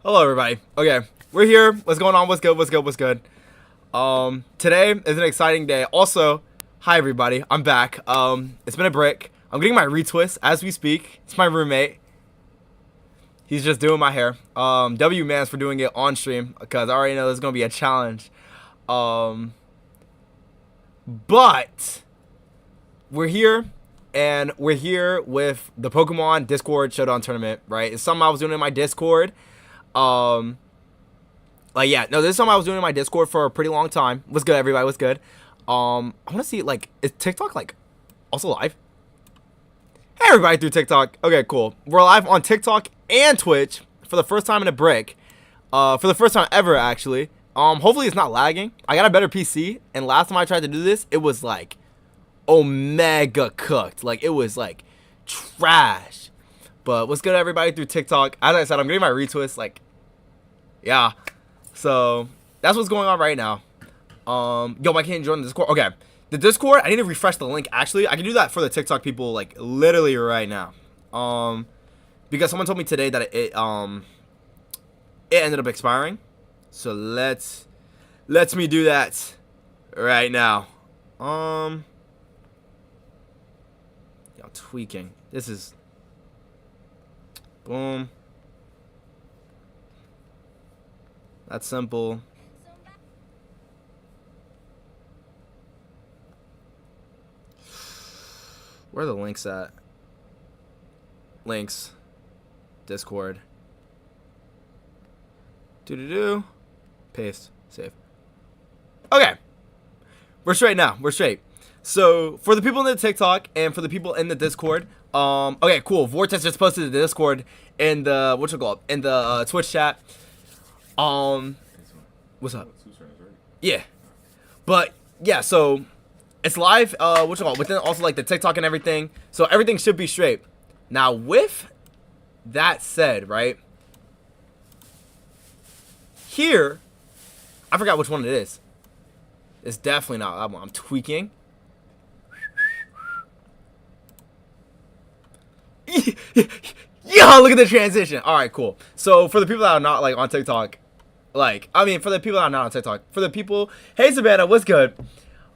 Hello, everybody. Okay, we're here. What's going on? What's good? What's good? What's good? Today is an exciting day. Also, hi everybody. I'm back. It's been a break. I'm getting my retwist as we speak. It's my roommate. He's just doing my hair. W Mans for doing it on stream because I already know there's gonna be a challenge. But we're here. And we're here with the Pokemon Discord Showdown tournament, right? It's something I was doing in my Discord. This is something I was doing in my Discord for a pretty long time. What's good, everybody? What's good? I want to see, like, is TikTok, like, also live? Hey, everybody through TikTok. Okay, cool. We're live on TikTok and Twitch for the first time in a break. For the first time ever, actually. Hopefully it's not lagging. I got a better PC, and last time I tried to do this, it was, like, omega cooked. Like, it was like trash. But what's good, everybody through TikTok? As I said, I'm getting my retwist. Like, yeah. So that's what's going on right now. Yo, I can't join the Discord. Okay, the Discord, I need to refresh the link. Actually, I can do that for the TikTok people, like, literally right now. Because someone told me today that it ended up expiring. So let's me do that right now. Tweaking. This is boom. That's simple. Where are the links at? Links. Discord. Paste. Save. Okay. We're straight now. We're straight. So, for the people in the TikTok and for the people in the Discord, okay, cool. Vortex just posted the Discord in the, in the Twitch chat. What's up? Yeah. But, yeah, so, it's live, within also, like, the TikTok and everything. So, everything should be straight. Now, with that said, right, here, I forgot which one it is. It's definitely not that one. I'm tweaking. Yo, look at the transition. All right, cool. So for the people that are not, like, on TikTok, for the people that are not on TikTok, for the people, hey Savannah, what's good?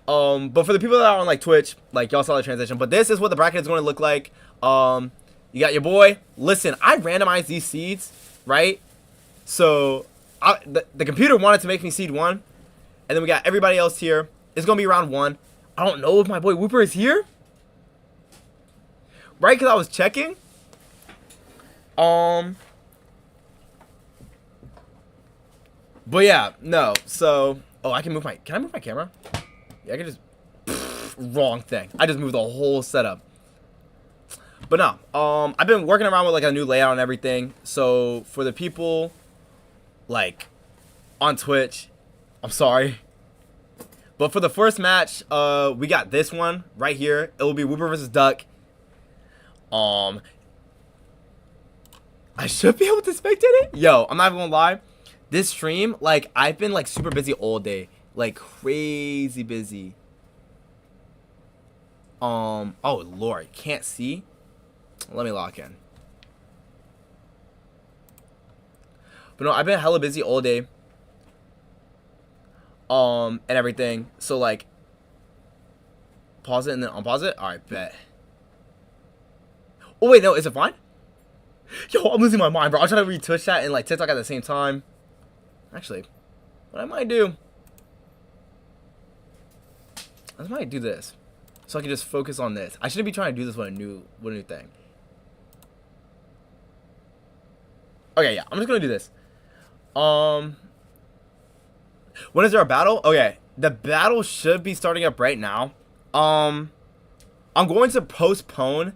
But for the people that are on, like, Twitch, like, y'all saw the transition. But this is what the bracket is going to look like. You got your boy. Listen, I randomized these seeds, right? So the computer wanted to make me seed 1, and then we got everybody else here. It's gonna be round 1. I don't know if my boy Whooper is here. Right, because I was checking. But yeah, no. So, oh, I can move can I move my camera? Yeah, I can just, wrong thing. I just moved the whole setup. But no, I've been working around with, like, a new layout and everything. So, for the people, like, on Twitch, I'm sorry. But for the first match, we got this one right here. It will be Whooper versus Duck. I should be able to spectate it. Yo, I'm not even gonna lie. This stream, like, I've been, like, super busy all day. Like, crazy busy. Oh, Lord. Can't see? Let me lock in. But no, I've been hella busy all day. And everything. So, like, pause it and then unpause it. Alright, bet. Oh, wait, no, is it fine? Yo, I'm losing my mind, bro. I'm trying to read Twitch chat and, like, TikTok at the same time. Actually, what I might do, I might do this, so I can just focus on this. I shouldn't be trying to do this with a new thing. Okay, yeah, I'm just gonna do this. When is there a battle? Okay, the battle should be starting up right now. I'm going to postpone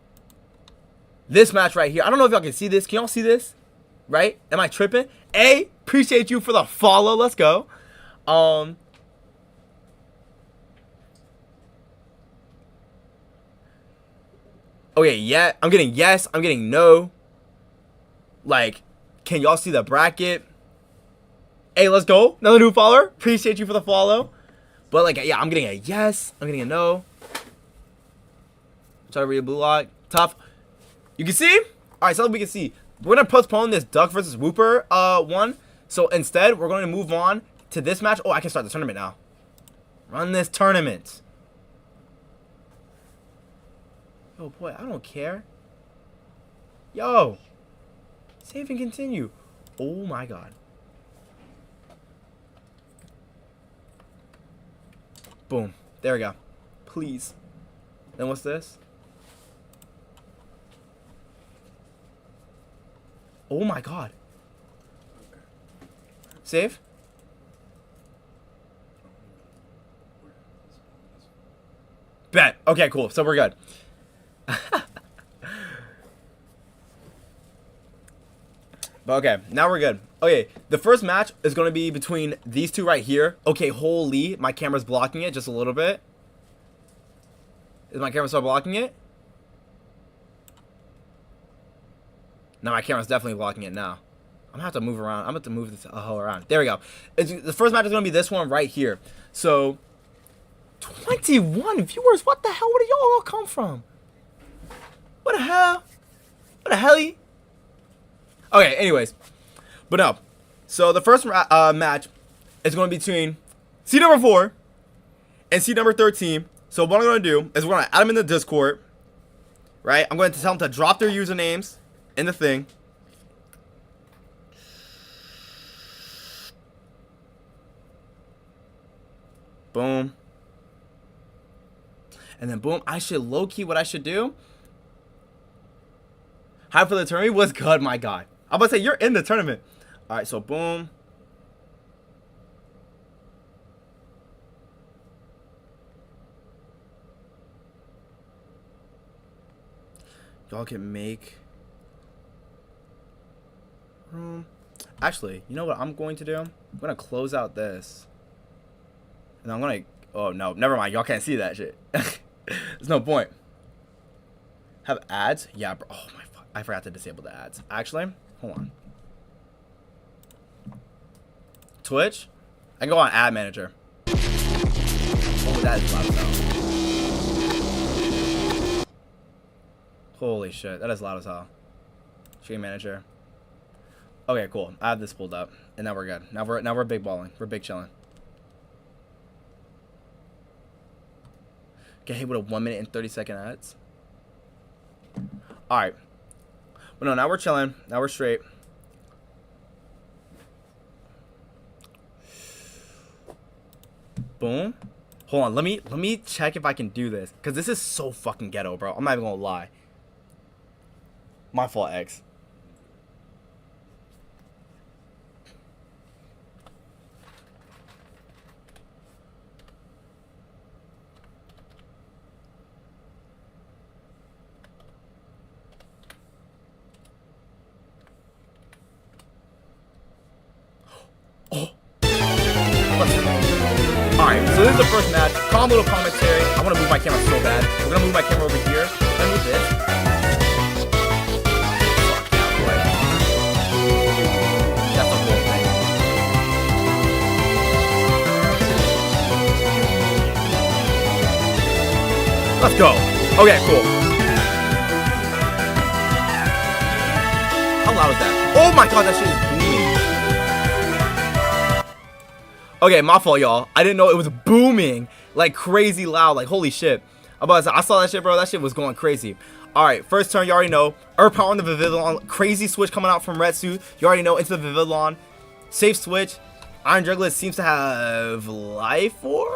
this match right here. I don't know if y'all can see this. Can y'all see this? Right? Am I tripping? Appreciate you for the follow. Let's go. Okay, yeah. I'm getting yes. I'm getting no. Like, can y'all see the bracket? Hey, let's go. Another new follower. Appreciate you for the follow. But, like, yeah, I'm getting a yes. I'm getting a no. Try to read a blue lock. Tough. You can see? Alright, so we can see. we're gonna postpone this Duck versus Whooper one. So instead, we're going to move on to this match. Oh, I can start the tournament now. Run this tournament. Yo, boy, I don't care. Yo, save and continue. Oh my god. Boom. There we go. Please. Then what's this? Oh my god. Save. Bet. Okay, cool. So we're good. But okay, now we're good. Okay, the first match is going to be between these two right here. Okay, holy, my camera's blocking it just a little bit. Is my camera still blocking it? No, my camera's definitely blocking it now. I'm gonna have to move around. I'm gonna have to move this hell around. There we go. The first match is gonna be this one right here. So, 21 viewers. What the hell? Where did y'all all come from? What the hell? What the hell? Okay. Anyways, but no. So the first match is gonna be between seed number 4 and seed number 13. So what I'm gonna do is we're gonna add them in the Discord. Right? I'm going to tell them to drop their usernames in the thing. Boom. And then boom. I should low-key what I should do. Hi for the tournament was good, my god. I'm about to say you're in the tournament. Alright, so boom. Y'all can make room. Actually, you know what I'm going to do? I'm gonna close out this. And I'm gonna, oh no, never mind. Y'all can't see that shit. There's no point. Have ads? Yeah, bro. Oh my fuck. I forgot to disable the ads. Actually, hold on. Twitch? I can go on ad manager. Oh, that is loud as hell. Holy shit, that is loud as hell. Stream manager. Okay, cool. I have this pulled up. And now we're good. Now we're big balling. We're big chilling. Get hit with a 1 minute and 30-second ads. Alright. But no, now we're chilling. Now we're straight. Boom. Hold on. Let me check if I can do this. Because this is so fucking ghetto, bro. I'm not even gonna lie. My fault, X. Alright, so this is the first match. Calm little commentary. I want to move my camera so bad. We're going to move my camera over here. I'm going to move this. That's the whole thing. Let's go. Okay, cool. How loud is that? Oh my god, that shit is booming. Okay, my fault, y'all. I didn't know it was booming like crazy loud. Like, holy shit. I saw that shit, bro. That shit was going crazy. All right, first turn, you already know. Earth Power on the Vivillon. Crazy switch coming out from Retsu. You already know, into the Vivillon. Safe switch. Iron Juggler seems to have Life Orb?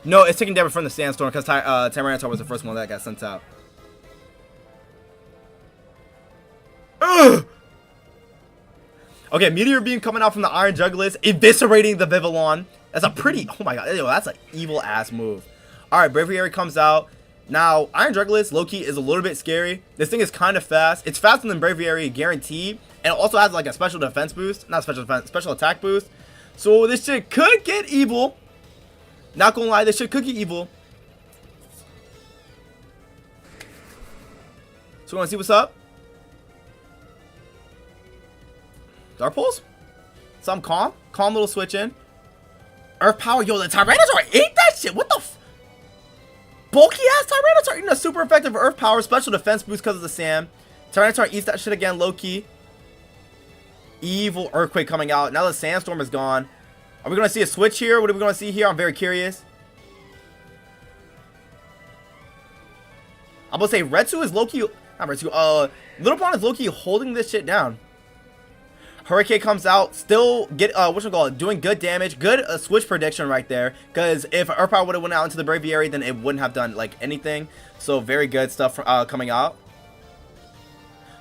No, it's taking damage from the Sandstorm because Tyranitar was the first one that got sent out. Ugh! Okay, Meteor Beam coming out from the Iron Jugglers, eviscerating the Vivillon. That's a pretty, oh my god, that's an evil ass move. Alright, Braviary comes out. Now, Iron Jugglers, low-key, is a little bit scary. This thing is kind of fast. It's faster than Braviary, guaranteed. And it also has like a special defense boost. Not special defense, special attack boost. So this shit could get evil. Not gonna lie, this shit could get evil. So we're gonna see what's up. Dark Pulse? Some calm little switch in. Earth Power, yo, the Tyranitar ate that shit. What the f? Bulky ass Tyranitar eating a super effective Earth Power special defense boost because of the Sam. Tyranitar eats that shit again, low-key. Evil Earthquake coming out. Now the Sandstorm is gone. Are we going to see a switch here? What are we going to see here? I'm very curious. I'm going to say Retsu is low-key... Not Retsu. Little Pond is low-key holding this shit down. Hurricane comes out. Still doing good damage. Good switch prediction right there. Because if Earth Power would have went out into the Braviary, then it wouldn't have done like anything. So very good stuff coming out.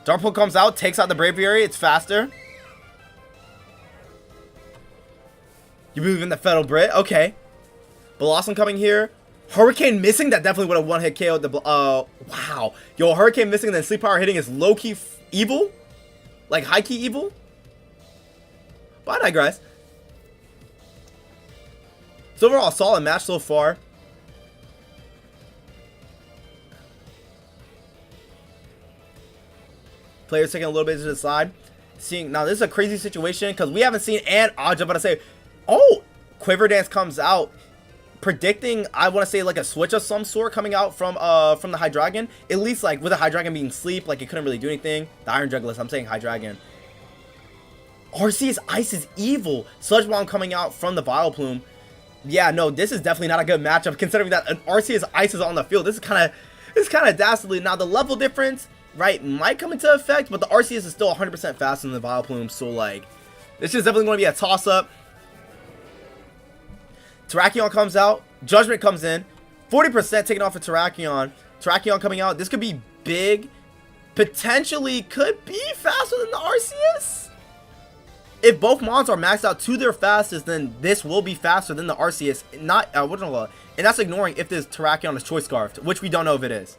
Darkpool comes out. Takes out the Braviary. It's faster. You believe in the Fatal Brit? Okay. Blossom coming here. Hurricane missing. That definitely would have one-hit KO'd the... wow. Yo, Hurricane missing and then Sleep Power hitting is low-key evil. Like, high-key evil. But I digress. So overall, solid match so far. Players taking a little bit to the side. Seeing... Now, this is a crazy situation because we haven't seen... And I'll jump out and say... Oh! Quiver Dance comes out. Predicting, I want to say, like a switch of some sort coming out from the Hydreigon. At least, like, with the Hydreigon being sleep, like, it couldn't really do anything. The Iron Juggless, I'm saying Hydreigon. Arceus Ice is evil. Sludge Bomb coming out from the Vileplume. Yeah, no, this is definitely not a good matchup, considering that an Arceus Ice is on the field. This is kind of dastardly. Now, the level difference, right, might come into effect, but the Arceus is still 100% faster than the Vileplume, so, like, this is definitely going to be a toss-up. Terrakion comes out. Judgment comes in. 40% taken off of Terrakion. Terrakion coming out. This could be big. Potentially could be faster than the Arceus. If both mons are maxed out to their fastest, then this will be faster than the Arceus. Not, and that's ignoring if this Terrakion is Choice Scarfed, which we don't know if it is.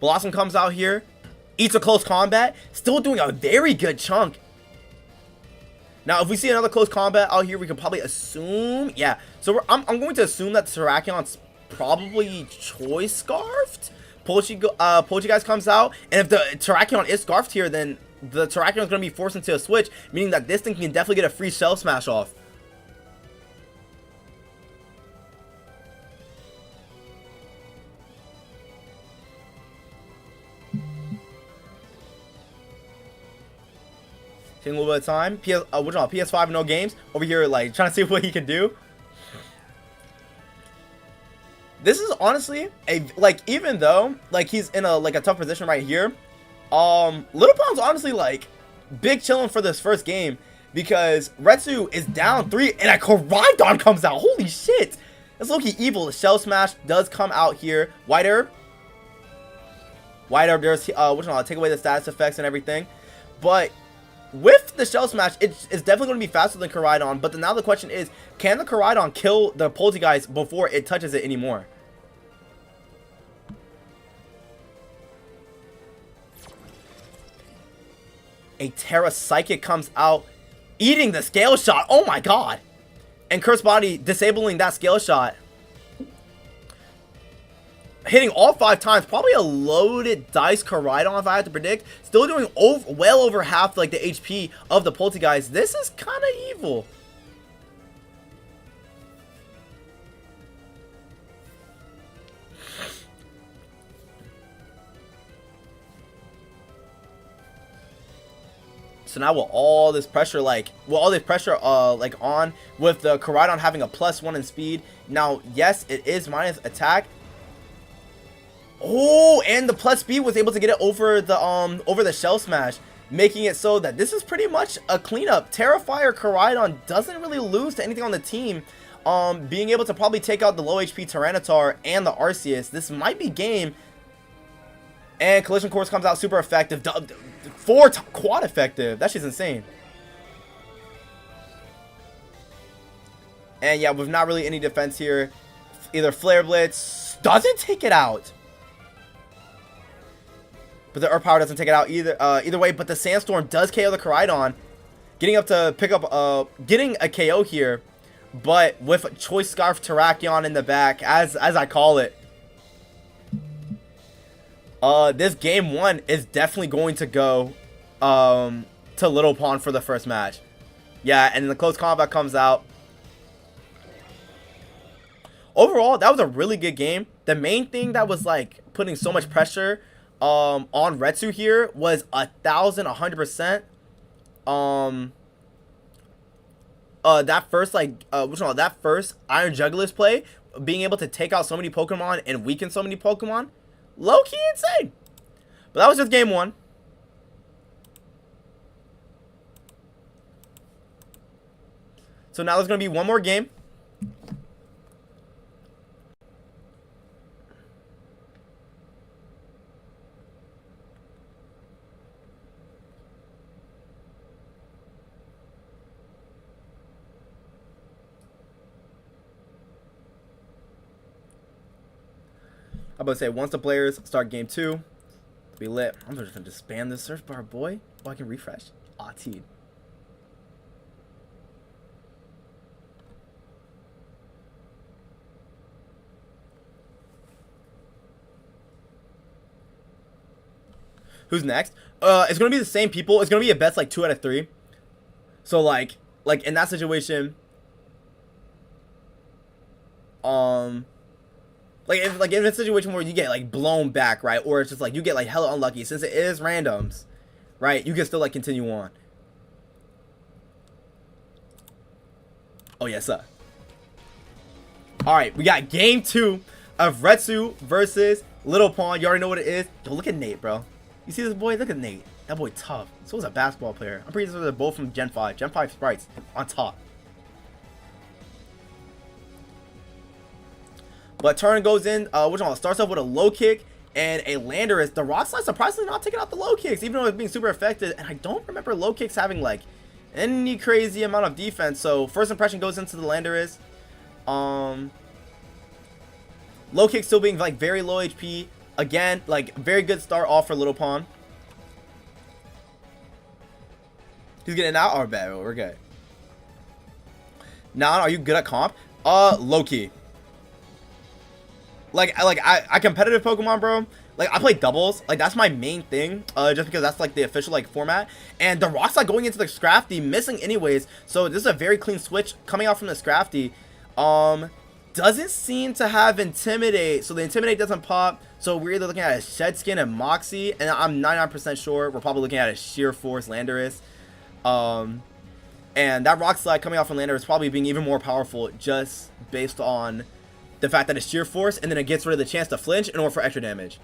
Blossom comes out here, eats a close combat, still doing a very good chunk. Now, if we see another close combat out here, we can probably assume, yeah. So I'm going to assume that the Terrakion's probably Choice Scarfed. Poltergeist comes out, and if the Terrakion is Scarfed here, then the Terrakion is going to be forced into a switch, meaning that this thing can definitely get a free Shell Smash off. Taking a little bit of time. PS5 no games. Over here, like, trying to see what he can do. This is honestly even though, like, he's in a tough position right here. Little Pond's honestly, like, big chilling for this first game. Because Retsu is down 3 and a Koraidon comes out. Holy shit. That's low-key evil. The Shell Smash does come out here. White Herb, there's, take away the status effects and everything. But with the Shell Smash, it's definitely going to be faster than Koraidon. But now the question is, can the Koraidon kill the Poltergeist before it touches it anymore? A Terra Psychic comes out, eating the Scale Shot. Oh my god. And Curse Body disabling that Scale Shot. Hitting all 5 times. Probably a loaded dice Koraidon if I had to predict. Still doing well over half like the HP of the Poltergeist. This is kind of evil. So now with all this pressure, on with the Koraidon having a +1 in speed. Now, yes, it is minus attack. Oh, and the plus speed was able to get it over the Shell Smash, making it so that this is pretty much a cleanup. Terrifier Koraidon doesn't really lose to anything on the team. Being able to probably take out the low HP Tyranitar and the Arceus. This might be game. And Collision Course comes out super effective. 4 quad effective. That shit's insane. And yeah, with not really any defense here. Either Flare Blitz doesn't take it out. But the Earth Power doesn't take it out either way. But the Sandstorm does KO the Koraidon. Getting up to pick up, getting a KO here. But with Choice Scarf Terrakion in the back, as I call it. This game 1 is definitely going to go to Little Pond for the first match. Yeah, and then the close combat comes out. Overall, that was a really good game. The main thing that was like putting so much pressure on Retsu here was 100%. That first that first Iron Juggler's play, being able to take out so many Pokemon and weaken so many Pokemon, low key insane. But that was just game 1. So now there's gonna be one more game. I'm about to say, once the players start game 2, it'll be lit. I'm just gonna just spam this search bar, boy. Oh, I can refresh. Ah, teed. Who's next? It's gonna be the same people. It's gonna be a best like 2 out of 3. So like in that situation, like in a situation where you get like blown back, right, or it's just like you get like hella unlucky, since it is randoms, right, you can still like continue on. Oh yes, sir. All right, we got game 2 of Retsu versus Little Pawn. You already know what it is. Yo, look at Nate, bro. You see this boy? Look at Nate. That boy tough. So is a basketball player. I'm pretty sure they're both from Gen 5. Gen 5 sprites on top. But turn goes in. Which one? Starts off with a low kick and a Landorus. The Rock Slide surprisingly not taking out the low kicks, even though it's being super effective. And I don't remember low kicks having like any crazy amount of defense. So first impression goes into the Landorus. Low kick still being like very low HP. Again, like very good start off for Little Pawn. He's getting out. Or bad. We're good. Now, are you good at comp? Low key. I competitive Pokemon, bro. Like I play doubles. Like that's my main thing. Just because that's like the official like format. And the Rock Slide going into the Scrafty, missing anyways. So this is a very clean switch coming out from the Scrafty. Doesn't seem to have Intimidate, so the Intimidate doesn't pop. So we're either looking at a Shed Skin and Moxie, and I'm 99% sure we're probably looking at a Sheer Force Landorus. And that Rock Slide coming off from Landorus probably being even more powerful just based on the fact that it's Sheer Force, and then it gets rid of the chance to flinch in order for extra damage.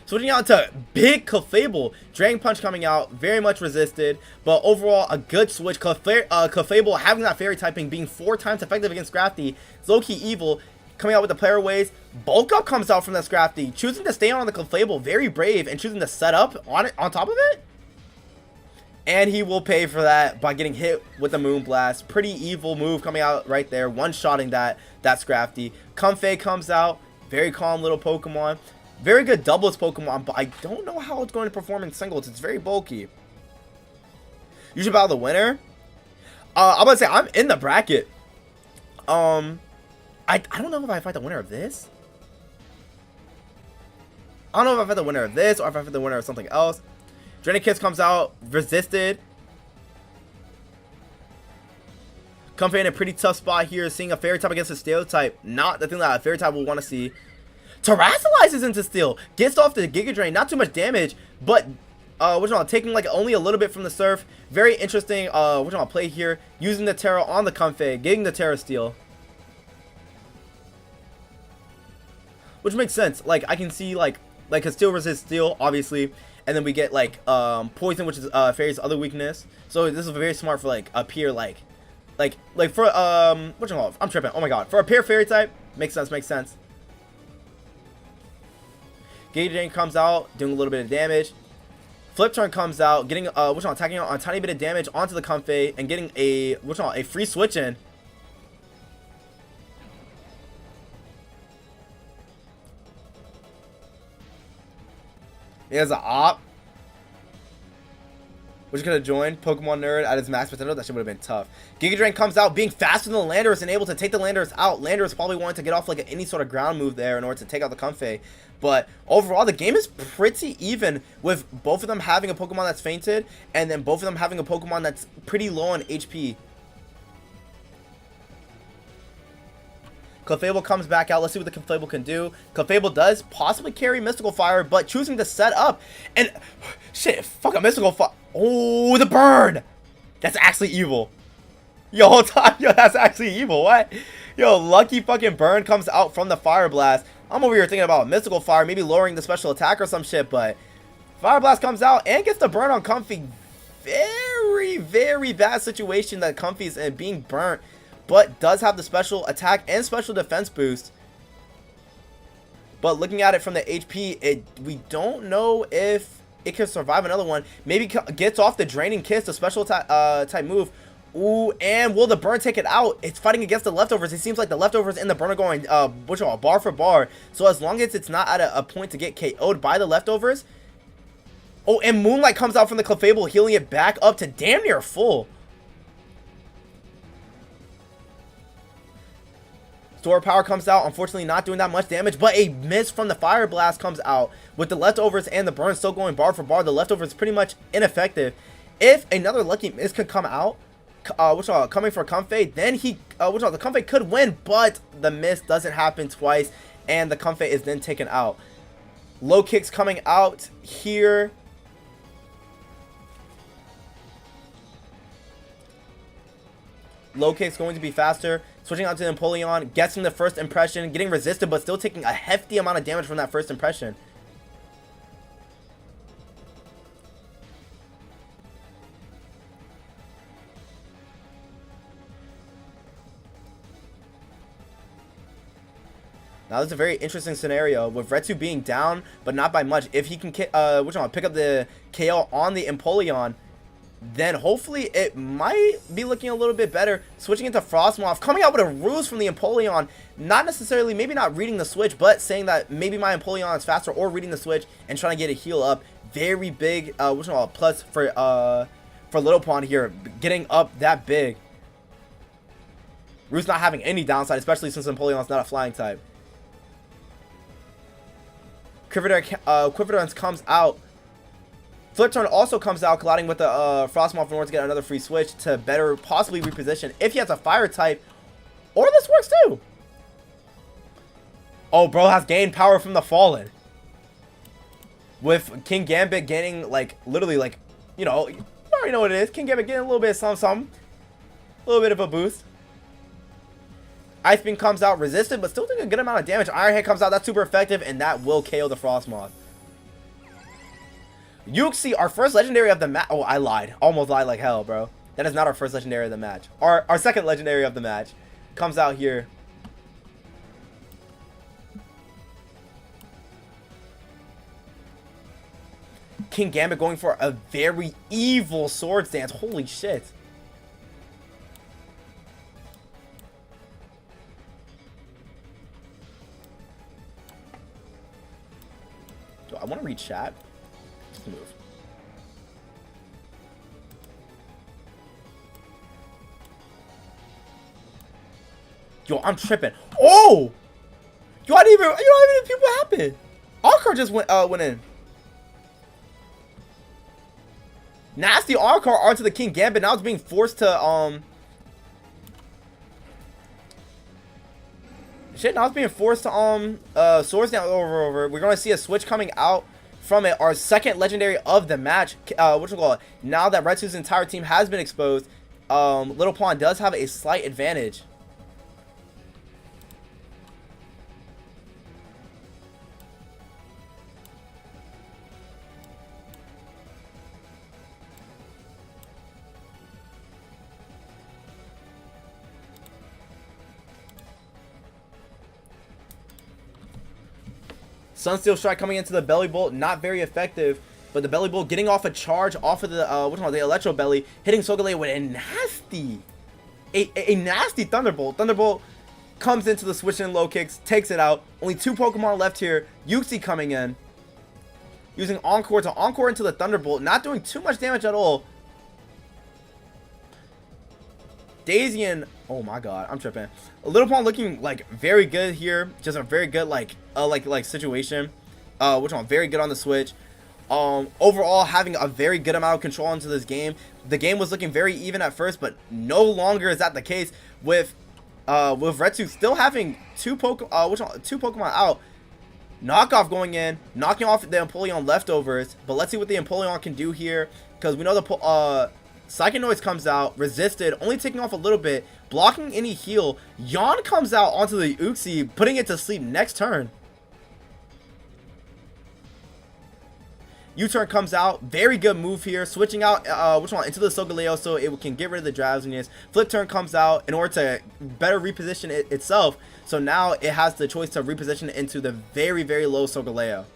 Switching out to Big Clefable. Dragon Punch coming out, very much resisted, but overall a good switch. Clefable having that fairy typing, being 4 times effective against Scrafty. It's low-key evil. Coming out with the player ways. Bulk Up comes out from the Scrafty, choosing to stay on the Clefable, very brave, and choosing to set up on it on top of it. And he will pay for that by getting hit with the Moonblast. Pretty evil move coming out right there, one-shotting that Scrafty. Comfey comes out, very calm little Pokemon. Very good doubles Pokemon, but I don't know how it's going to perform in singles. It's very bulky. You should battle the winner. I'm gonna say I'm in the bracket. I don't know if I fight the winner of this. I don't know if I fight the winner of this or if I fight the winner of something else. Draenikis comes out, resisted. Comfey in a pretty tough spot here, seeing a Fairy type against a Steel type. Not the thing that a Fairy type will want to see. Terrasolizes into Steel, gets off the Giga Drain, not too much damage, but taking like only a little bit from the Surf. Very interesting play here, using the Terra on the Comfey, getting the Terra Steel. Which makes sense. Like I can see like cause Steel resists Steel, obviously, and then we get like Poison, which is Fairy's other weakness. So this is very smart for like a peer like for I'm tripping. Oh my god. For a peer Fairy type, makes sense. Giga Drain comes out, doing a little bit of damage. Flip Turn comes out, getting attacking on a tiny bit of damage onto the Comfey and getting a free switch in. He has an op. which could have joined Pokemon Nerd at his max potential. That shit would have been tough. Giga Drain comes out being faster than the Landorus and able to take the Landorus out. Landorus probably wanted to get off like any sort of ground move there in order to take out the Comfey. But overall, the game is pretty even with both of them having a Pokemon that's fainted and then both of them having a Pokemon that's pretty low on HP. Clefable comes back out. Let's see what the Clefable can do. Clefable does possibly carry Mystical Fire, but choosing to set up. And, shit, fuck a Mystical Fire. Oh, the burn. That's actually evil. Yo, that's actually evil. What? Yo, lucky fucking burn comes out from the Fire Blast. I'm over here thinking about Mystical Fire, maybe lowering the special attack or some shit, but Fire Blast comes out and gets the burn on Comfey. Very, very bad situation that Comfey's in, being burnt, but does have the special attack and special defense boost. But looking at it from the HP, we don't know if it can survive another one. Maybe gets off the Draining Kiss, the special type move. Ooh, and will the burn take it out? It's fighting against the leftovers. It seems like the leftovers and the burn are going bar for bar. So as long as it's not at a point to get KO'd by the leftovers. Oh, and Moonlight comes out from the Clefable, healing it back up to damn near full. Store Power comes out, unfortunately not doing that much damage, but a miss from the Fire Blast comes out. With the leftovers and the burn still going bar for bar, the leftovers is pretty much ineffective. If another lucky miss can come out, coming for Comfey, then the Comfey could win, but the miss doesn't happen twice, and the Comfey is then taken out. Low kicks coming out here. Low kick's going to be faster. Switching out to Empoleon, gets him the first impression, getting resisted, but still taking a hefty amount of damage from that first impression. Now this is a very interesting scenario with Retsu being down, but not by much. If he can pick up the KO on the Empoleon, then hopefully it might be looking a little bit better. Switching into Frostmoth, coming out with a ruse from the Empoleon, not necessarily, maybe not reading the switch, but saying that maybe my Empoleon is faster, or reading the switch and trying to get a heal up. Very big plus for Little Pond here, getting up that big. Ruse not having any downside, especially since Empoleon's not a flying type. Quiverturn comes out. Flip Turn also comes out, colliding with the Frostmoth in order to get another free switch to better possibly reposition if he has a fire type. Or this works too. Oh, bro has gained power from the Fallen. With King Gambit gaining, like, literally, like, you know, you already know what it is. King Gambit getting a little bit of something. A little bit of a boost. Ice Beam comes out resisted, but still doing a good amount of damage. Iron Head comes out, that's super effective, and that will KO the Frostmoth. Uxie, our first legendary of the match. Oh, I lied. Almost lied like hell, bro. That is not our first legendary of the match. Our second legendary of the match comes out here. King Gambit going for a very evil sword stance. Holy shit. I want to read chat. Just move. Yo, I'm tripping. Oh! Yo, I didn't even peep what happened. Encore just went in. Nasty Encore onto the King Gambit. Now it's being forced to shit, now it's being forced to swords down over. We're gonna see a switch coming out from it. Our second legendary of the match. Now that Retsu's entire team has been exposed, Little Pond does have a slight advantage. Sunsteel Strike coming into the Belly Bolt, not very effective, but the Belly Bolt getting off a charge off of the the Electro Belly, hitting Sogale with a nasty Thunderbolt. Thunderbolt comes into the switch in low kicks, takes it out. Only 2 Pokemon left here. Uxie coming in, using Encore to Encore into the Thunderbolt, not doing too much damage at all. Daisy and oh my god, I'm tripping. Little Pawn looking like very good here. Just a very good like situation. Which one? Very good on the Switch. Overall having a very good amount of control into this game. The game was looking very even at first, but no longer is that the case with Retsu still having two Pokemon out. Knockoff going in, knocking off the Empoleon leftovers, but let's see what the Empoleon can do here, because we know the Psychic Noise comes out, resisted, only taking off a little bit, blocking any heal. Yawn comes out onto the Uxie, putting it to sleep next turn. U-turn comes out, very good move here, switching out into the Solgaleo so it can get rid of the drowsiness. Flip turn comes out in order to better reposition itself, so now it has the choice to reposition it into the very, very low Solgaleo.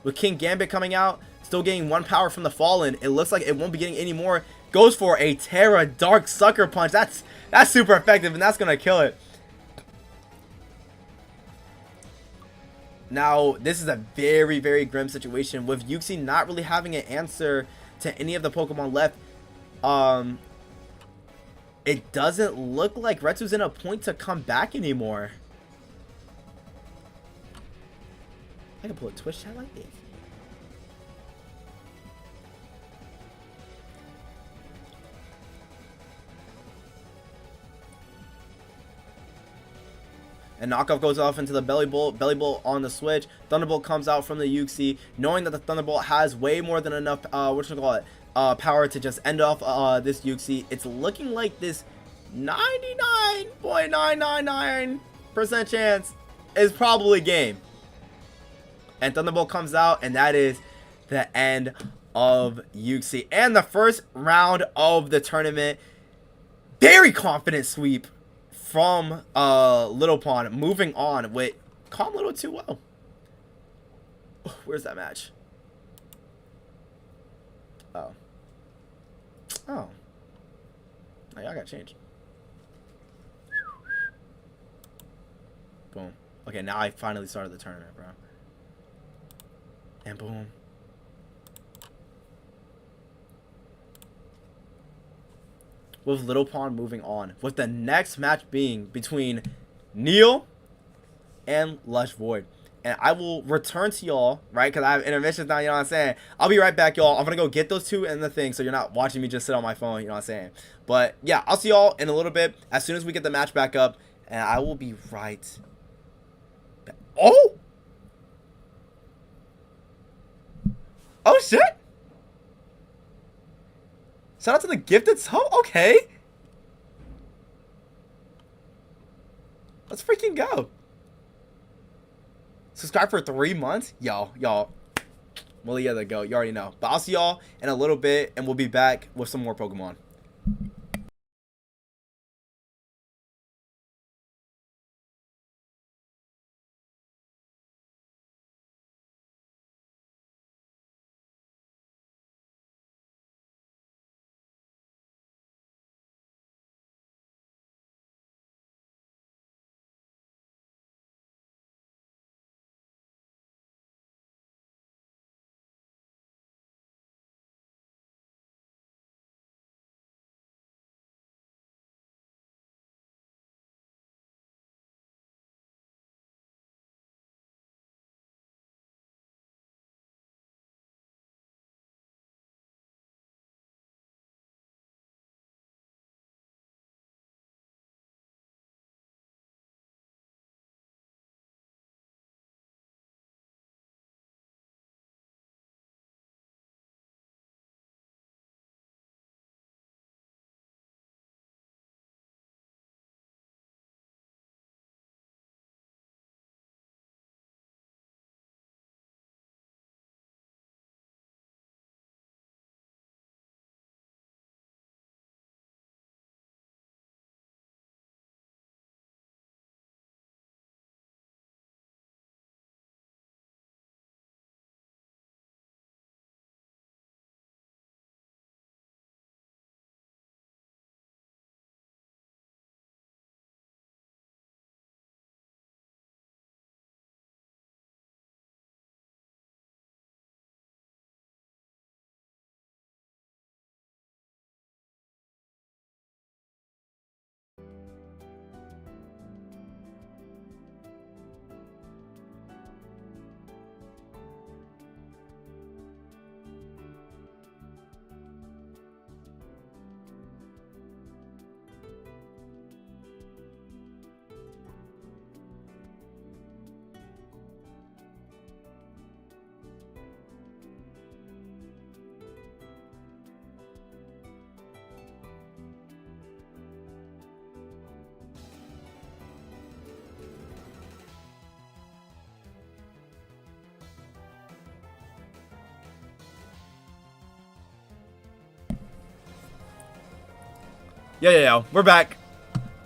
With King Gambit coming out, still getting 1 power from the Fallen, it looks like it won't be getting any more. Goes for a Terra Dark Sucker Punch. That's super effective, and that's gonna kill it. Now, this is a very, very grim situation with Uxie not really having an answer to any of the Pokemon left. It doesn't look like Retsu's in a point to come back anymore. I can pull a Twitch chat like this. And Knockoff goes off into the Belly Bolt on the Switch. Thunderbolt comes out from the Uxie, knowing that the Thunderbolt has way more than enough, power to just end off this Uxie. It's looking like this 99.999% chance is probably game. And Thunderbolt comes out, and that is the end of Uxie. And the first round of the tournament. Very confident sweep from Little Pawn, moving on with Calm Little 2-0. Where's that match? Oh, y'all got changed. Boom. Okay, now I finally started the tournament, bro. And boom. With Little Pawn moving on, with the next match being between Neil and Lush Void. And I will return to y'all, right? Because I have intermissions now, you know what I'm saying? I'll be right back, y'all. I'm going to go get those two in the thing so you're not watching me just sit on my phone, you know what I'm saying? But yeah, I'll see y'all in a little bit as soon as we get the match back up. And I will be right back. Oh! Oh, shit! Shout out to the gifted sub. Okay. Let's freaking go. Subscribe for 3 months. Y'all. Well, yeah, there go. You already know. But I'll see y'all in a little bit, and we'll be back with some more Pokemon. Yeah. We're back.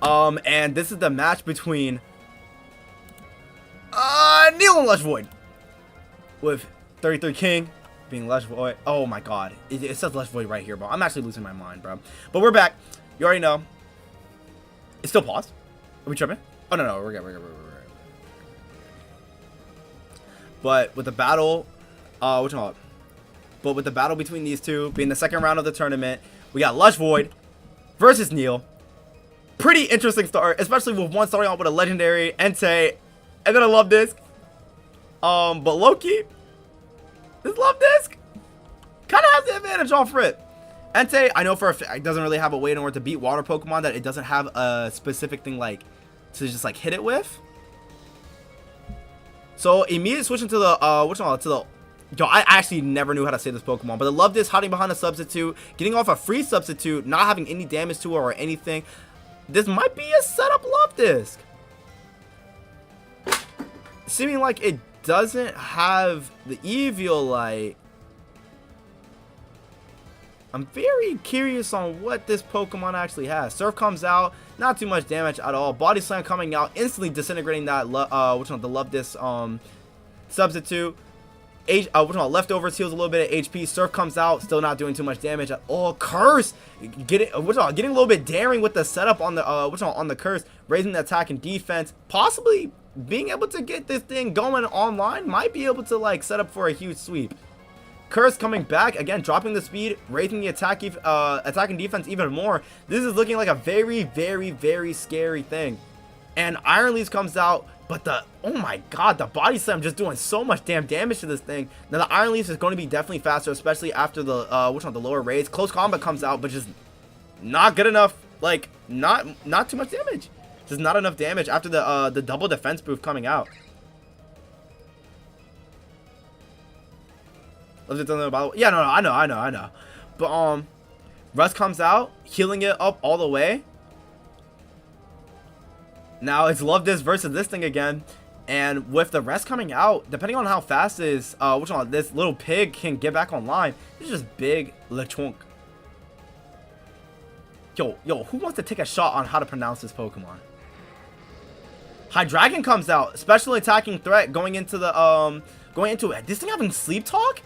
And this is the match between Neil and Lush Void. With 33 King being Lush Void. Oh my god. It says Lush Void right here, bro. I'm actually losing my mind, bro. But we're back. You already know. It's still paused. Are we tripping? Oh no, we're good. But with the battle, but with the battle between these two being the second round of the tournament, we got Lush Void versus Neil. Pretty interesting start, especially with one starting out with a legendary Entei, and then a Love Disc. But Loki, this Love Disc kind of has the advantage off rip. Entei, I know for a fact, it doesn't really have a way in order to beat water Pokemon, that it doesn't have a specific thing like to just like hit it with. So immediately switching to the yo, I actually never knew how to say this Pokemon, but the Love Disc hiding behind a substitute, getting off a free substitute, not having any damage to it or anything. This might be a setup Love Disc. Seeming like it doesn't have the Eviolite. I'm very curious on what this Pokemon actually has. Surf comes out, not too much damage at all. Body Slam coming out, instantly disintegrating that the Love Disc substitute. Leftovers heals a little bit of HP. Surf comes out, still not doing too much damage at all. Curse, getting a little bit daring with the setup on the on the Curse, raising the attack and defense, possibly being able to get this thing going online. Might be able to like set up for a huge sweep. Curse coming back again, dropping the speed, raising the attack and defense even more. This is looking like a very scary thing. And Iron Leaf comes out, but oh my god, the Body Slam just doing so much damn damage to this thing. Now the Iron Leaf is going to be definitely faster, especially after the the lower raise. Close Combat comes out, but just not good enough. Like not too much damage. Just not enough damage after the double defense boost coming out. Yeah, no, I know. But Rust comes out, healing it up all the way. Now it's Love Disc versus this thing again, and with the rest coming out, depending on how fast this this little pig can get back online, it's just big Lechonk. Yo, who wants to take a shot on how to pronounce this Pokemon? Hydreigon comes out, special attacking threat going into this thing having Sleep Talk.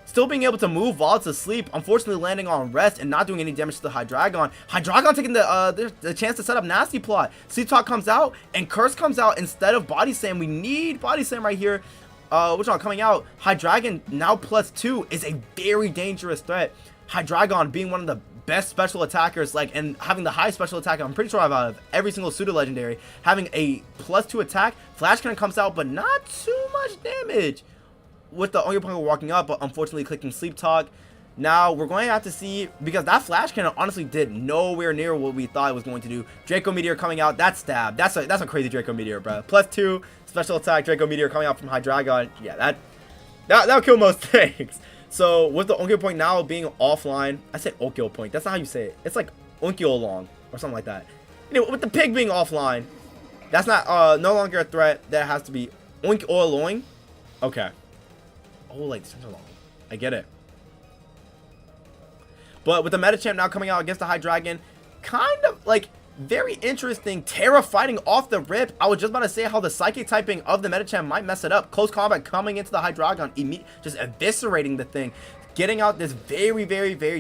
Still being able to move while it's asleep, unfortunately landing on rest and not doing any damage to the Hydreigon. Hydreigon taking the chance to set up Nasty Plot. Sleep Talk comes out, and Curse comes out instead of Body Slam. We need Body Slam right here. Coming out. Hydreigon now +2 is a very dangerous threat. Hydreigon being one of the best special attackers, and having the highest special attack, I'm pretty sure out of every single pseudo legendary, having a +2 attack. Flash Cannon comes out, but not too much damage with the Onigapanga walking up, but unfortunately clicking Sleep Talk. Now we're going to have to see, because that Flash Cannon honestly did nowhere near what we thought it was going to do. Draco Meteor coming out, that stab, that's a crazy Draco Meteor, bro. +2 special attack, Draco Meteor coming out from Hydreigon. Yeah, that'll kill most things. So with the Onkyo Point now being offline, I said Onkyo Point, that's not how you say it. It's like Onkyo Long or something like that. Anyway, with the pig being offline, that's not no longer a threat. That has to be Oink Oiloing. Okay. Oh, like center long. I get it. But with the Metachamp now coming out against the Hydreigon, kind of like very interesting. Terra fighting off the rip. I was just about to say how the Psychic typing of the Metachamp might mess it up. Close Combat coming into the Hydreigon, just eviscerating the thing, getting out this very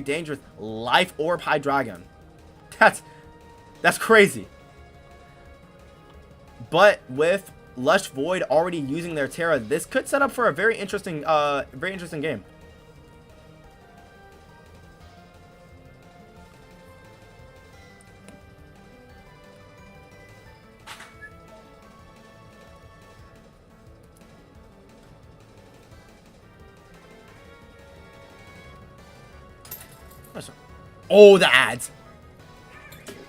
dangerous Life Orb Hydreigon. That's crazy. But with Lush Void already using their Terra, this could set up for a very interesting game. Oh, the ads.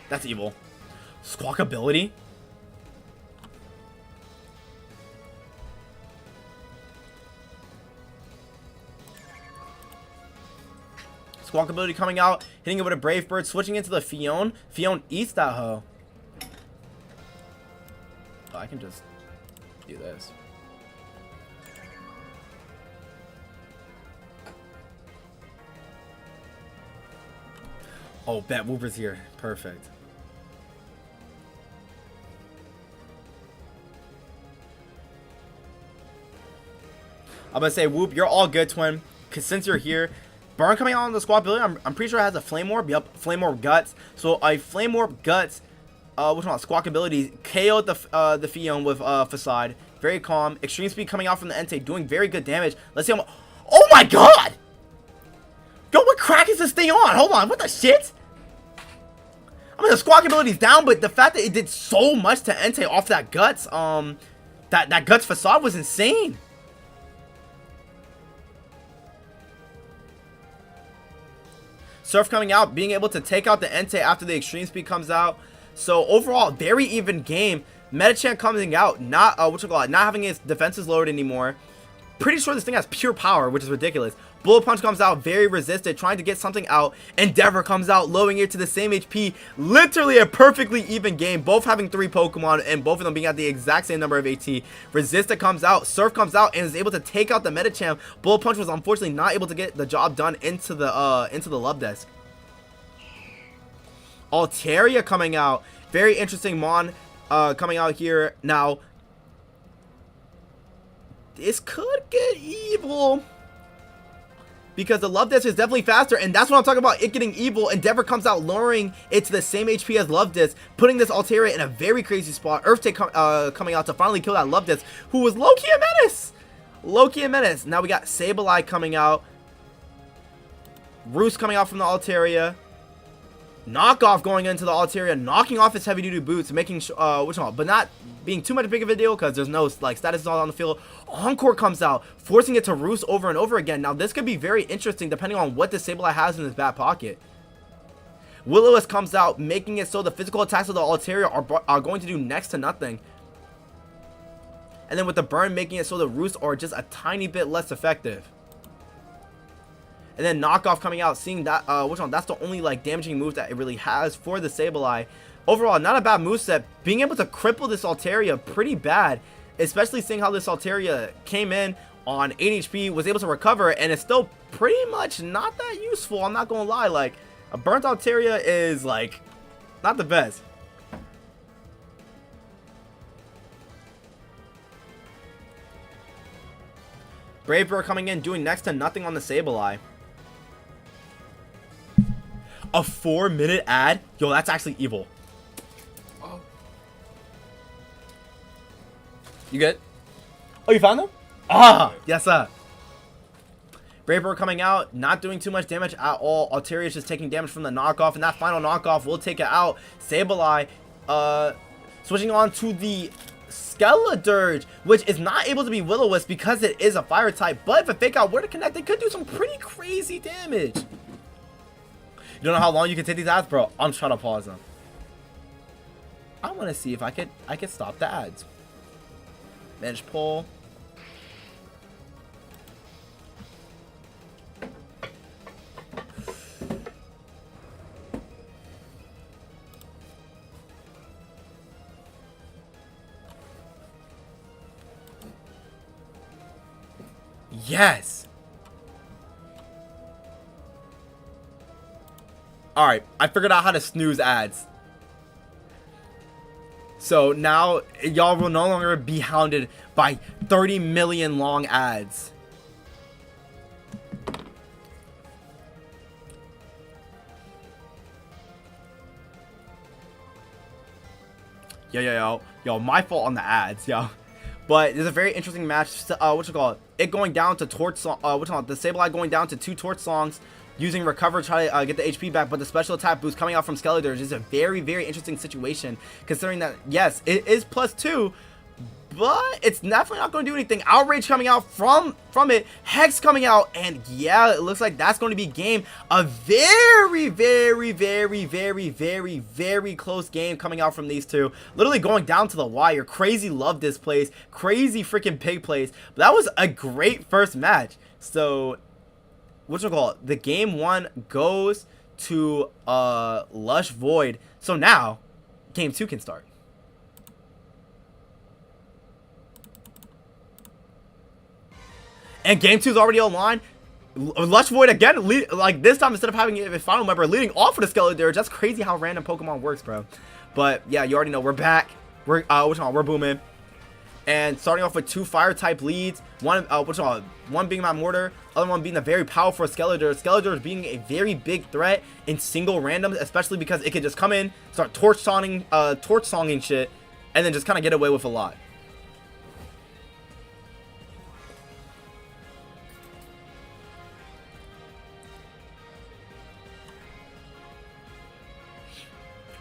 That's evil. Squawk ability. Squawk ability coming out, hitting it with a Brave Bird, switching into the Fion. Fion eats that hoe. Oh, I can just do this. Oh, bet Wooper's here. Perfect. I'm gonna say, Whoop, you're all good, twin. Cause since you're here, Burn coming out on the squad ability, I'm pretty sure it has a Flame Orb. Yep, Flame Orb Guts. So a Flame Orb Guts, which one? Squawk ability KO'd the Fion with Facade. Very calm. Extreme Speed coming out from the Entei, doing very good damage. Let's see how much. Oh my god! Yo, what crack is this thing on? Hold on, what the shit? I mean, the Squawk ability's down, but the fact that it did so much to Entei off that Guts, that Guts Facade was insane. Surf coming out, being able to take out the Entei after the Extreme Speed comes out. So overall, very even game. Metachan coming out, not not having its defenses lowered anymore. Pretty sure this thing has pure power, which is ridiculous. Bullet Punch comes out, very resisted, trying to get something out. Endeavor comes out, lowering it to the same HP. Literally a perfectly even game, both having 3 Pokemon and both of them being at the exact same number of AT. Resista comes out, Surf comes out, and is able to take out the Metachamp. Bullet Punch was unfortunately not able to get the job done into the Love Desk. Altaria coming out, very interesting Mon coming out here. Now, this could get evil, because the Love Disc is definitely faster, and that's what I'm talking about, it getting evil. Endeavor comes out, lowering it to the same HP as Love Disc, putting this Altaria in a very crazy spot. Earthquake coming out to finally kill that Love Disc, who was low-key a menace. Low-key a menace. Now we got Sableye coming out. Roost coming out from the Altaria. Knockoff going into the Altaria, knocking off his heavy-duty boots, making but not being too much big of a deal because there's no like status all on the field. Encore comes out, forcing it to roost over and over again. Now this could be very interesting depending on what the Sableye has in his back pocket. Will-O-Wisp comes out, making it so the physical attacks of the Altaria are going to do next to nothing. And then with the burn, making it so the roosts are just a tiny bit less effective. And then Knockoff coming out, seeing that, that's the only, like, damaging move that it really has for the Sableye. Overall, not a bad moveset. Being able to cripple this Altaria pretty bad, especially seeing how this Altaria came in on 8 HP, was able to recover, and it's still pretty much not that useful, I'm not gonna lie. Like, a burnt Altaria is, like, not the best. Brave Bird coming in, doing next to nothing on the Sableye. A 4-minute ad? Yo, that's actually evil. Oh. You good? Oh, you found them? Ah, yes, sir. Brave Bird coming out, not doing too much damage at all. Altaria is just taking damage from the knockoff, and that final knockoff will take it out. Sableye, switching on to the Skeledirge, which is not able to be Will-O-Wisp because it is a fire type, but if a fake out were to connect, it could do some pretty crazy damage. You don't know how long you can take these ads, bro? I'm trying to pause them. I want to see if I could stop the ads. Manage pull. Yes. Alright, I figured out how to snooze ads. So now y'all will no longer be hounded by 30 million long ads. Yo, my fault on the ads, yo. But there's a very interesting match, it going down to Torch Song, the Sableye going down to 2 Torch Songs, using Recover to try to get the HP back, but the special attack boost coming out from Skeledirge is a very, very interesting situation, considering that, yes, it is +2, but it's definitely not going to do anything. Outrage coming out from it, Hex coming out, and yeah, it looks like that's going to be game. A very, very, very, very, very, very close game coming out from these two. Literally going down to the wire. Crazy love displays, crazy freaking pig plays. But that was a great first match. So, the game 1 goes to Lush Void. So now, game 2 can start. And game 2 is already online. Lush Void again, like this time instead of having a final member leading off with a Skeletor. That's crazy how random Pokemon works, bro. But yeah, you already know we're back. We're booming. And starting off with 2 fire type leads, one being Magmortar, other one being the very powerful Skeletor. Skeletor being a very big threat in single randoms, especially because it could just come in, start torch songing shit, and then just kind of get away with a lot.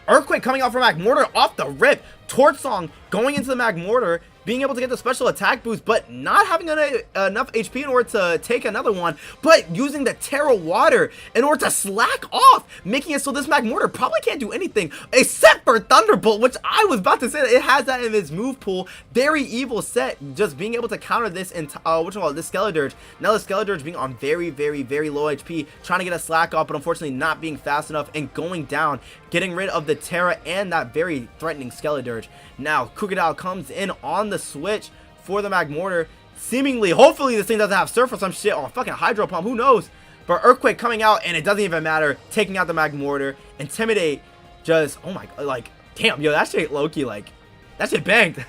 Earthquake coming out from Magmortar off the rip. Torch Song going into the Magmortar, being able to get the special attack boost, but not having enough HP in order to take another one, but using the Terra Water in order to slack off, making it so this Magmortar probably can't do anything except for Thunderbolt, which I was about to say that it has that in its move pool. Very evil set, just being able to counter this this Skeledirge. Now the Skeledirge being on very, very, very low HP, trying to get a slack off, but unfortunately not being fast enough and going down, getting rid of the Terra and that very threatening Skeledirge. Now Crocodile comes in on the switch for the Magmortar. Seemingly, hopefully this thing doesn't have Surf or some shit, or fucking Hydro Pump, who knows. But Earthquake coming out, and it doesn't even matter, taking out the Magmortar. Intimidate, just, oh my god, like, damn, yo, that shit low-key, like, that shit banged.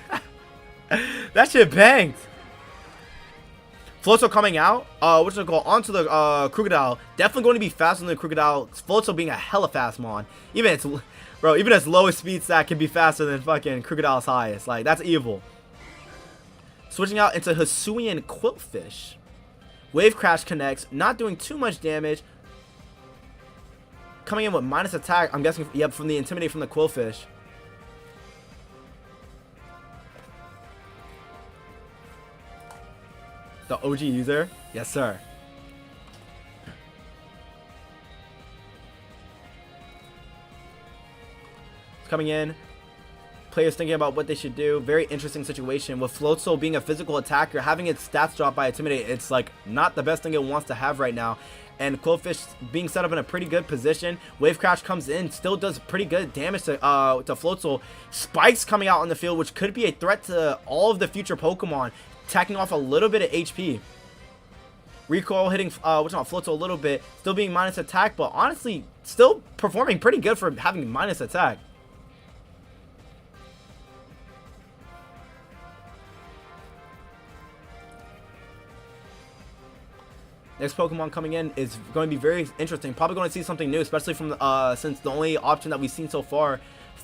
That shit banged. Floatzel coming out, which will go onto the Crocodile. Definitely going to be faster than the Crocodile. Floatzel being a hella fast mon. Even its lowest speed stat can be faster than fucking Crocodile's highest. Like, that's evil. Switching out into Hisuian Quillfish. Wave Crash connects, not doing too much damage. Coming in with minus attack, I'm guessing, yep, from the Intimidate from the Quillfish. The OG user? Yes, sir. It's coming in. Players thinking about what they should do. Very interesting situation. With Floatzel being a physical attacker, having its stats drop by Intimidate, it's like not the best thing it wants to have right now. And Quillfish being set up in a pretty good position. Wave Crash comes in, still does pretty good damage to Floatzel. Spikes coming out on the field, which could be a threat to all of the future Pokemon, tacking off a little bit of HP. Recoil hitting Floatzel a little bit, still being minus attack, but honestly still performing pretty good for having minus attack. Next Pokemon coming in is going to be very interesting. Probably going to see something new, especially from since the only option that we've seen so far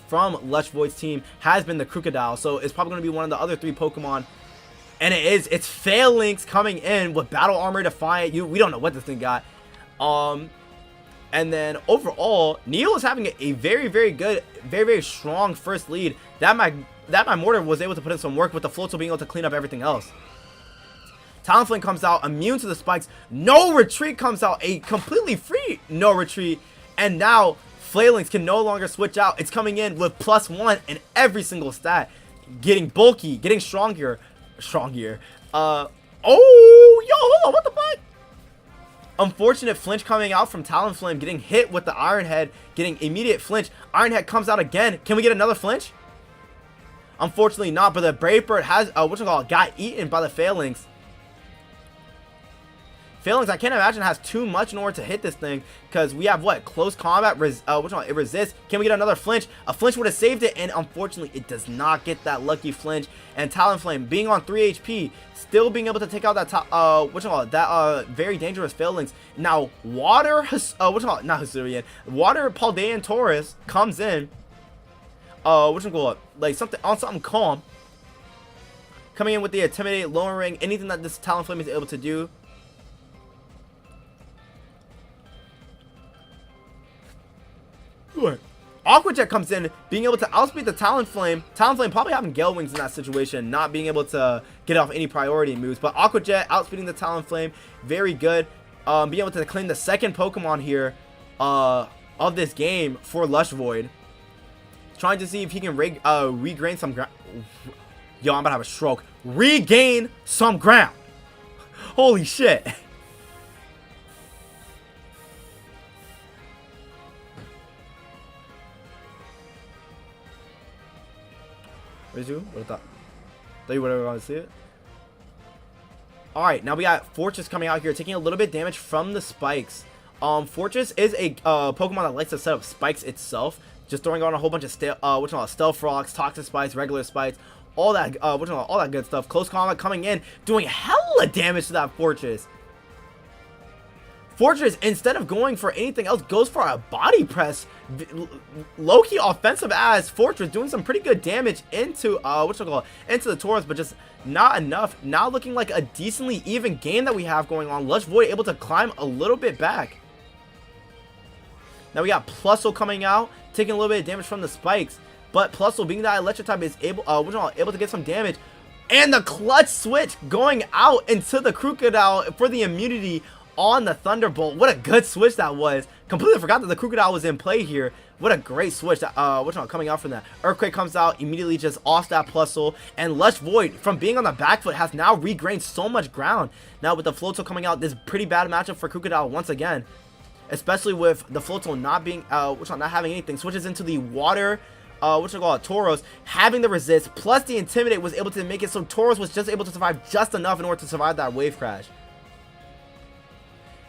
from Lush Void's team has been the Crocodile. So it's probably going to be one of the other 3 Pokemon. And it's Phalanx coming in with Battle Armor Defiant. We don't know what this thing got. And then overall, Neil is having a very, very good, very, very strong first lead. That Magmortar was able to put in some work with the Floatzel being able to clean up everything else. Talonflame comes out, immune to the spikes. No Retreat comes out, a completely free No Retreat. And now Phalanx can no longer switch out. It's coming in with +1 in every single stat. Getting bulky, getting stronger. Oh, yo, hold on, what the fuck? Unfortunate flinch coming out from Talonflame, getting hit with the Iron Head, getting immediate flinch. Iron Head comes out again. Can we get another flinch? Unfortunately not, but the Brave Bird has, got eaten by the Phalanx. Phalanx, I can't imagine, has too much in order to hit this thing, because we have what? Close combat, it resists. Can we get another flinch? A flinch would have saved it, and unfortunately it does not get that lucky flinch. And Talonflame being on 3 HP, still being able to take out that very dangerous Phalanx. Now Water not Hisuian, Water Paldean Taurus comes in. Like something calm. Coming in with the Intimidate, lowering anything that this Talonflame is able to do. Aqua Jet comes in, being able to outspeed the Talonflame. Talonflame probably having Gale Wings in that situation, not being able to get off any priority moves. But Aqua Jet outspeeding the Talonflame, very good. Being able to claim the second Pokemon here of this game for Lush Void. Trying to see if he can regain some ground. Yo, I'm about to have a stroke. Regain some ground. Holy shit. Where's you? What thought you would ever want to see it? Alright, now we got Fortress coming out here, taking a little bit of damage from the spikes. Fortress is a Pokemon that likes to set up spikes itself, just throwing on a whole bunch of stealth rocks, toxic spikes, regular spikes, all that all that good stuff. Close combat coming in, doing hella damage to that Fortress. Fortress, instead of going for anything else, goes for a body press. Low-key offensive as Fortress, doing some pretty good damage into into the Tauros, but just not enough. Now looking like a decently even game that we have going on. Lush Void able to climb a little bit back. Now we got Plusle coming out, taking a little bit of damage from the spikes, but Plusle, being that electric type, is able to get some damage. And the clutch switch going out into the Crocodile for the immunity on the Thunderbolt. What a good switch that was. Completely forgot that the Crocodile was in play here. What a great switch that coming out from that. Earthquake comes out, immediately just offs that Plusle, and Lush Void, from being on the back foot, has now regained so much ground. Now with the Floatzel coming out, this pretty bad matchup for Crocodile once again, especially with the Floatzel not being not having anything. Switches into the water Tauros, having the resist plus the Intimidate was able to make it so Tauros was just able to survive just enough in order to survive that wave crash.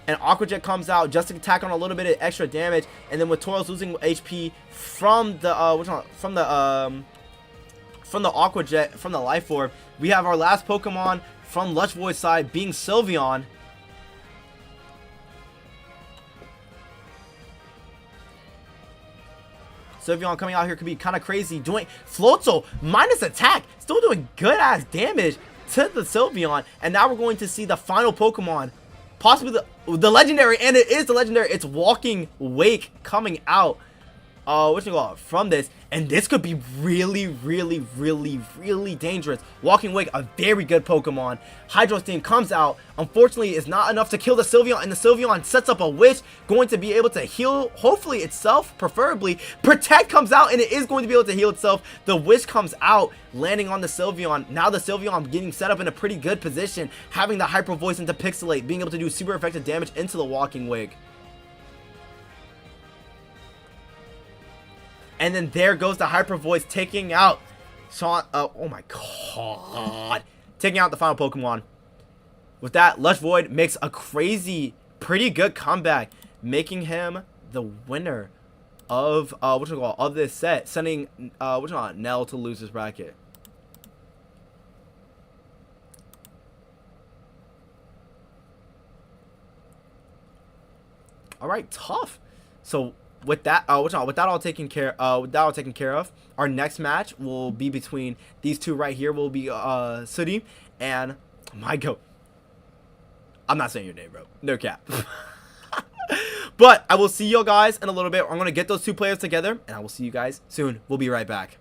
And Aqua Jet comes out just to attack on a little bit of extra damage, and then with Tauros losing HP from the Aqua Jet, from the Life Orb, we have our last Pokemon from Lush Void's side being Sylveon. Sylveon coming out here could be kind of crazy, doing Floatzel minus attack, still doing good ass damage to the Sylveon. And now we're going to see the final Pokemon, possibly the legendary, and it is the legendary. It's Walking Wake coming out from this, and this could be really dangerous. Walking Wake, a very good Pokemon. Hydro Steam comes out. Unfortunately, it's not enough to kill the Sylveon, and the Sylveon sets up a Wish, going to be able to heal, hopefully itself, preferably. Protect comes out, and it is going to be able to heal itself. The Wish comes out, landing on the Sylveon. Now the Sylveon getting set up in a pretty good position, having the Hyper Voice into Pixelate, being able to do super effective damage into the Walking Wake. And then there goes the Hyper Voice, taking out Sean. Oh my god. Taking out the final Pokemon. With that, Lush Void makes a crazy, pretty good comeback, making him the winner of of this set, sending Nell to losers bracket. All right, tough. So with that all taken care of, our next match will be between these two right here. Will be Sooty and my goat. I'm not saying your name, bro. No cap. But I will see you guys in a little bit. I'm gonna get those two players together, and I will see you guys soon. We'll be right back.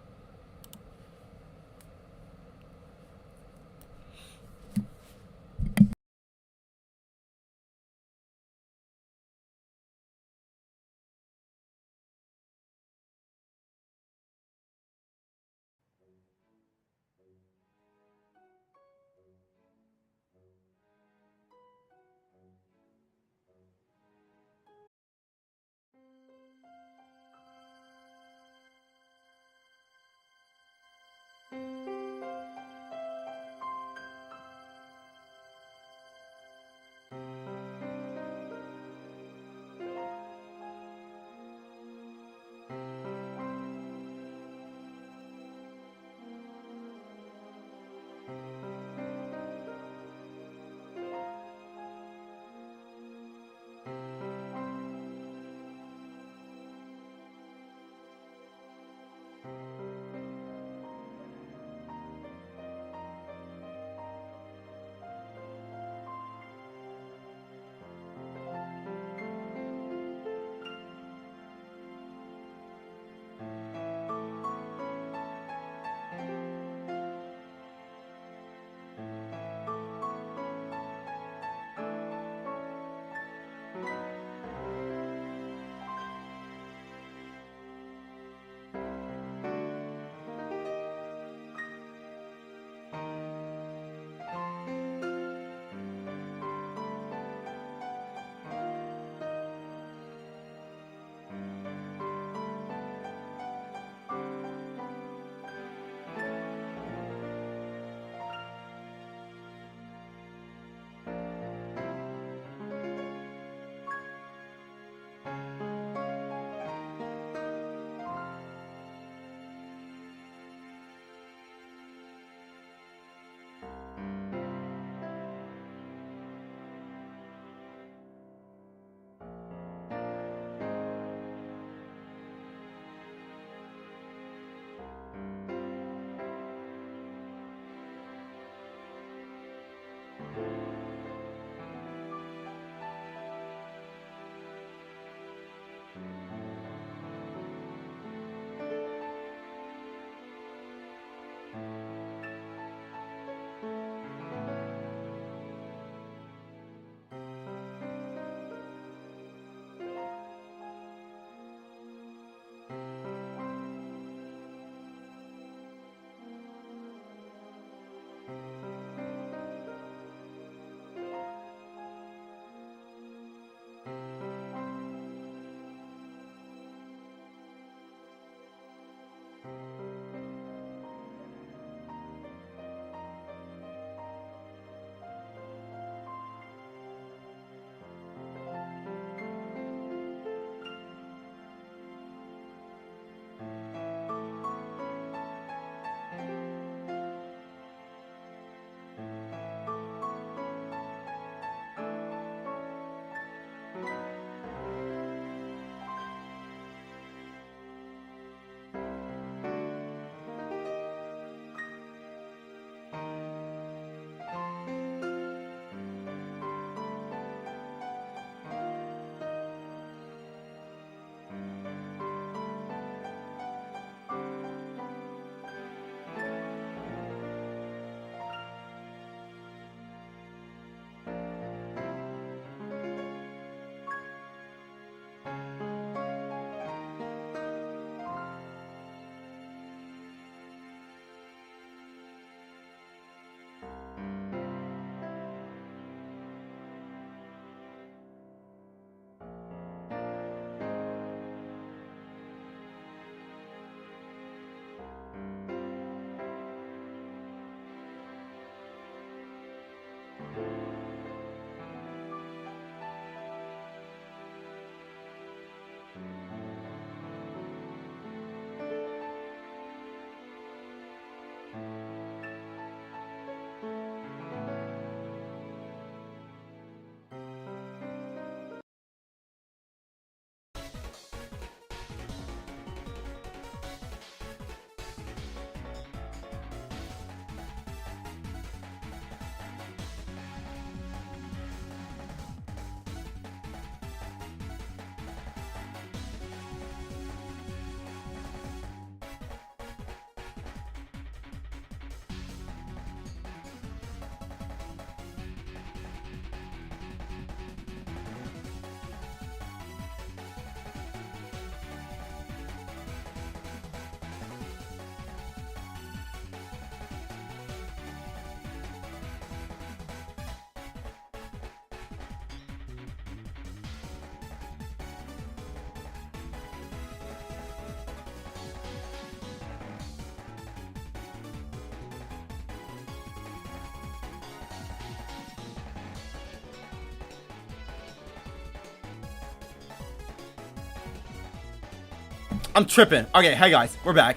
I'm tripping. Okay, hey guys, we're back.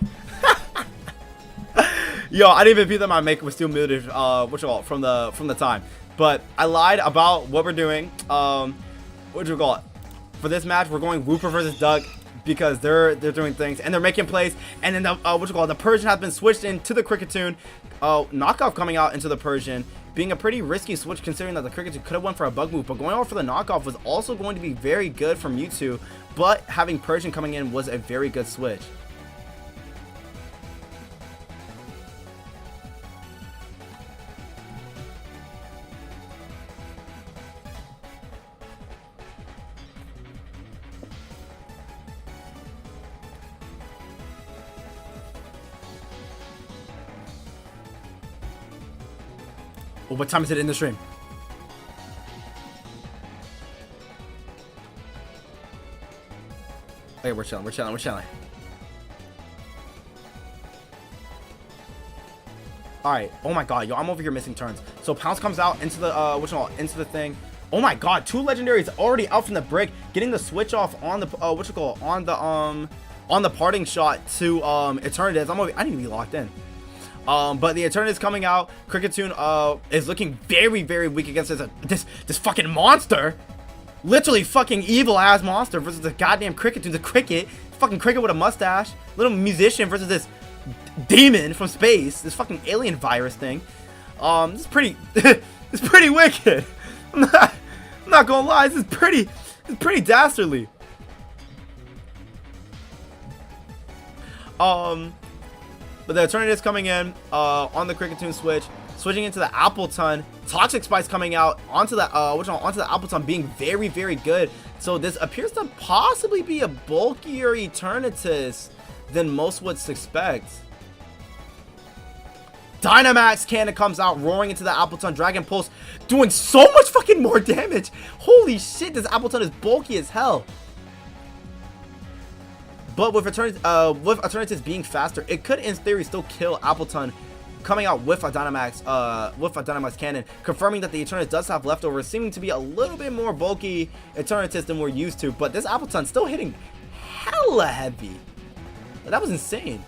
Yo, I didn't even feel that my makeup was still muted. From the time, but I lied about what we're doing. For this match, we're going Wooper versus Duck because they're doing things and they're making plays. And then the Persian has been switched into the Cricketune. Knockoff coming out into the Persian, being a pretty risky switch considering that the Cricketune could have went for a bug move, but going over for the knockoff was also going to be very good for Mewtwo. But having Persian coming in was a very good switch. Well, what time is it in the stream? Okay, we're chilling. Alright. Oh my god, yo, I'm over here missing turns. So Pounce comes out into the into the thing. Oh my god, 2 legendaries already out from the break, getting the switch off on the on the parting shot to Eternatus. I need to be locked in. But the Eternatus coming out. Cricketune is looking very, very weak against this fucking monster. Literally fucking evil ass monster versus the goddamn Cricketune. The fucking cricket with a mustache. Little musician versus this demon from space. This fucking alien virus thing. This is pretty, it's pretty wicked. I'm not gonna lie, it's pretty dastardly. But the Eternatus coming in on the Kricketune switch, switching into the Appleton. Toxic Spikes coming out onto the onto the Appleton, being very good. So this appears to possibly be a bulkier Eternatus than most would suspect. Dynamax Cannon comes out, roaring into the Appleton. Dragon Pulse doing so much fucking more damage. Holy shit, this Appleton is bulky as hell. But with Eternatus being faster, it could in theory still kill Appleton. Coming out with a Dynamax Cannon, confirming that the Eternatus does have leftovers, seeming to be a little bit more bulky Eternatus than we're used to. But this Appleton still hitting hella heavy. That was insane.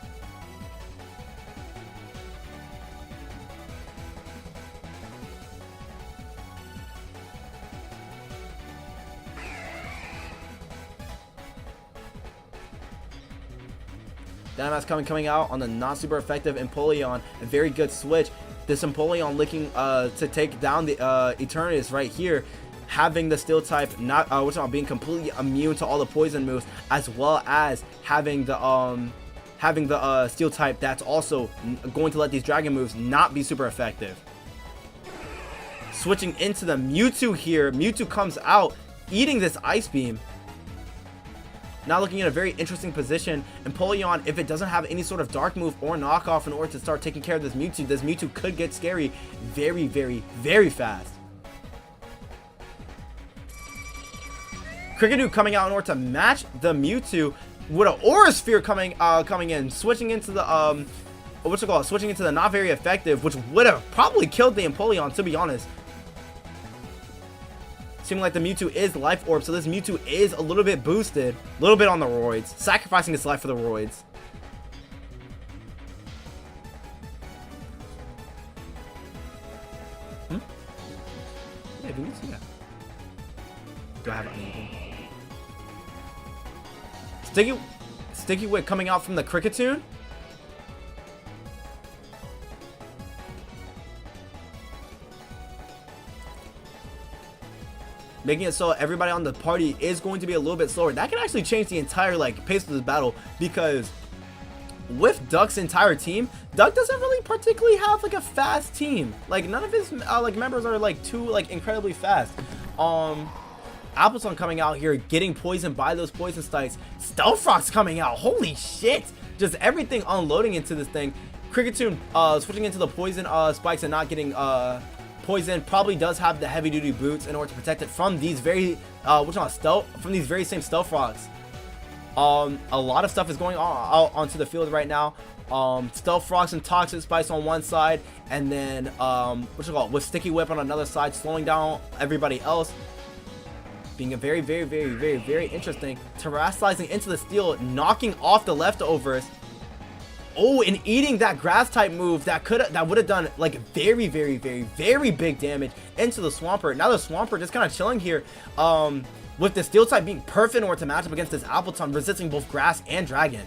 Dynamax coming out on the not super effective Empoleon. A very good switch. This Empoleon looking to take down the Eternatus right here, having the Steel type not being completely immune to all the poison moves, as well as having the Steel type that's also going to let these dragon moves not be super effective. Switching into the Mewtwo here. Mewtwo comes out eating this Ice Beam. Now looking in a very interesting position. Empoleon, if it doesn't have any sort of dark move or knockoff in order to start taking care of this Mewtwo could get scary very fast. Kricketune coming out in order to match the Mewtwo with an Aura Sphere coming in, switching into the switching into the not very effective, which would have probably killed the Empoleon, to be honest. Seeming like the Mewtwo is Life Orb, so this Mewtwo is a little bit boosted, a little bit on the roids, sacrificing its life for the roids. Yeah, do we see that? Do I have anything? Sticky Wick coming out from the Kricketune. Making it so everybody on the party is going to be a little bit slower. That can actually change the entire pace of this battle, because with Duck's entire team, Duck doesn't really particularly have a fast team. None of his members are too incredibly fast. Appleton coming out here, getting poisoned by those poison spikes. Stealth Rock's coming out. Holy shit! Just everything unloading into this thing. Kricketune switching into the poison spikes and not getting poison. Probably does have the heavy duty boots in order to protect it from these very same Stealth Rocks. A lot of stuff is going on out onto the field right now. Stealth Rocks and Toxic Spikes on one side, and then with Sticky Whip on another side, slowing down everybody else. Being a very interesting. Terrestrializing into the steel, knocking off the leftovers. Oh, and eating that grass type move that would have done very big damage into the Swampert. Now the Swampert just kind of chilling here, with the steel type being perfect in order to match up against this Appleton, resisting both grass and dragon.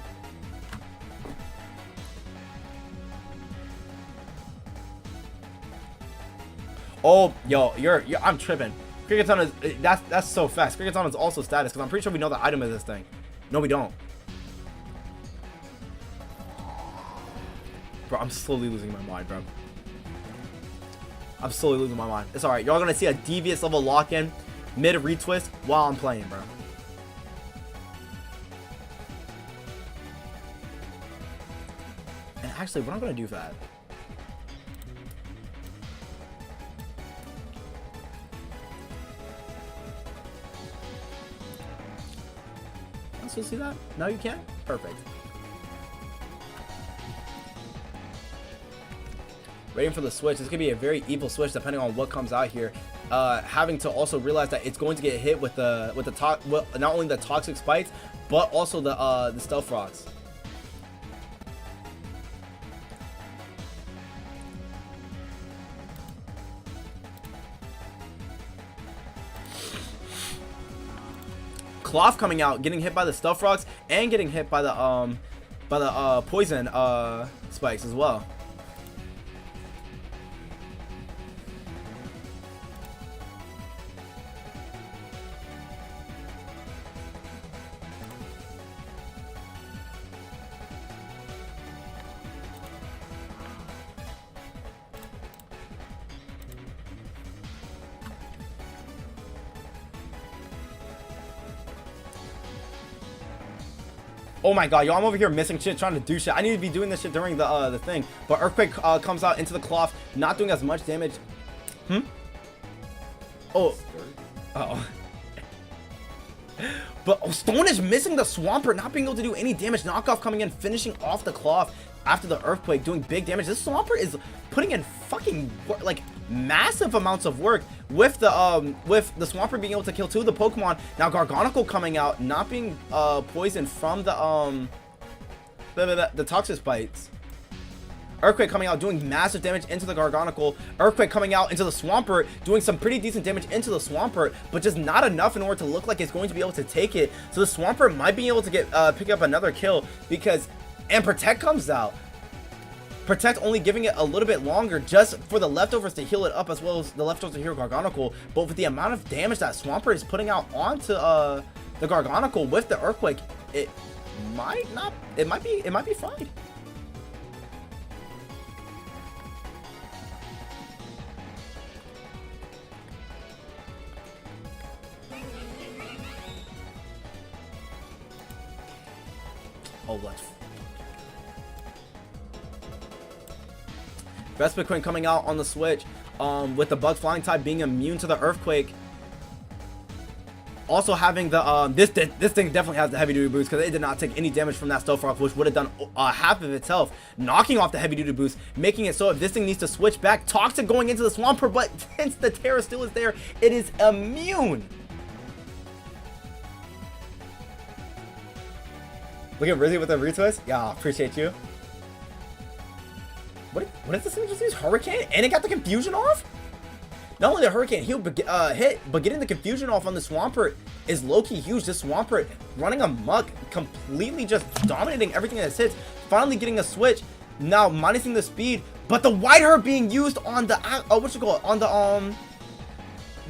Oh, yo, I'm tripping. Kricketune is that's so fast. Kricketune is also status, because I'm pretty sure we know the item of this thing. No, we don't. Bro, I'm slowly losing my mind, bro. I'm slowly losing my mind. It's alright. Y'all gonna see a devious level lock-in mid retwist while I'm playing, bro. And actually, what I'm gonna do for that? Can I still see that? No, you can't? Perfect. Waiting for the switch. This could be a very evil switch depending on what comes out here. Having to also realize that it's going to get hit with not only the Toxic Spikes, but also the Stealth Rocks. Cloth coming out, getting hit by the Stealth Rocks and getting hit by the poison spikes as well. Oh my god, yo, I'm over here missing shit, trying to do shit. I need to be doing this shit during the thing. But Earthquake comes out into the cloth, not doing as much damage. Oh. Uh-oh. But Stone is missing the Swampert, not being able to do any damage. Knockoff coming in, finishing off the cloth after the Earthquake, doing big damage. This Swampert is putting in fucking like massive amounts of work with the Swampert being able to kill 2 of the Pokemon. Now Gargonicle coming out, not being poisoned from the Toxic Bites. Earthquake coming out, doing massive damage into the Gargonicle. Earthquake coming out into the Swampert, doing some pretty decent damage into the Swampert, but just not enough in order to look like it's going to be able to take it. So the Swampert might be able to get pick up another kill because, and Protect comes out. Protect only giving it a little bit longer just for the leftovers to heal it up, as well as the leftovers to heal Gargonicle. But with the amount of damage that Swampert is putting out onto the Gargonicle with the Earthquake, it might be fine. Oh, let's. Vespiquen coming out on the switch, with the Bug Flying type being immune to the Earthquake. Also having the this thing definitely has the heavy duty boost because it did not take any damage from that Stealth, which would have done half of itself, knocking off the heavy duty boost, making it so if this thing needs to switch back, Toxic going into the Swampert, but since the Terra still is there, it is immune. Look at Rizzy with the retwist. Yeah, appreciate you. What is this thing just use? Hurricane? And it got the confusion off? Not only the Hurricane hit, but getting the confusion off on the Swampert is low-key huge. This Swampert running amok, completely just dominating everything that it hits. Finally getting a switch. Now minusing the speed, but the White Herb being used on the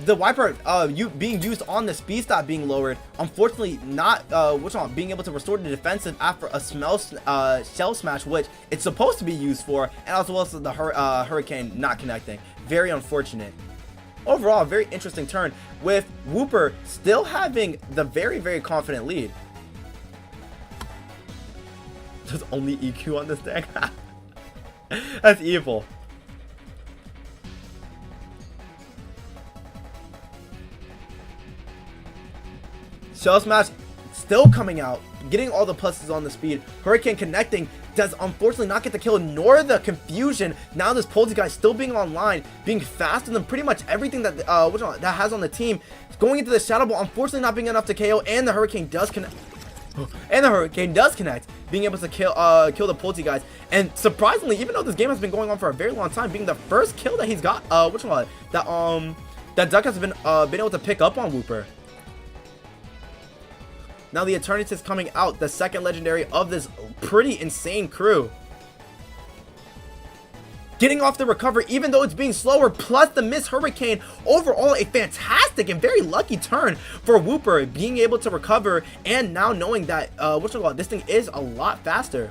the Wiper being used on the speed stat being lowered, unfortunately not being able to restore the defensive after a Shell Smash, which it's supposed to be used for, and as well as the Hurricane not connecting. Very unfortunate. Overall, very interesting turn with Wooper still having the very, very confident lead. There's only EQ on this deck. That's evil. Shell Smash still coming out, getting all the pluses on the speed. Hurricane connecting, does unfortunately not get the kill nor the confusion. Now this Poltergeist still being online, being faster than pretty much everything that that has on the team. Going into the Shadow Ball, unfortunately not being enough to KO, and the Hurricane does connect. Being able to kill the Poltergeist. And surprisingly, even though this game has been going on for a very long time, being the first kill that he's got, that Duck has been able to pick up on Wooper. Now the Eternatus coming out, the second legendary of this pretty insane crew. Getting off the recovery, even though it's being slower, plus the Miss Hurricane. Overall, a fantastic and very lucky turn for Wooper, being able to recover, and now knowing that, this thing is a lot faster.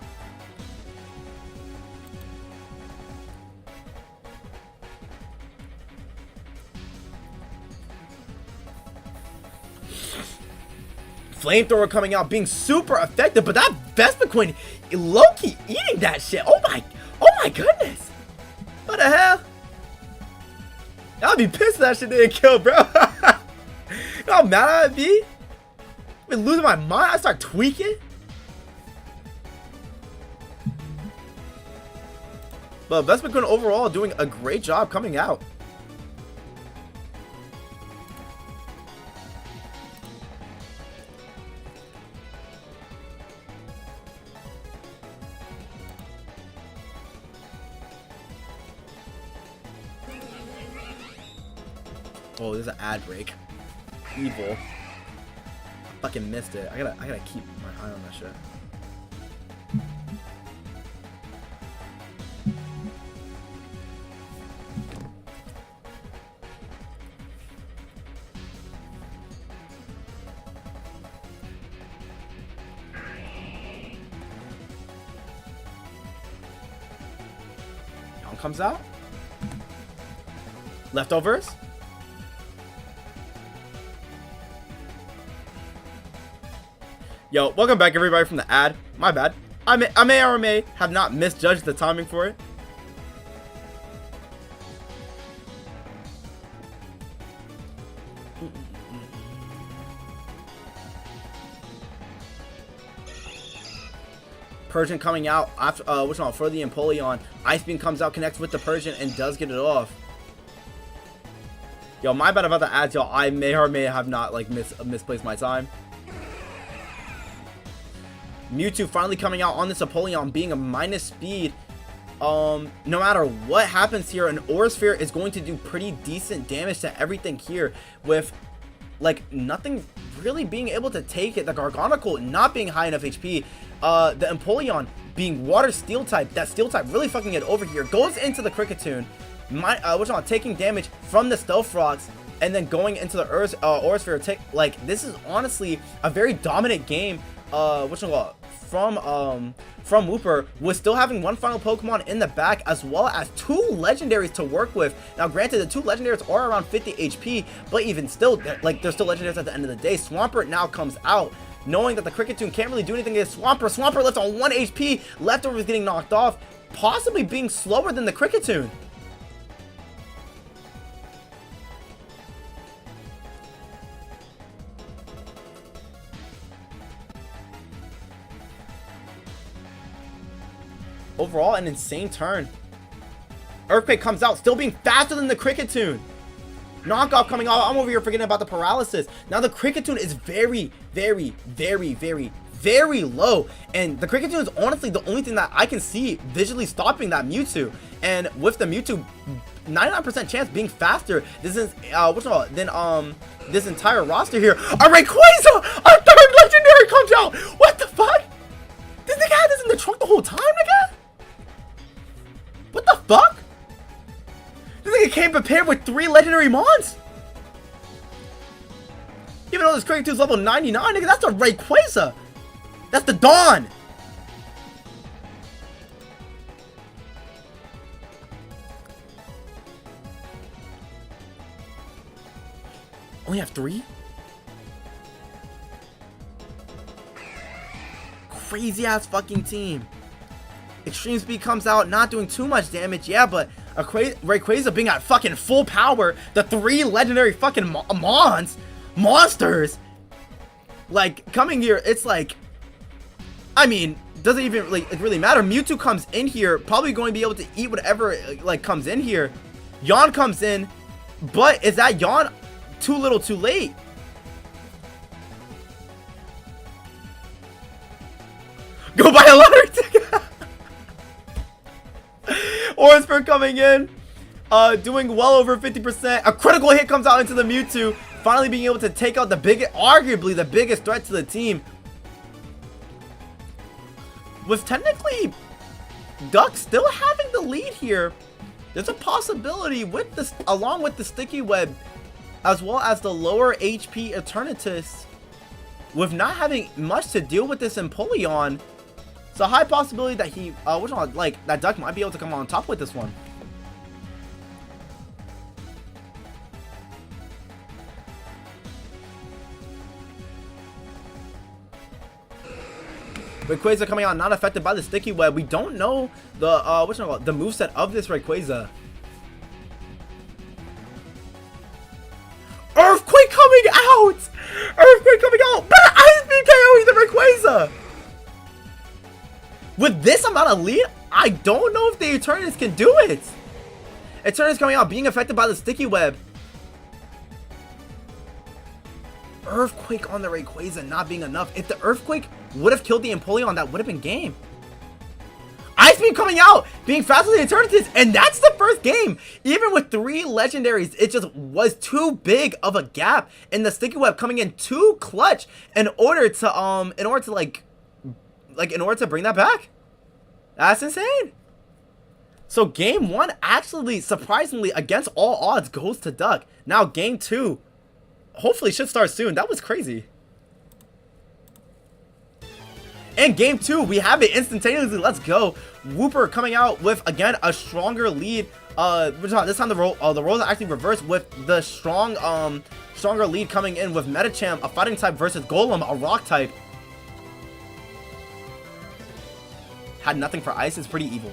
Flamethrower coming out, being super effective, but that Vespiquen low-key eating that shit. Oh my goodness. What the hell? I'll be pissed if that shit didn't kill, bro. You know how mad I'd be? I've been losing my mind. I start tweaking. But Vespiquen overall doing a great job coming out. Oh, there's an ad break. Evil. I fucking missed it. I gotta keep my eye on that shit. Young comes out. Leftovers. Yo, welcome back everybody from the ad. My bad. I may or may have not misjudged the timing for it. Persian coming out after for the Empoleon. Ice Beam comes out, connects with the Persian, and does get it off. Yo, my bad about the ads, y'all. I may or may have not like misplaced my time. Mewtwo finally coming out on this Empoleon, being a minus speed. No matter what happens here, an Aura Sphere is going to do pretty decent damage to everything here, with like nothing really being able to take it. The Garganical not being high enough HP. The Empoleon being water steel type. That steel type really fucking it over here. Goes into the Kricketune. Taking damage from the Stealth Rocks, and then going into the Aura Sphere. Like, this is honestly a very dominant game. From Wooper, with still having one final Pokemon in the back, as well as 2 legendaries to work with. Now granted, the 2 legendaries are around 50 HP, but even still, like, they're still legendaries at the end of the day. Swampert now comes out, knowing that the Kricketune can't really do anything against Swampert. Swampert left on 1 HP, leftovers getting knocked off, possibly being slower than the Kricketune. Overall, an insane turn. Earthquake comes out, still being faster than the Kricketune. Knockoff coming out. I'm over here forgetting about the paralysis. Now the Kricketune is very, very, very, very, very low. And the Kricketune is honestly the only thing that I can see visually stopping that Mewtwo. And with the Mewtwo, 99% chance being faster, this is this entire roster here. A Rayquaza! Our 3rd legendary comes out! What the fuck? This nigga had this in the trunk the whole time, nigga? What the fuck? This nigga came prepared with 3 legendary mons? Even though this Kricketune is level 99, nigga, that's a Rayquaza. That's the Dawn. Only have 3? Crazy ass fucking team. Extreme Speed comes out, not doing too much damage, yeah, but a Rayquaza being at fucking full power, the 3 legendary fucking monsters, like, coming here, it's like, I mean, doesn't even really matter. Mewtwo comes in here, probably going to be able to eat whatever, like, comes in here. Yawn comes in, but is that Yawn too little too late? Go buy a lottery ticket. Orisper coming in, doing well over 50%. A critical hit comes out into the Mewtwo, finally being able to take out arguably the biggest threat to the team. With technically Duck still having the lead here, there's a possibility with this, along with the Sticky Web, as well as the lower HP Eternatus, with not having much to deal with this Empoleon. It's a high possibility that that Duck might be able to come on top with this one. Rayquaza coming out not affected by the Sticky Web. We don't know the the moveset of this Rayquaza. Earthquake coming out! Earthquake coming out! But Ice Beam KOing the Rayquaza! With this amount of lead, I don't know if the Eternatus can do it. Eternatus coming out, being affected by the Sticky Web. Earthquake on the Rayquaza not being enough. If the Earthquake would have killed the Empoleon, that would have been game. Ice Beam coming out, being faster than Eternatus, and that's the first game. Even with 3 legendaries, it just was too big of a gap, and the Sticky Web coming in too clutch in order to bring that back. That's insane. So game 1 actually, surprisingly, against all odds, goes to Duck. Now game 2 hopefully should start soon. That was crazy. In game 2, we have it instantaneously. Let's go. Wooper coming out with, again, a stronger lead. This time the roles are actually reversed, with the stronger lead coming in with Medicham, a fighting type, versus Golem, a rock type. had nothing for ice is pretty evil.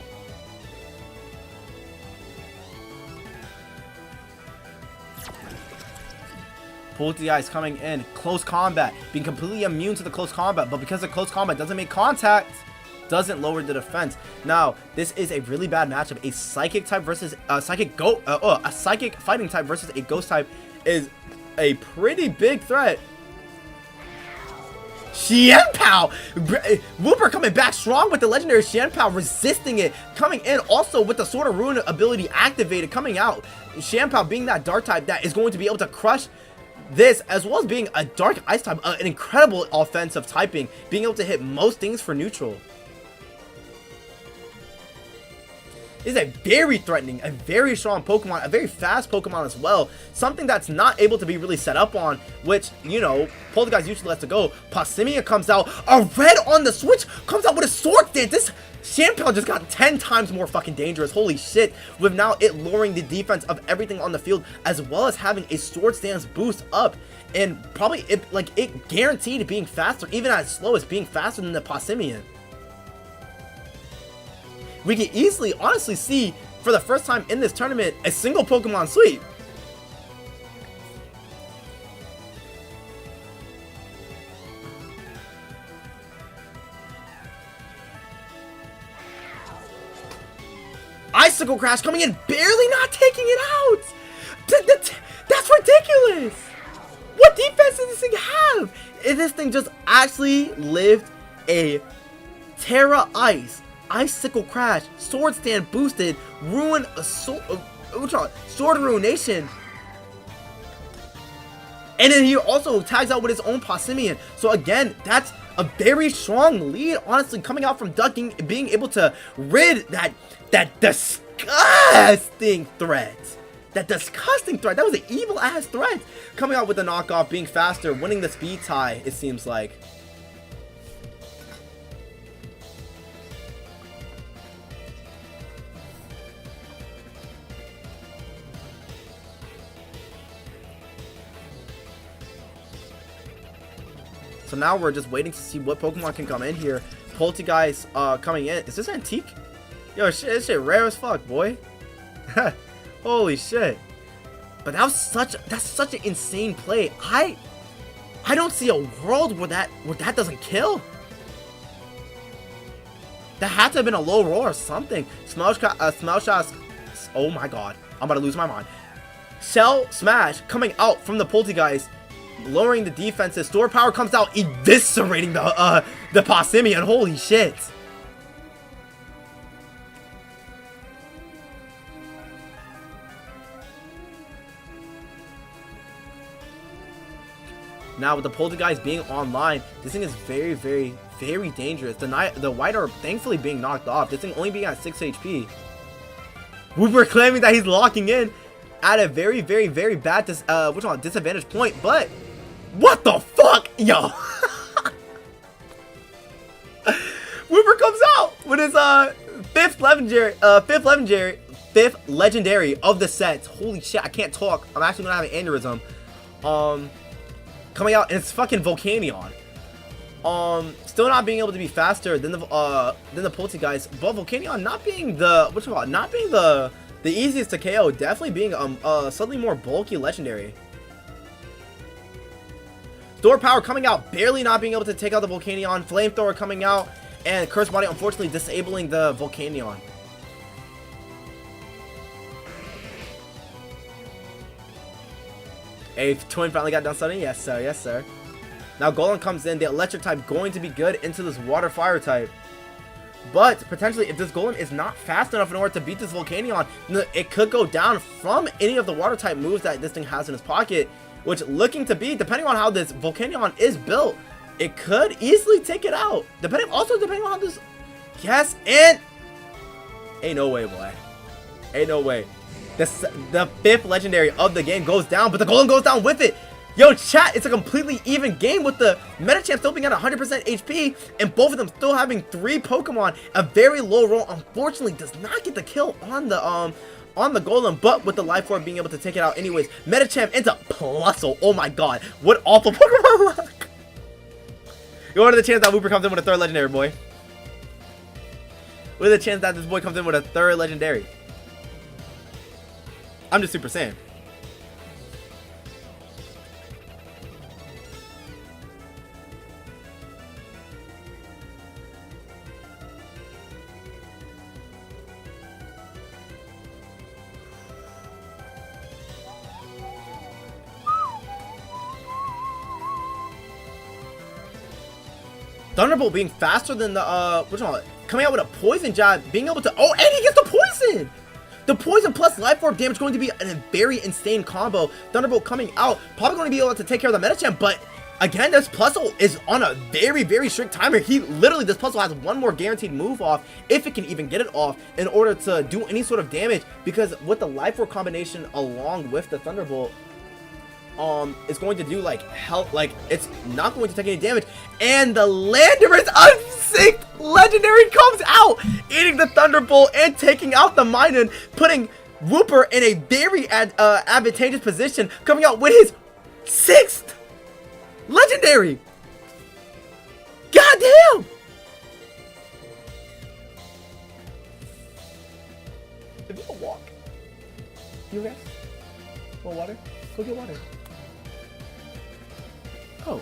Poltegeist coming in, close combat, being completely immune to the close combat, but because the close combat doesn't make contact, doesn't lower the defense. Now, this is a really bad matchup. A psychic type versus a psychic a psychic fighting type versus a ghost type is a pretty big threat. Xianpao! Wooper coming back strong with the legendary Xianpao, resisting it, coming in also with the Sword of Ruin ability activated, coming out. Xianpao being that dark type that is going to be able to crush this, as well as being a dark ice type, an incredible offensive typing, being able to hit most things for neutral. This is a very threatening, a very strong Pokemon, a very fast Pokemon as well. Something that's not able to be really set up on, which, you know, Poltegeist usually lets it go. Passimian comes out, a red on the switch, comes out with a sword stance. This Xianpao just got 10 times more fucking dangerous, holy shit, with now it lowering the defense of everything on the field, as well as having a sword stance boost up, and probably, it guaranteed being faster, even as slow as being faster than the Passimian. We can easily, honestly see, for the first time in this tournament, a single Pokemon sweep. Icicle Crash coming in, barely not taking it out. That's ridiculous. What defense does this thing have? If this thing just actually lived a Terra Ice, Icicle Crash, Sword Stand boosted, Ruin, Sword Ruination. And then he also tags out with his own Passimian. So again, that's a very strong lead, honestly, coming out from Ducking, being able to rid that disgusting threat. That disgusting threat. That was an evil ass threat. Coming out with the knockoff, being faster, winning the speed tie, it seems like. So now we're just waiting to see what Pokemon can come in here. Poltegeist coming in. Is this Antique? Yo, shit, this shit rare as fuck, boy. Holy shit. But that's such an insane play. I don't see a world where that doesn't kill. That had to have been a low roll or something. Smelshot. Oh my god. I'm about to lose my mind. Shell Smash coming out from the Poltegeist, lowering the defenses. Store Power comes out, eviscerating the Passimian. Holy shit. Now with the Poltegeist being online, this thing is very, very, very dangerous. The White Orb thankfully being knocked off. This thing only being at 6 HP. We were claiming that he's locking in at a very, very, very bad disadvantage point, but what the fuck, yo? Weaver comes out with his fifth legendary of the set. Holy shit, I can't talk. I'm actually gonna have an aneurysm. Coming out, and it's fucking Volcanion. Still not being able to be faster than the Poltegeist, but Volcanion not being the easiest to KO, definitely being slightly more bulky legendary. Door Power coming out, barely not being able to take out the Volcanion. Flamethrower coming out, and Curse Body unfortunately disabling the Volcanion. A Twin finally got done studying? Yes, sir. Yes, sir. Now Golem comes in. The Electric type going to be good into this Water Fire type. But potentially, if this Golem is not fast enough in order to beat this Volcanion, it could go down from any of the Water type moves that this thing has in his pocket. Which, looking to be, depending on how this Volcanion is built, it could easily take it out. Depending on how this... Yes, and... Ain't no way, boy. Ain't no way. The fifth legendary of the game goes down, but the Golem goes down with it. Yo, chat, it's a completely even game with the Metachamp still being at 100% HP, and both of them still having 3 Pokemon. A very low roll, unfortunately, does not get the kill on the Golem, but with the Life Orb being able to take it out anyways. Metachamp into Plusle. Oh my god, what awful Pokemon luck. What are the chances that Wooper comes in with a 3rd legendary, boy? What is the chance that this boy comes in with a third legendary? I'm just Super Saiyan. Thunderbolt being faster than the which one? Coming out with a poison jab, being able to, oh, and he gets the poison. The poison plus life orb damage going to be a very insane combo. Thunderbolt coming out, probably going to be able to take care of the Medicham, but again, this puzzle is on a very, very strict timer. He literally, this puzzle has one more guaranteed move off, if it can even get it off, in order to do any sort of damage, because with the life orb combination along with the Thunderbolt, it's going to do like help, like it's not going to take any damage, and the Landorus unsynced legendary comes out, eating the Thunderbolt and taking out the Minun, putting Wooper in a very advantageous position, coming out with his 6th legendary. Goddamn! If you don't walk, you guys, want water? Go get water. Oh,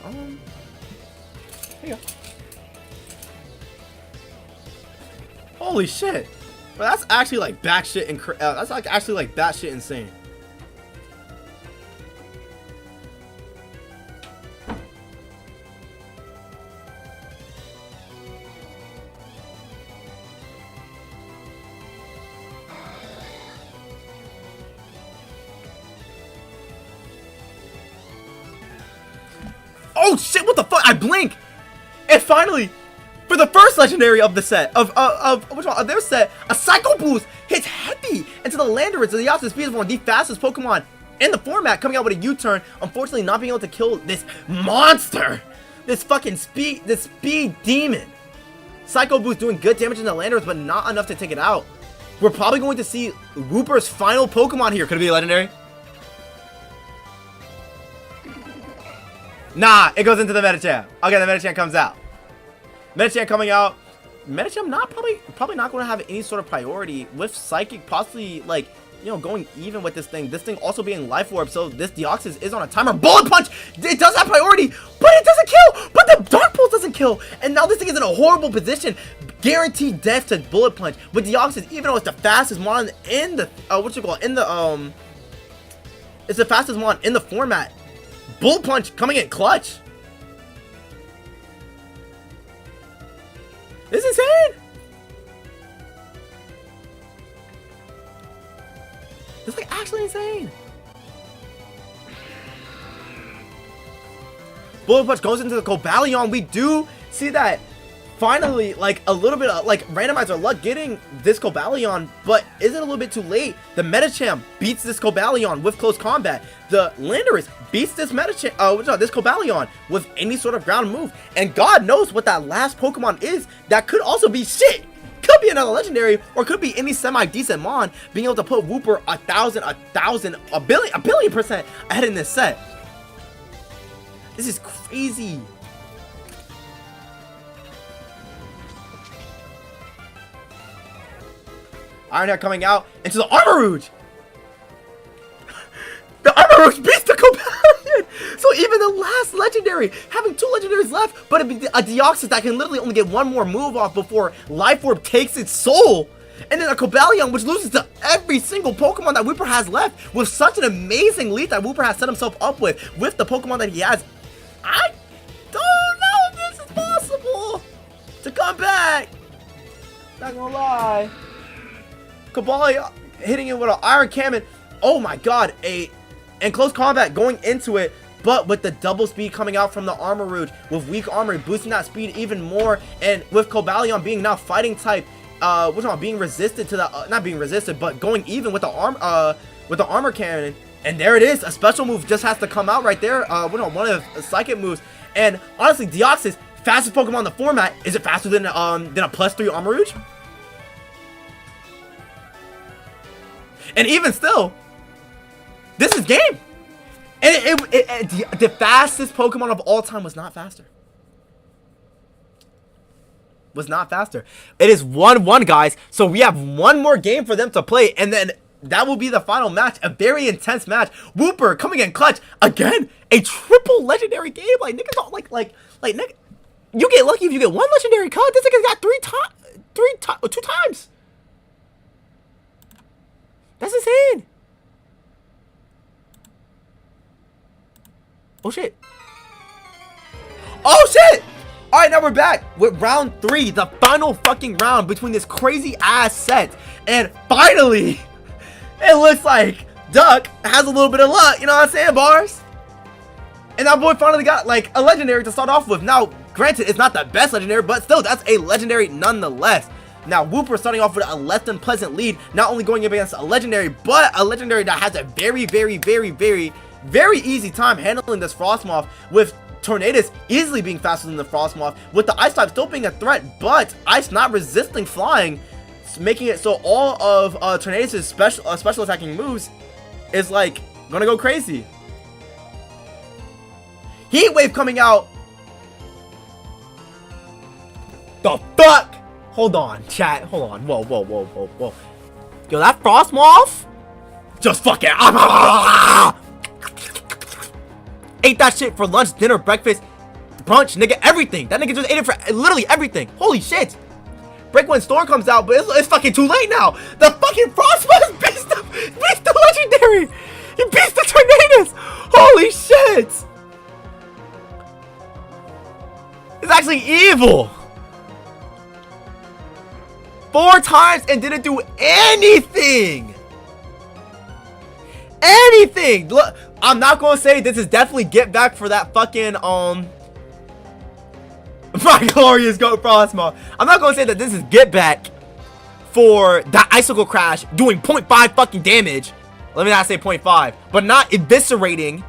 here you go. Holy shit! Well, that's actually like batshit and that's like actually like batshit insane. Oh shit, what the fuck? I blink! And finally, for the first legendary of the set, of their set, a Psycho Boost hits heavy into the Landorus, the Yasuo Speed Form, the fastest Pokemon in the format, coming out with a U-turn, unfortunately not being able to kill this monster! This fucking speed demon! Psycho Boost doing good damage in the Landorus, but not enough to take it out. We're probably going to see Wooper's final Pokemon here. Could it be a legendary? Nah, it goes into the Medicham. Okay, the Medicham comes out. Medicham coming out. Medicham probably not going to have any sort of priority with Psychic, possibly like, you know, going even with this thing. This thing also being Life Orb, so this Deoxys is on a timer. Bullet Punch! It does have priority, but it doesn't kill! But the Dark Pulse doesn't kill! And now this thing is in a horrible position. Guaranteed death to Bullet Punch. With Deoxys, even though it's the fastest mon in the, it's the fastest mon in the format. Bullet Punch coming in clutch. This is insane. It's like actually insane. Bullet Punch goes into the Cobalion. We do see that finally, like a little bit of like randomizer luck getting this Cobalion, but is it a little bit too late? The Medicham beats this Cobalion with close combat. The Landorus beats this Medicham, this Cobalion with any sort of ground move. And God knows what that last Pokemon is. That could also be shit. Could be another legendary, or could be any semi-decent mon being able to put Wooper a billion percent ahead in this set. This is crazy. Ironheart coming out into the Armarouge. The Armarouge beats the Cobalion. So even the last legendary, having 2 legendaries left, but a Deoxys that can literally only get one more move off before Life Orb takes its soul. And then a Cobalion, which loses to every single Pokemon that Wooper has left, with such an amazing lead that Wooper has set himself up with the Pokemon that he has. I don't know if this is possible to come back. Not gonna lie. Cobalion hitting it with an Iron Cannon. Oh my god, in close combat going into it, but with the double speed coming out from the Armarouge, with weak armor boosting that speed even more, and with Cobalion being now fighting type, being resisted to the not being resisted, but going even with the armor cannon. And there it is, a special move just has to come out right there. One of the psychic moves. And honestly, Deoxys, fastest Pokemon in the format. Is it faster than a +3 Armarouge? And even still, this is game. And the fastest Pokemon of all time was not faster. was not faster. It is 1-1, guys. So we have one more game for them to play, and then that will be the final match. A very intense match. Whooper coming in clutch again. A triple legendary game. Like niggas don't like nigga. You get lucky if you get one legendary card. This nigga's got two times. That's insane. Oh shit. Oh shit. All right, now we're back with round 3, the final fucking round between this crazy ass set, and finally, it looks like Duck has a little bit of luck. You know what I'm saying, bars? And that boy finally got like a legendary to start off with. Now, granted, it's not the best legendary, but still, that's a legendary nonetheless. Now, Whooper starting off with a less than pleasant lead, not only going up against a legendary, but a legendary that has a very easy time handling this Frostmoth, with Tornadus easily being faster than the Frostmoth, with the Ice type still being a threat, but Ice not resisting flying, making it so all of Tornadus' special attacking moves is like gonna go crazy. Heat Wave coming out. The fuck? Hold on, chat. Hold on. Whoa. Yo, that Frostmoth just fucking ate that shit for lunch, dinner, breakfast, brunch, nigga, everything. That nigga just ate it for literally everything. Holy shit. Breakwind Storm comes out, but it's fucking too late now. The fucking Frostmoth beats the legendary. He beats the Tornadus. Holy shit. It's actually evil. 4 times and didn't do anything. Look, I'm not gonna say this is definitely get back for that fucking my glorious goat Frostmoth. I'm not gonna say that this is get back for that icicle crash doing 0.5 fucking damage. Let me not say 0.5, but not eviscerating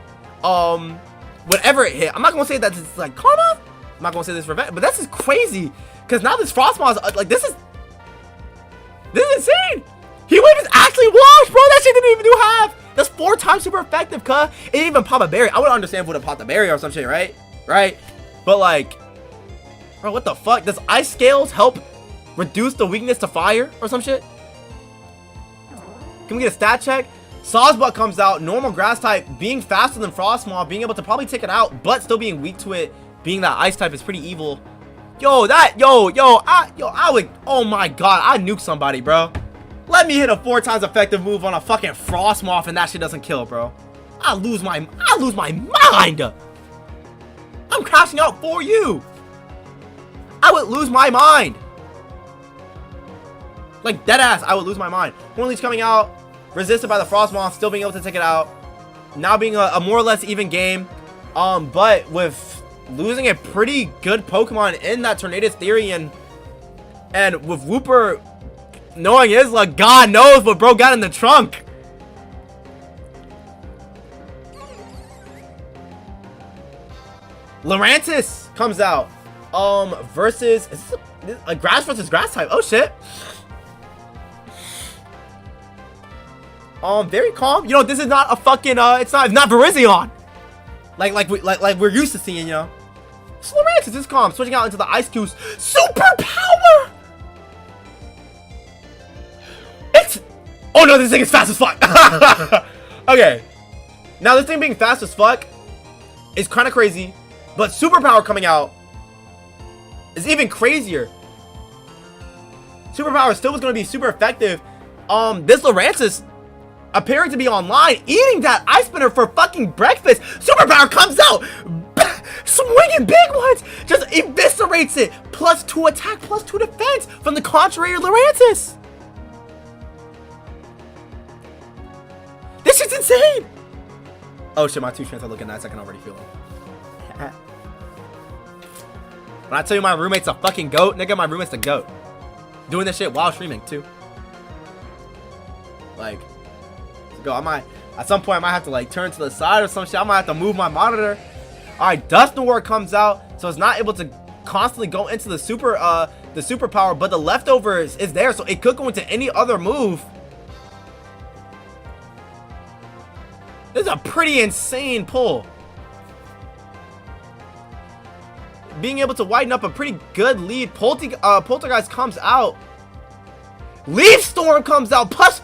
whatever it hit. I'm not gonna say that it's like karma. I'm not gonna say this for revenge, but this is crazy because now this Frostmoth is like this is insane. Heat Wave is actually washed, bro. That shit didn't even do half. That's 4 times super effective, cuh. It didn't even pop a berry. I would understand if it would have popped a berry or some shit, right? But like, bro, what the fuck? Does Ice Scales help reduce the weakness to fire or some shit? Can we get a stat check? Sawsbuck comes out, normal grass type, being faster than Frostmoth, being able to probably take it out, but still being weak to it, being that ice type is pretty evil. I would, oh my god, I nuke somebody, bro. Let me hit a 4 times effective move on a fucking Frostmoth and that shit doesn't kill, bro. I lose my mind. I'm crashing out for you. I would lose my mind. Like deadass, I would lose my mind. Hornleech coming out, resisted by the Frostmoth, still being able to take it out. Now being a more or less even game. But with losing a pretty good Pokemon in that Tornadus theory, and with Whooper knowing his luck, God knows what bro got in the trunk. Lurantis comes out. Versus is this a grass versus grass type. Oh shit. Very calm. You know, this is not a fucking it's not Virizion. Like we're used to seeing, you know. So Lurantis is calm, switching out into the Ice Goose. Superpower! It's oh no, this thing is fast as fuck. Okay. Now this thing being fast as fuck is kind of crazy, but superpower coming out is even crazier. Superpower still was going to be super effective. This Lurantis appearing to be online, eating that Ice Spinner for fucking breakfast. Superpower comes out, swinging big ones, just eviscerates it. +2 attack, +2 defense from the contrary Lurantis. This shit's insane. Oh shit, my 2 strengths are looking nice. I can already feel them. When I tell you my roommate's a fucking goat, nigga, my roommate's the goat. Doing this shit while streaming too. Like, go. At some point I might have to like turn to the side or some shit. I might have to move my monitor. All right, Dusknoir comes out, so it's not able to constantly go into the superpower, but the leftover is there, so it could go into any other move. This is a pretty insane pull. being able to widen up a pretty good lead. Poltergeist comes out. Leaf Storm comes out. Plus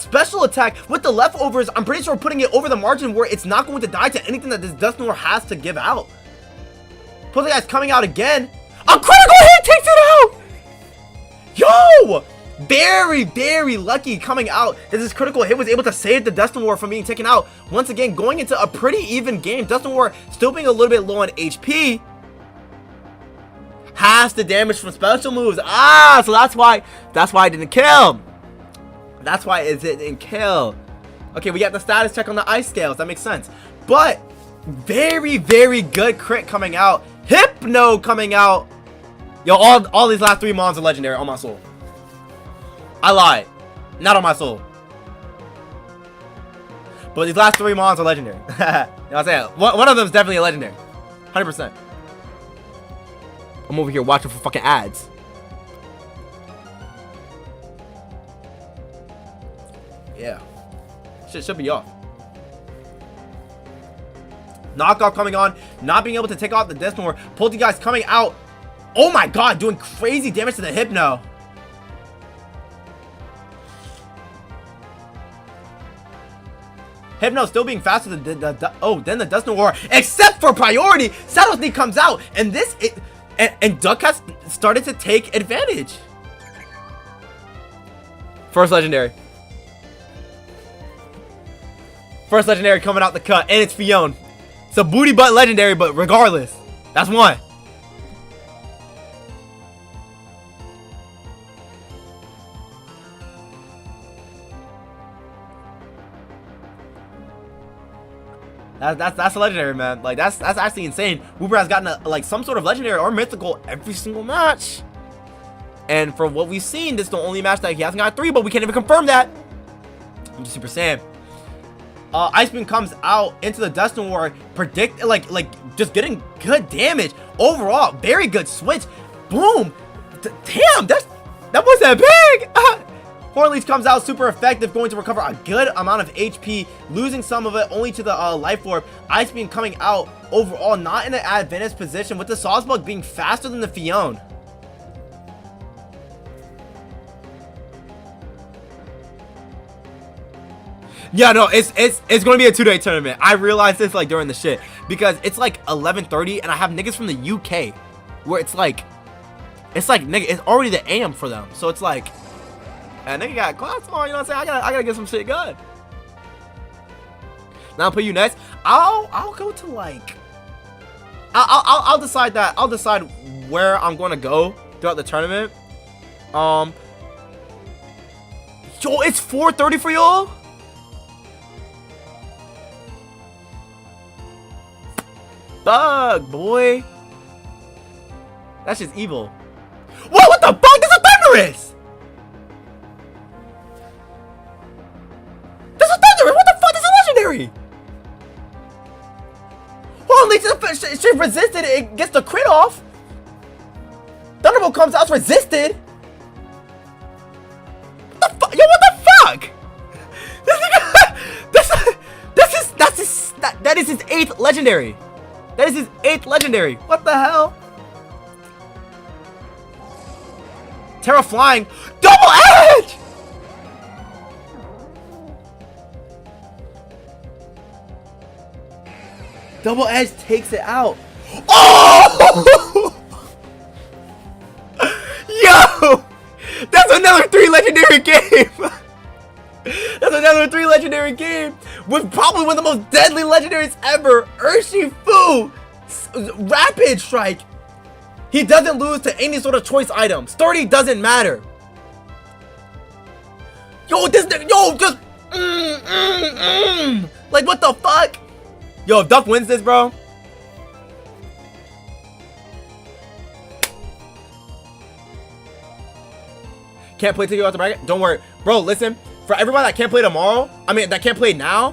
special attack with the leftovers. I'm pretty sure putting it over the margin where it's not going to die to anything that this Dust Nor has to give out. Poltergeist coming out again. A critical hit takes it out. Yo! Very, very lucky coming out that this critical hit was able to save the Dust Nor from being taken out. Once again, going into a pretty even game. Dust Nor still being a little bit low on HP. Has the damage from special moves. So that's why I didn't kill. That's why it didn't kill. Okay, we got the status check on the ice scales. That makes sense. But very, very good crit coming out. Hypno coming out. Yo, all these last 3 mons are legendary on my soul. I lied. Not on my soul. But these last 3 mons are legendary. You know what I'm saying? One of them is definitely a legendary. 100%. I'm over here watching for fucking ads. Yeah. Shit should be off. Knockoff coming on. Not being able to take off the Dust Nor. Poltergeist coming out. Oh my god, doing crazy damage to the Hypno. Hypno still being faster than the Dust Nor, except for priority. Shadow Sneak comes out, and and Duck has started to take advantage. First legendary. First legendary coming out the cut, and it's Fion. It's a booty butt legendary, but regardless, that's one. That's a legendary, man. Like that's actually insane. Wooper has gotten some sort of legendary or mythical every single match. And from what we've seen, this is the only match that he hasn't got 3, but we can't even confirm that. I'm just Super Saiyan. Ice Beam comes out into the Dust Nor, just getting good damage overall. Very good switch. Boom. Damn, that wasn't big. Hornleech comes out super effective, going to recover a good amount of HP, losing some of it only to the Life Orb. Ice Beam coming out overall not in an advantageous position, with the Sawsbug being faster than the Fion. Yeah, no, it's going to be a 2-day tournament. I realized this during the shit because it's 11:30 and I have niggas from the UK where it's nigga, it's already the AM for them. So it's and nigga got class on, you know what I'm saying? I gotta get some shit good. Now I'll put you next. I'll go to I'll decide that. I'll decide where I'm gonna go throughout the tournament. Yo, it's 4:30 for y'all. Bug boy. That's just evil. Whoa, what the fuck? This is Thunderous! This is Thunderous! What the fuck? This is legendary! Holy, she resisted, it gets the crit off. Thunderbolt comes out, it's resisted. What the fuck? Yo, what the fuck? That is his 8th legendary. That is his 8th legendary. What the hell? Terra flying. Double edge! Double edge takes it out. Oh! Yo! That's another 3 legendary game. That's another 3 legendary game with probably one of the most deadly legendaries ever. Urshifu, Rapid Strike. He doesn't lose to any sort of choice item. Sturdy doesn't matter. Yo, this nigga, yo, just like what the fuck? Yo, if Duck wins this, bro. Can't play till you out the bracket. Don't worry, bro. Listen. For everybody that can't play tomorrow, that can't play now,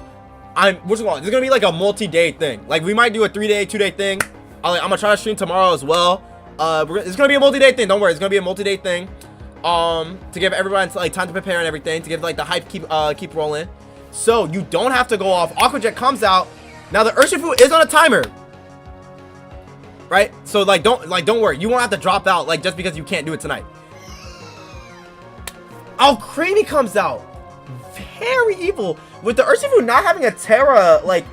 what's going on? This is gonna be like a multi-day thing. We might do a 3-day, 2-day thing. I'm gonna try to stream tomorrow as well. It's gonna be a multi-day thing. Don't worry, it's gonna be a multi-day thing. To give everyone time to prepare and everything, to give the hype keep rolling. So you don't have to go off. Aquajet comes out. Now the Urshifu is on a timer. right? So like don't worry, you won't have to drop out like just because you can't do it tonight. Oh, Creamy comes out. Very evil. With the Urshifu not having a Terra, like,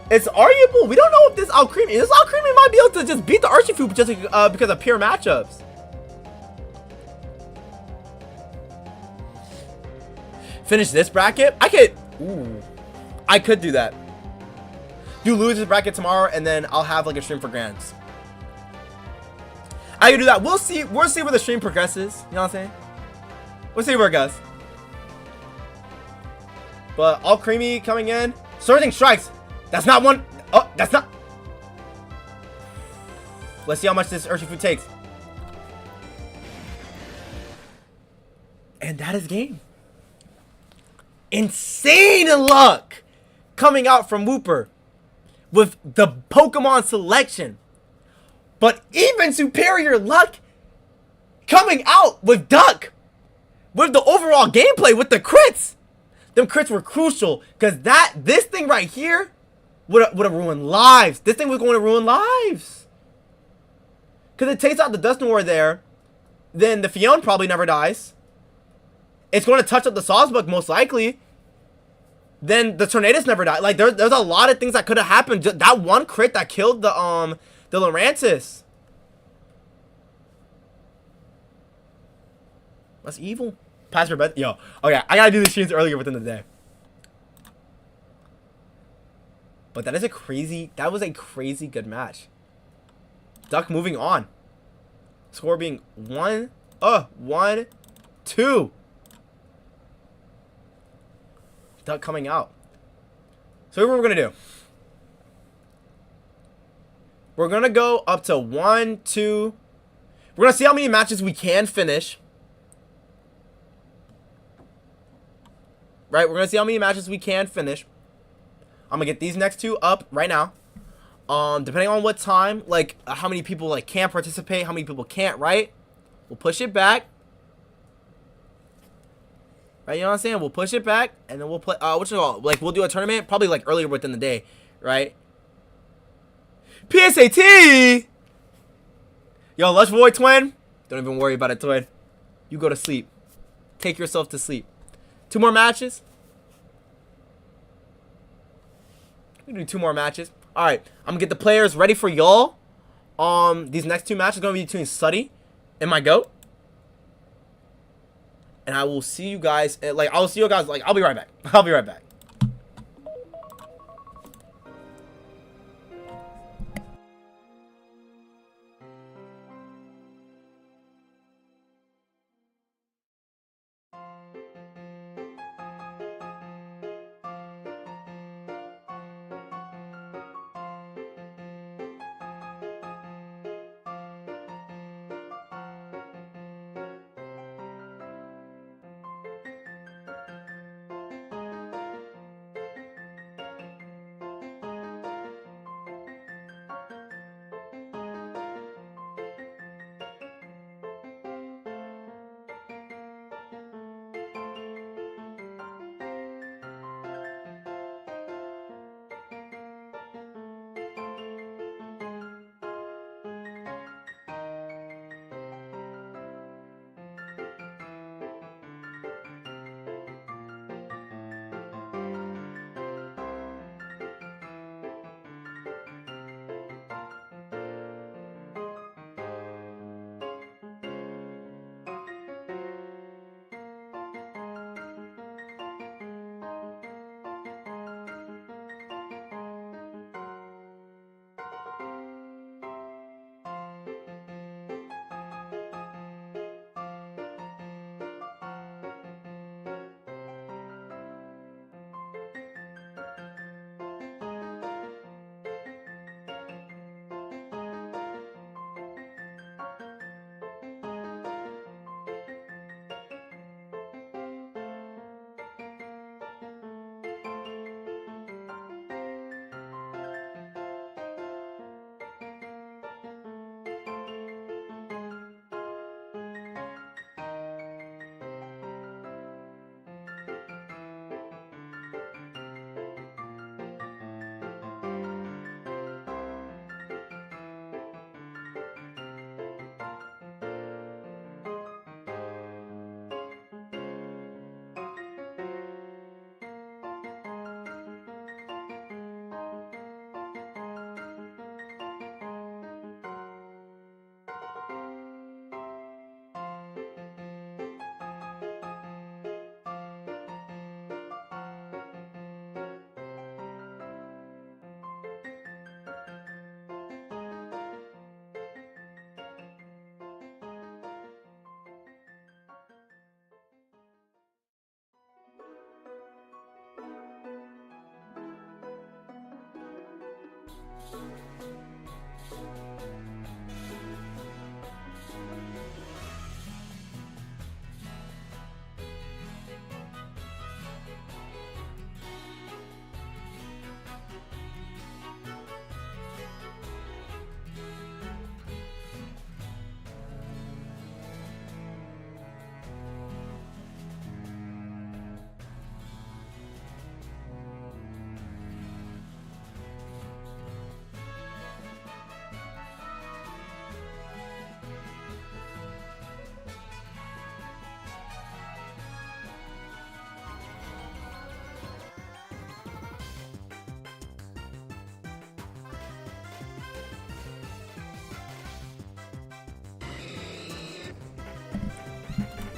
it's arguable. We don't know if this Alcremie might be able to just beat the Urshifu just because of pure matchups. Finish this bracket? I could do that. Do lose this bracket tomorrow, and then I'll have like a stream for Grands. I can do that. We'll see where the stream progresses. You know what I'm saying? We'll see where it goes. But all Creamy coming in. Surging Strikes. That's not one. Oh, that's not. Let's see how much this Urshifu takes. And that is game. Insane luck coming out from Wooper with the Pokemon selection. But even superior luck coming out with Duck. With the overall gameplay, with the crits. Them crits were crucial. Because this thing right here would have ruined lives. This thing was going to ruin lives. Because it takes out the Dusknoir there. Then the Fion probably never dies. It's going to touch up the Sawsbuck most likely. Then the Tornadus never died. Like, there's a lot of things that could have happened. Just that one crit that killed the Lurantis. That's evil. Pass your bed. Yo, okay, I gotta do these streams earlier within the day. But that was a crazy good match. Duck moving on. Score being 1-2. Duck coming out. So here's what we're gonna do. We're gonna go up to 1, 2. We're gonna see how many matches we can finish. Right, we're gonna see how many matches we can finish. I'm gonna get these next two up right now. Depending on what time, like how many people like can participate, how many people can't, right? We'll push it back. Right, you know what I'm saying? We'll push it back and then we'll play like we'll do a tournament probably like earlier within the day, right? PSAT! Yo, Lush Boy Twin. Don't even worry about it, Twin. You go to sleep. Take yourself to sleep. 2 more matches. We can do 2 more matches. Alright, I'm gonna get the players ready for y'all. These next 2 matches are gonna be between Suddy and my goat. And I will see you guys I'll be right back. I'll be right back.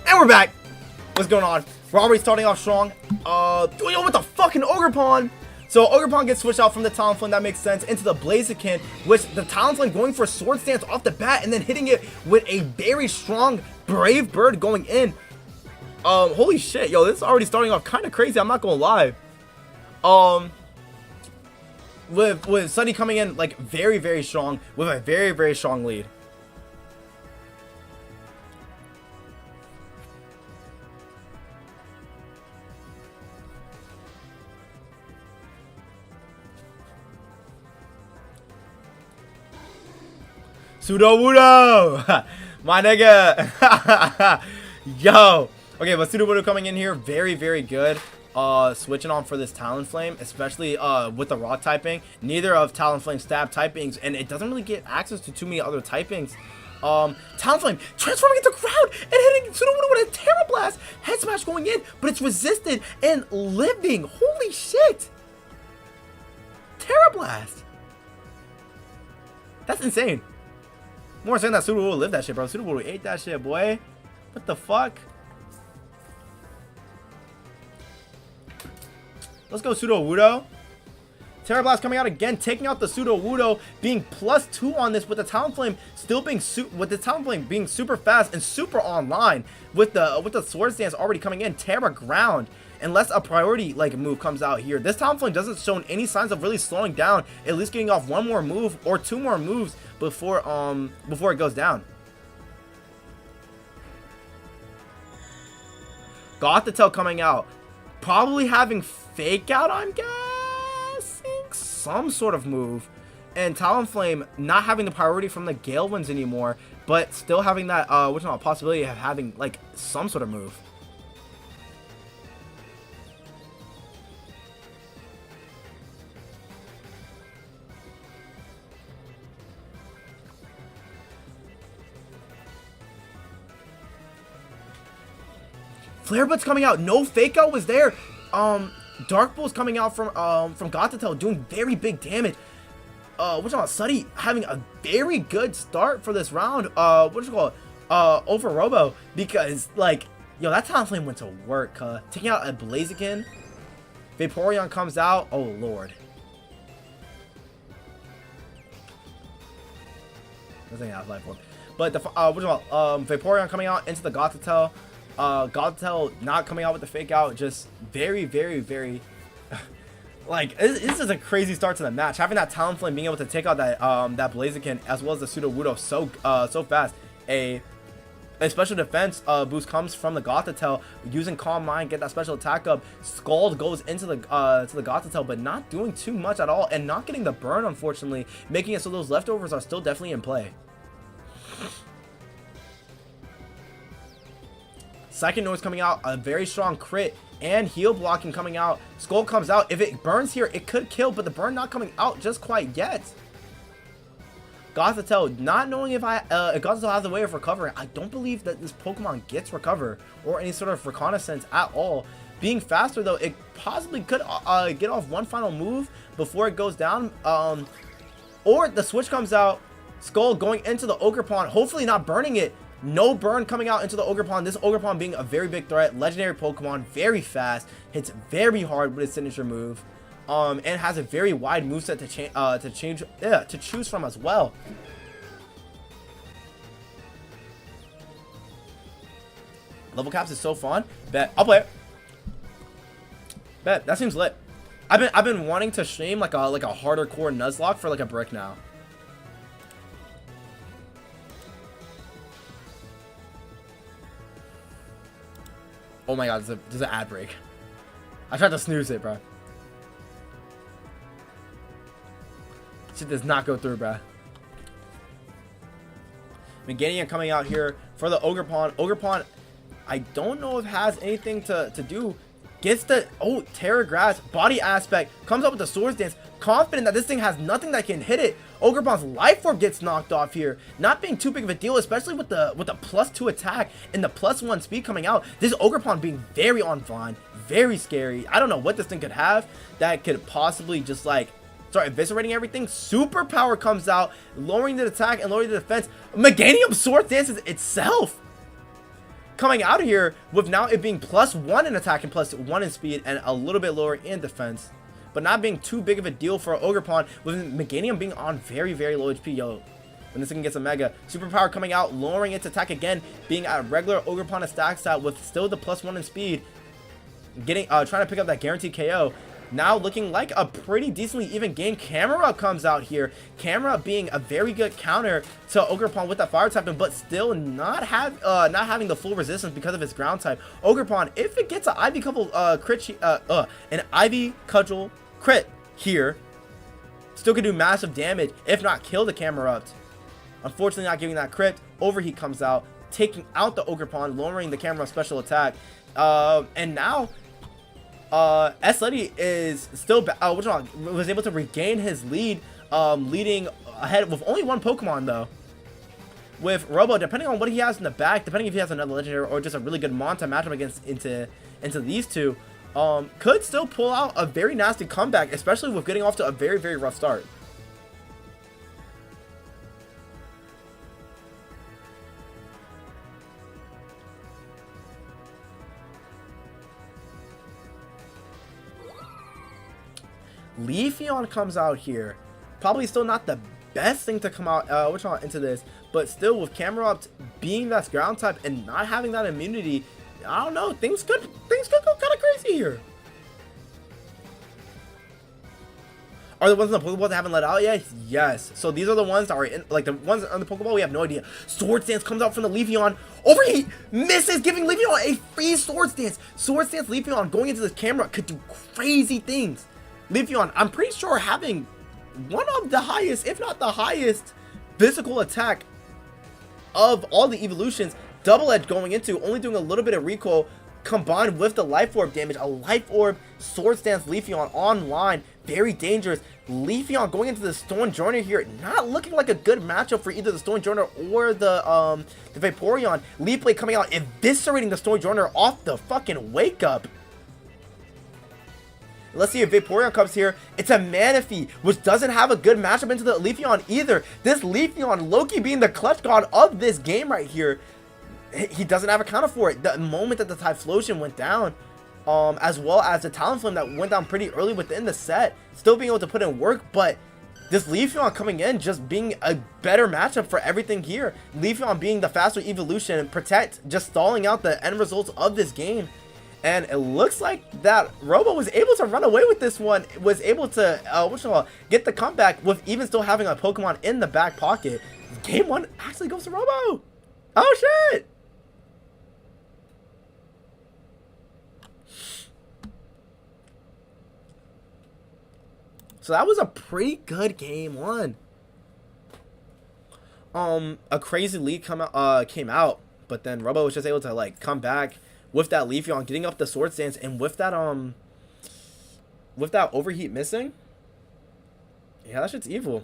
And we're back. What's going on? We're already starting off strong. Doing it with the fucking Ogerpon. So Ogerpon gets switched out from the Talonflame, that makes sense, into the Blaziken, which the Talonflame going for a Sword Stance off the bat and then hitting it with a very strong Brave Bird going in. Holy shit, yo, this is already starting off kind of crazy, I'm not gonna lie. With Sunny coming in like very strong with a very strong lead. Sudowoodo! My nigga! Yo! Okay, but Sudowoodo coming in here, very good. Switching on for this Talonflame, especially with the Rock typing. Neither of Talonflame's stab typings, and it doesn't really get access to too many other typings. Talonflame transforming into ground and hitting Sudowoodo with a Terra Blast! Head Smash going in, but it's resisted and living. Holy shit! Terra Blast! That's insane. More saying that Sudowoodo lived that shit, bro. Sudowoodo ate that shit, boy. What the fuck? Let's go, Sudowoodo. Terra Blast coming out again, taking out the Sudowoodo, being +2 on this with the Talonflame still being being super fast and super online with the Sword Stance already coming in. Terra Ground. Unless a priority like move comes out here, this Talonflame doesn't show any signs of really slowing down, at least getting off one more move or two more moves before it goes down. Gothitelle coming out, probably having Fake Out, I'm guessing, some sort of move, and Talonflame not having the priority from the Gale Winds anymore, but still having that possibility of having like some sort of move. Flare Blitz coming out. No Fake Out was there. Dark Bull's coming out from Gothitelle, doing very big damage. Sunny having a very good start for this round. Over Robo, because like, yo, that Talonflame went to work. Taking out a Blaziken. Vaporeon comes out. Oh lord. Nothing out of life form. But the Vaporeon coming out into the Gothitelle. Gothitelle not coming out with the Fake Out, just very like, this is a crazy start to the match. Having that Talonflame being able to take out that Blaziken as well as the Sudowoodo so fast. A special defense boost comes from the Gothitelle, using Calm Mind, get that special attack up. Scald goes into the Gothitelle, but not doing too much at all, and not getting the burn, unfortunately, making it so those leftovers are still definitely in play. Second Noise coming out, a very strong crit and heal blocking coming out. Skull comes out. If it burns here, it could kill, but the burn not coming out just quite yet. Gothitelle, not knowing if Gothitelle has a way of recovering. I don't believe that this Pokemon gets recover or any sort of reconnaissance at all. Being faster though, it possibly could get off one final move before it goes down. Or the switch comes out. Skull going into the Ogerpon, hopefully not burning it. No burn coming out into the Ogerpon. This Ogerpon being a very big threat. Legendary Pokemon, very fast, hits very hard with its signature move, and has a very wide moveset to choose from as well. Level caps is so fun. Bet I'll play it. Bet that seems lit. I've been wanting to stream like a harder core Nuzlocke for like a brick now. Oh my god, there's an ad break. I tried to snooze it, bro. Shit does not go through, bro. Meganium coming out here for the Ogerpon. Ogerpon, I don't know if it has anything to do. Gets the, oh, Terra Grass, body aspect, comes up with the Swords Dance, confident that this thing has nothing that can hit it. Ogerpon's Life Orb gets knocked off here, not being too big of a deal, especially with the +2 attack and the +1 speed coming out. This Ogerpon being very on fine, very scary. I don't know what this thing could have that could possibly just like start eviscerating everything. Superpower comes out, lowering the attack and lowering the defense. Meganium Swords Dances itself coming out of here with now it being +1 in attack and +1 in speed and a little bit lower in defense, but not being too big of a deal for Ogerpon, with Meganium being on very, very low HP. Yo, when this thing gets a mega superpower coming out, lowering its attack again, being at regular Ogerpon attack stat with still the +1 in speed, getting trying to pick up that guaranteed KO. Now looking like a pretty decently even game. Camera comes out here. Camera being a very good counter to Ogerpon with that fire type, but still not having the full resistance because of its ground type. Ogerpon, if it gets an Ivy Cudgel an Ivy Cudgel crit here, still could do massive damage, if not kill the Camera. Unfortunately, not giving that crit. Overheat comes out, taking out the Ogerpon, lowering the Camera special attack. And now S-Letty is still was able to regain his lead, leading ahead with only one Pokemon though. With Robo, depending on what he has in the back, depending if he has another legendary or just a really good Monta matchup against into these two, could still pull out a very nasty comeback, especially with getting off to a very, very rough start. Leafeon comes out here, probably still not the best thing to come out into this, but still with Camerupt being that ground type and not having that immunity, I don't know, things could go kind of crazy here. Are the ones in the Pokeball that haven't let out yet? Yes. So these are the ones that are in, like the ones on the Pokeball, we have no idea. Swords Dance comes out from the Leafeon. Overheat misses, giving Leafeon a free Swords Dance. Swords Dance Leafeon going into this camera could do crazy things. Leafeon, I'm pretty sure having one of the highest, if not the highest, physical attack of all the evolutions. Double Edge going into, only doing a little bit of recoil, combined with the Life Orb damage. A Life Orb Swords Dance Leafeon online, very dangerous. Leafeon going into the Stone Joiner here, not looking like a good matchup for either the Stone Joiner or the Vaporeon. Leaf Blade coming out, eviscerating the Stone Joiner off the fucking wake up. Let's see if Vaporeon comes here. It's a Manaphy, which doesn't have a good matchup into the Leafeon either. This Leafeon, Loki being the clutch god of this game right here, he doesn't have a counter for it. The moment that the Typhlosion went down, as well as the Talonflame that went down pretty early within the set, still being able to put in work, but this Leafeon coming in just being a better matchup for everything here. Leafeon being the faster evolution and Protect just stalling out the end results of this game. And it looks like that Robo was able to run away with this one, was able to get the comeback with even still having a Pokemon in the back pocket. Game 1 actually goes to Robo. Oh shit! So that was a pretty good game 1. A crazy lead came out, but then Robo was just able to like come back with that Leafeon, getting up the Swords Dance, and with that Overheat missing. Yeah, that shit's evil.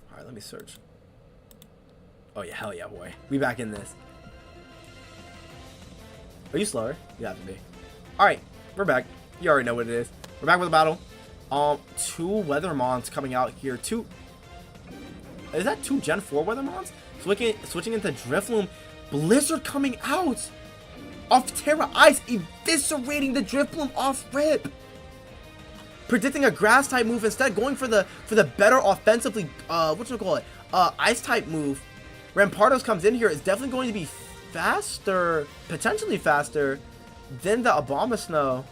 Alright, let me search. Oh yeah, hell yeah, boy. We back in this. Are you slower? You have to be. Alright, we're back. You already know what it is. We're back with a battle. 2 Weathermons coming out here. Is that 2 Gen 4 Weathermons? Switching into Drifloon. Blizzard coming out off Terra Ice, eviscerating the Drifloon off rip. predicting a grass type move, instead going for the better offensively, ice type move. Rampardos comes in here, is definitely going to be faster, potentially faster than the Abomasnow.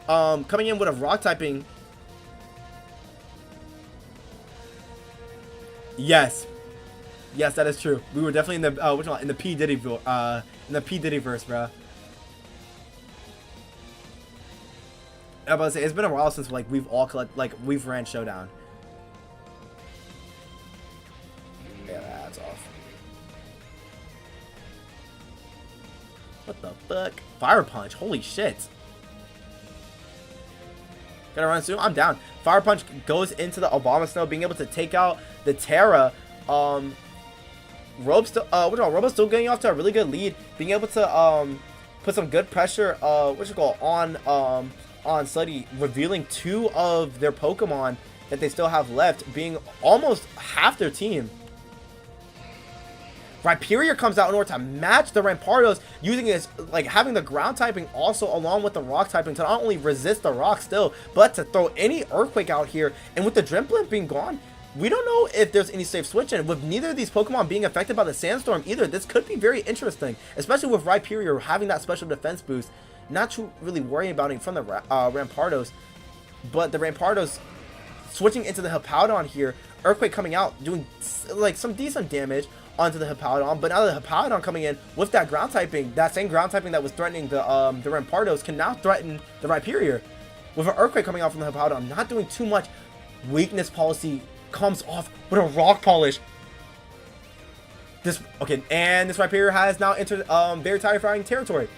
Coming in with a rock typing. Yes, that is true. We were definitely in the in the P Diddy verse, bro. I'm about to say, it's been a while since like we've ran Showdown. Yeah, that's off. What the fuck? Fire Punch, holy shit. Gotta run soon. I'm down. Fire Punch goes into the Abomasnow, being able to take out the Terra. Robo's still getting off to a really good lead, being able to put some good pressure on Sluddy, revealing 2 of their Pokemon that they still have left, being almost half their team. Rhyperior comes out in order to match the Rampardos, using this, like, having the ground typing also along with the rock typing to not only resist the rock still, but to throw any Earthquake out here. And with the Drimplant being gone, we don't know if there's any safe switch in. With neither of these Pokemon being affected by the Sandstorm either, this could be very interesting, especially with Rhyperior having that special defense boost. Not too really worrying about it from the Rampardos, but the Rampardos switching into the Hippowdon here. Earthquake coming out, doing like some decent damage onto the Hippowdon, but now the Hippowdon coming in with that ground typing, that same ground typing that was threatening the Rampardos, can now threaten the Rhyperior. With an Earthquake coming out from the Hippowdon, not doing too much. Weakness policy comes off with a Rock Polish. And this Rhyperior has now entered very terrifying territory.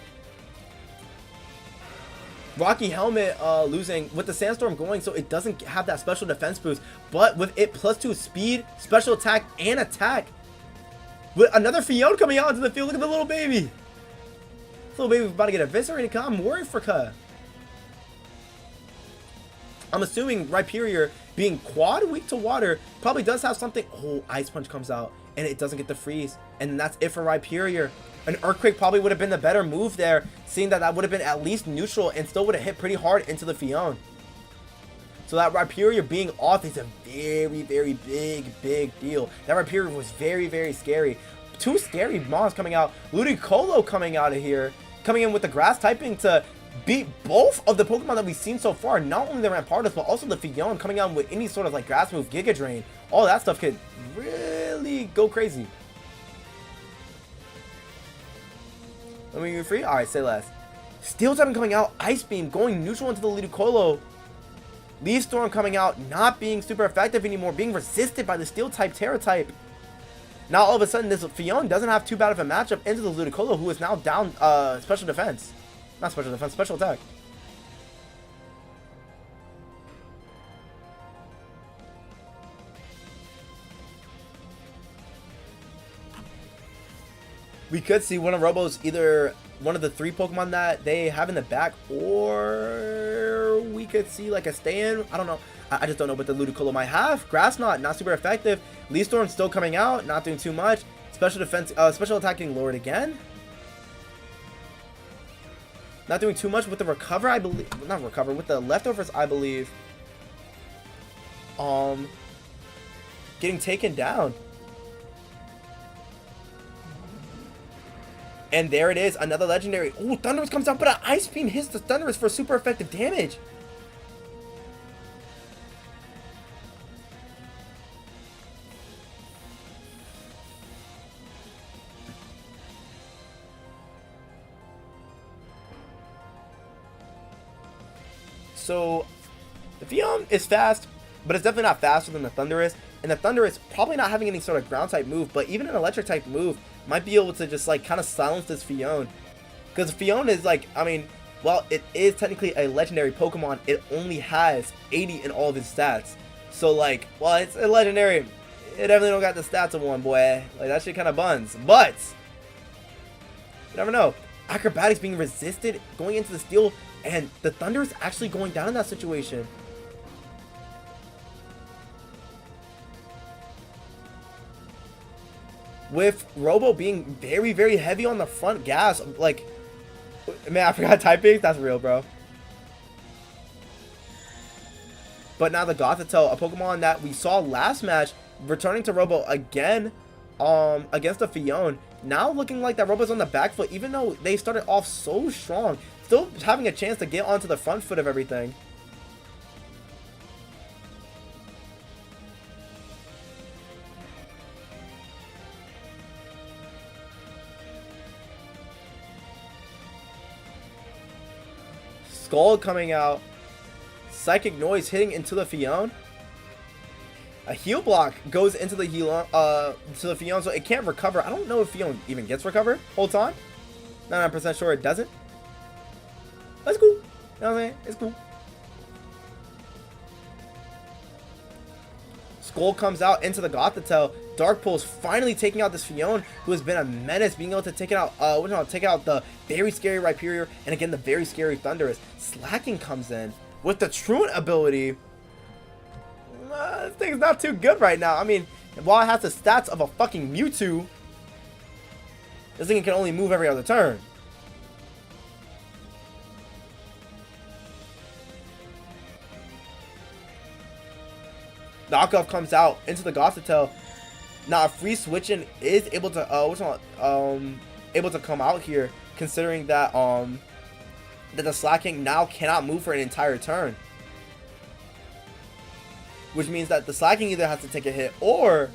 Rocky Helmet losing with the Sandstorm going, so it doesn't have that special defense boost, but with it +2 speed, special attack, and attack. With another Fion coming out into the field. Look at the little baby. This little baby's about to get eviscerated. I'm worried for Ka. I'm assuming Rhyperior, being quad weak to water, probably does have something. Oh, Ice Punch comes out, and it doesn't get the freeze. And that's it for Rhyperior. An Earthquake probably would have been the better move there, seeing that would have been at least neutral and still would have hit pretty hard into the Fion. So that Rhyperior being off is a very, very big deal. That Rhyperior was very, very scary. 2 scary mons coming out. Ludicolo coming out of here, coming in with the grass typing to beat both of the Pokemon that we've seen so far. Not only the Rampardos, but also the Fion coming out with any sort of like grass move, Giga Drain. All that stuff could really go crazy. Let me be free. All right, say less. Steel typing coming out, Ice Beam going neutral into the Ludicolo. Leaf Storm coming out, not being super effective anymore, being resisted by the Steel type, Terra type. Now all of a sudden this Fion doesn't have too bad of a matchup into the Ludicolo, who is now down special defense. Not special defense, special attack. We could see one of Robo's, either one of the 3 Pokemon that they have in the back, or we could see like a stay-in. I don't know. I just don't know what the Ludicolo might have. Grass Knot, not super effective. Leaf Storm still coming out, not doing too much. Special defense, special attack getting lowered again. Not doing too much with the Recover, I believe. Not Recover, with the Leftovers, I believe. Getting taken down. And there it is, another legendary. Oh, Thundurus comes out, but an Ice Beam hits the Thundurus for super effective damage. So, the Fion is fast, but it's definitely not faster than the Thundurus. And the Thundurus probably not having any sort of ground type move, but even an electric type move might be able to just like kind of silence this Fion. Because Fion is like, I mean, while it is technically a legendary Pokemon, it only has 80 in all of its stats. So like, well, it's a legendary, it definitely don't got the stats of one, boy. Like, that shit kind of buns. But you never know. Acrobatics being resisted, going into the Steel, and the Thunder is actually going down in that situation. With Robo being very, very heavy on the front gas, like, man, I forgot typing. That's real, bro. But now the Gothitelle, a Pokemon that we saw last match, returning to Robo again against the Fion. Now looking like that Robo's on the back foot, even though they started off so strong. Still having a chance to get onto the front foot of everything. Skull coming out. Psychic Noise hitting into the Fion. A heal block goes into the Fion, so it can't recover. I don't know if Fion even gets recovered. Hold on. 99% sure it doesn't. That's cool. You know what I'm saying? It's cool. Skull comes out into the Gothitelle. Dark Pulse finally taking out this Fion, who has been a menace, being able to take it out. Take out the very scary Rhyperior, and again the very scary Thundurus. Slacking comes in with the Truant ability. This thing's not too good right now. I mean, while it has the stats of a fucking Mewtwo, this thing can only move every other turn. Knockoff comes out into the Gothitelle. Now, free switching is able to able to come out here, considering that that the Slacking now cannot move for an entire turn, which means that the Slacking either has to take a hit or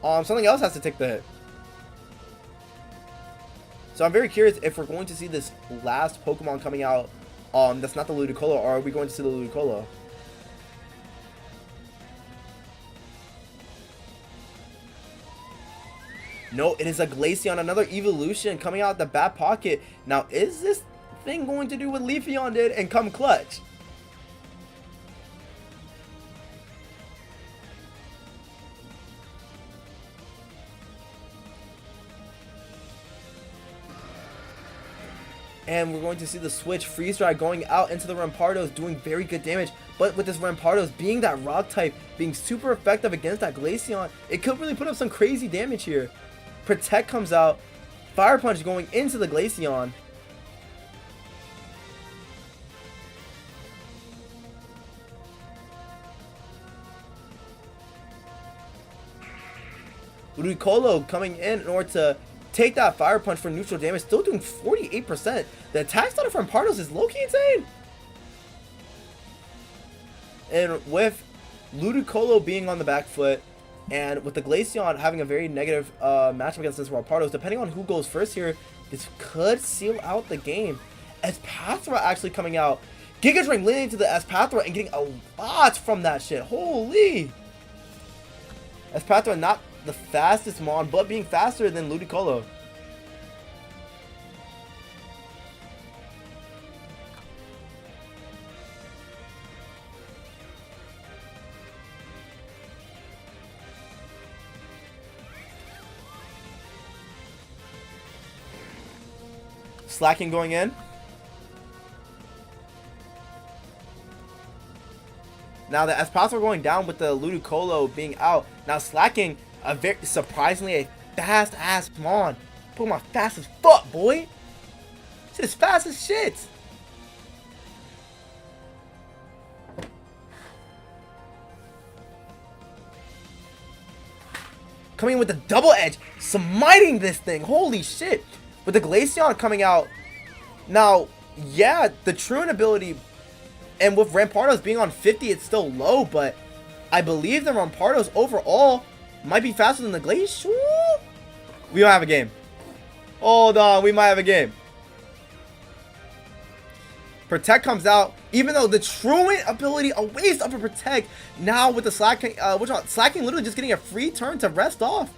something else has to take the hit. So I'm very curious if we're going to see this last Pokemon coming out that's not the Ludicolo, or are we going to see the Ludicolo? No, it is a Glaceon, another evolution coming out the back pocket. Now, is this thing going to do what Leafeon did and come clutch? And we're going to see the switch Freeze Dry going out into the Rampardos, doing very good damage. But with this Rampardos being that rock type, being super effective against that Glaceon, it could really put up some crazy damage here. Protect comes out. Fire Punch going into the Glaceon. Ludicolo coming in order to take that Fire Punch for neutral damage, still doing 48%. The attack stat from Pardos is low-key insane. And with Ludicolo being on the back foot, and with the Glaceon having a very negative matchup against this Rampardos, depending on who goes first here, this could seal out the game. Espathra actually coming out. Giga Drain leading into the Espathra and getting a lot from that shit. Holy! Espathra not the fastest Mon, but being faster than Ludicolo. Slacking going in. Now the Espathra going down with the Ludicolo being out. Now Slacking, a very surprisingly a fast ass Mon. Pokemon fast as fuck, boy. Shit is fast as shit. Coming in with the double edge, smiting this thing. Holy shit. With the Glaceon coming out. Now, yeah, the Truant ability, and with Rampardos being on 50, it's still low, but I believe the Rampardos overall might be faster than the Glaceon. We don't have a game. Hold on, we might have a game. Protect comes out, even though the Truant ability, a waste of a Protect. Now with the Slacking, Slacking literally just getting a free turn to rest off.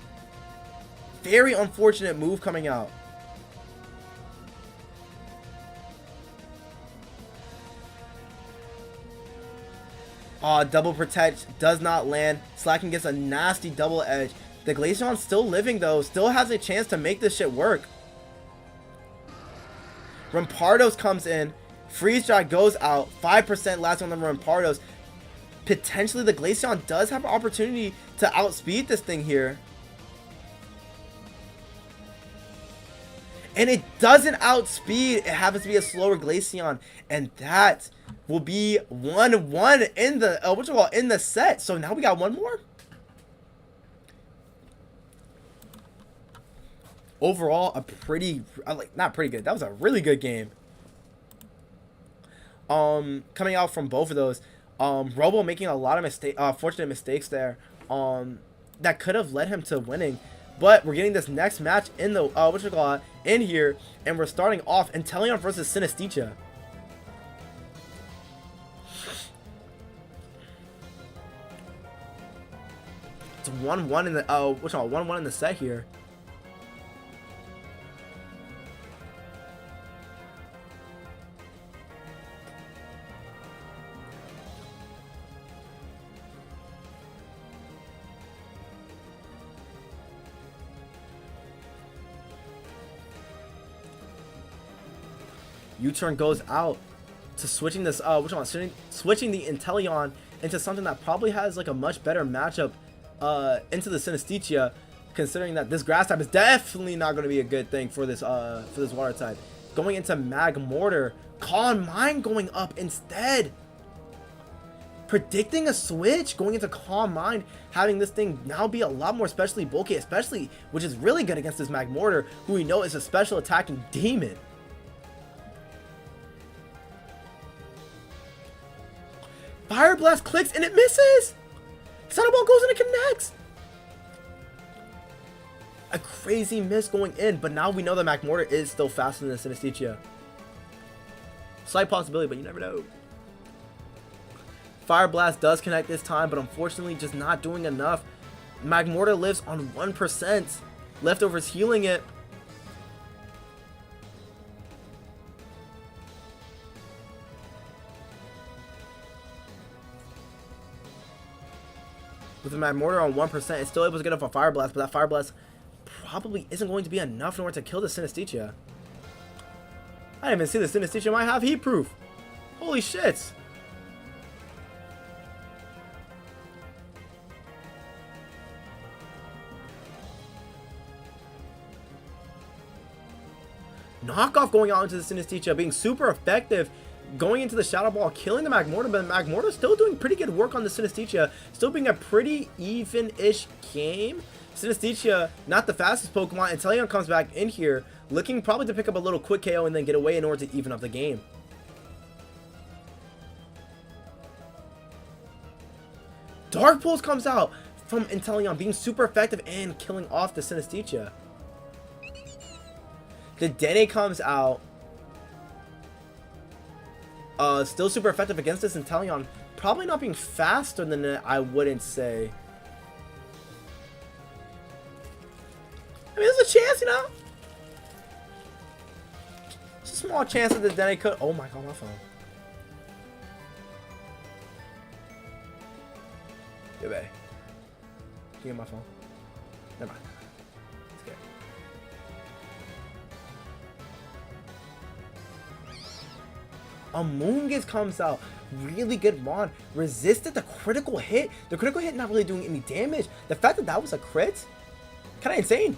Very unfortunate move coming out. Double Protect does not land. Slacking gets a nasty double edge. The Glaceon still living though, still has a chance to make this shit work. Rampardos comes in. Freeze Dry goes out. 5% last on the Rampardos. Potentially the Glaceon does have an opportunity to outspeed this thing here. And it doesn't outspeed. It happens to be a slower Glaceon. And that will be 1-1 in the, in the set. So now we got one more. Overall, a pretty, not pretty good. That was a really good game. Coming out from both of those. Robo making a lot of fortunate mistakes there. That could have led him to winning. But we're getting this next match in the, in here. And we're starting off Inteleon versus Synesthesia. It's 1-1 in the, 1-1 in the set here. U-turn goes out to switching this switching the Inteleon into something that probably has like a much better matchup into the Synesthesia, considering that this grass type is definitely not going to be a good thing for this water type. Going into Magmortar, Calm Mind going up instead. Predicting a switch, going into Calm Mind, having this thing now be a lot more specially bulky, which is really good against this Magmortar, who we know is a special attacking demon. Fire Blast clicks and it misses! Shadow Ball goes and it connects! A crazy miss going in, but now we know that Magmortar is still faster than the Synesthesia. Slight possibility, but you never know. Fire Blast does connect this time, but unfortunately just not doing enough. Magmortar lives on 1%. Leftovers healing it. With the Magmortar on 1%, it's still able to get off a Fire Blast, but that Fire Blast probably isn't going to be enough in order to kill the Synesthesia. I didn't even see the Synesthesia might have heat proof. Holy shit. Knockoff going out into the Synesthesia, being super effective. Going into the Shadow Ball, killing the Magmortar, but Magmortar still doing pretty good work on the Synesthesia. Still being a pretty even-ish game. Synesthesia, not the fastest Pokemon. Inteleon comes back in here, looking probably to pick up a little quick KO and then get away in order to even up the game. Dark Pulse comes out from Inteleon, being super effective and killing off the Synesthesia. The Dene comes out. Still super effective against this Inteleon. Probably not being faster than it, I wouldn't say. I mean, there's a chance, you know? It's a small chance that the Dene could... Oh my god, my phone. Yeah, babe. Can you get my phone? Never mind. It's okay. A Moongiz comes out. Really good Mon. Resisted the critical hit. The critical hit not really doing any damage. The fact that that was a crit, kind of insane.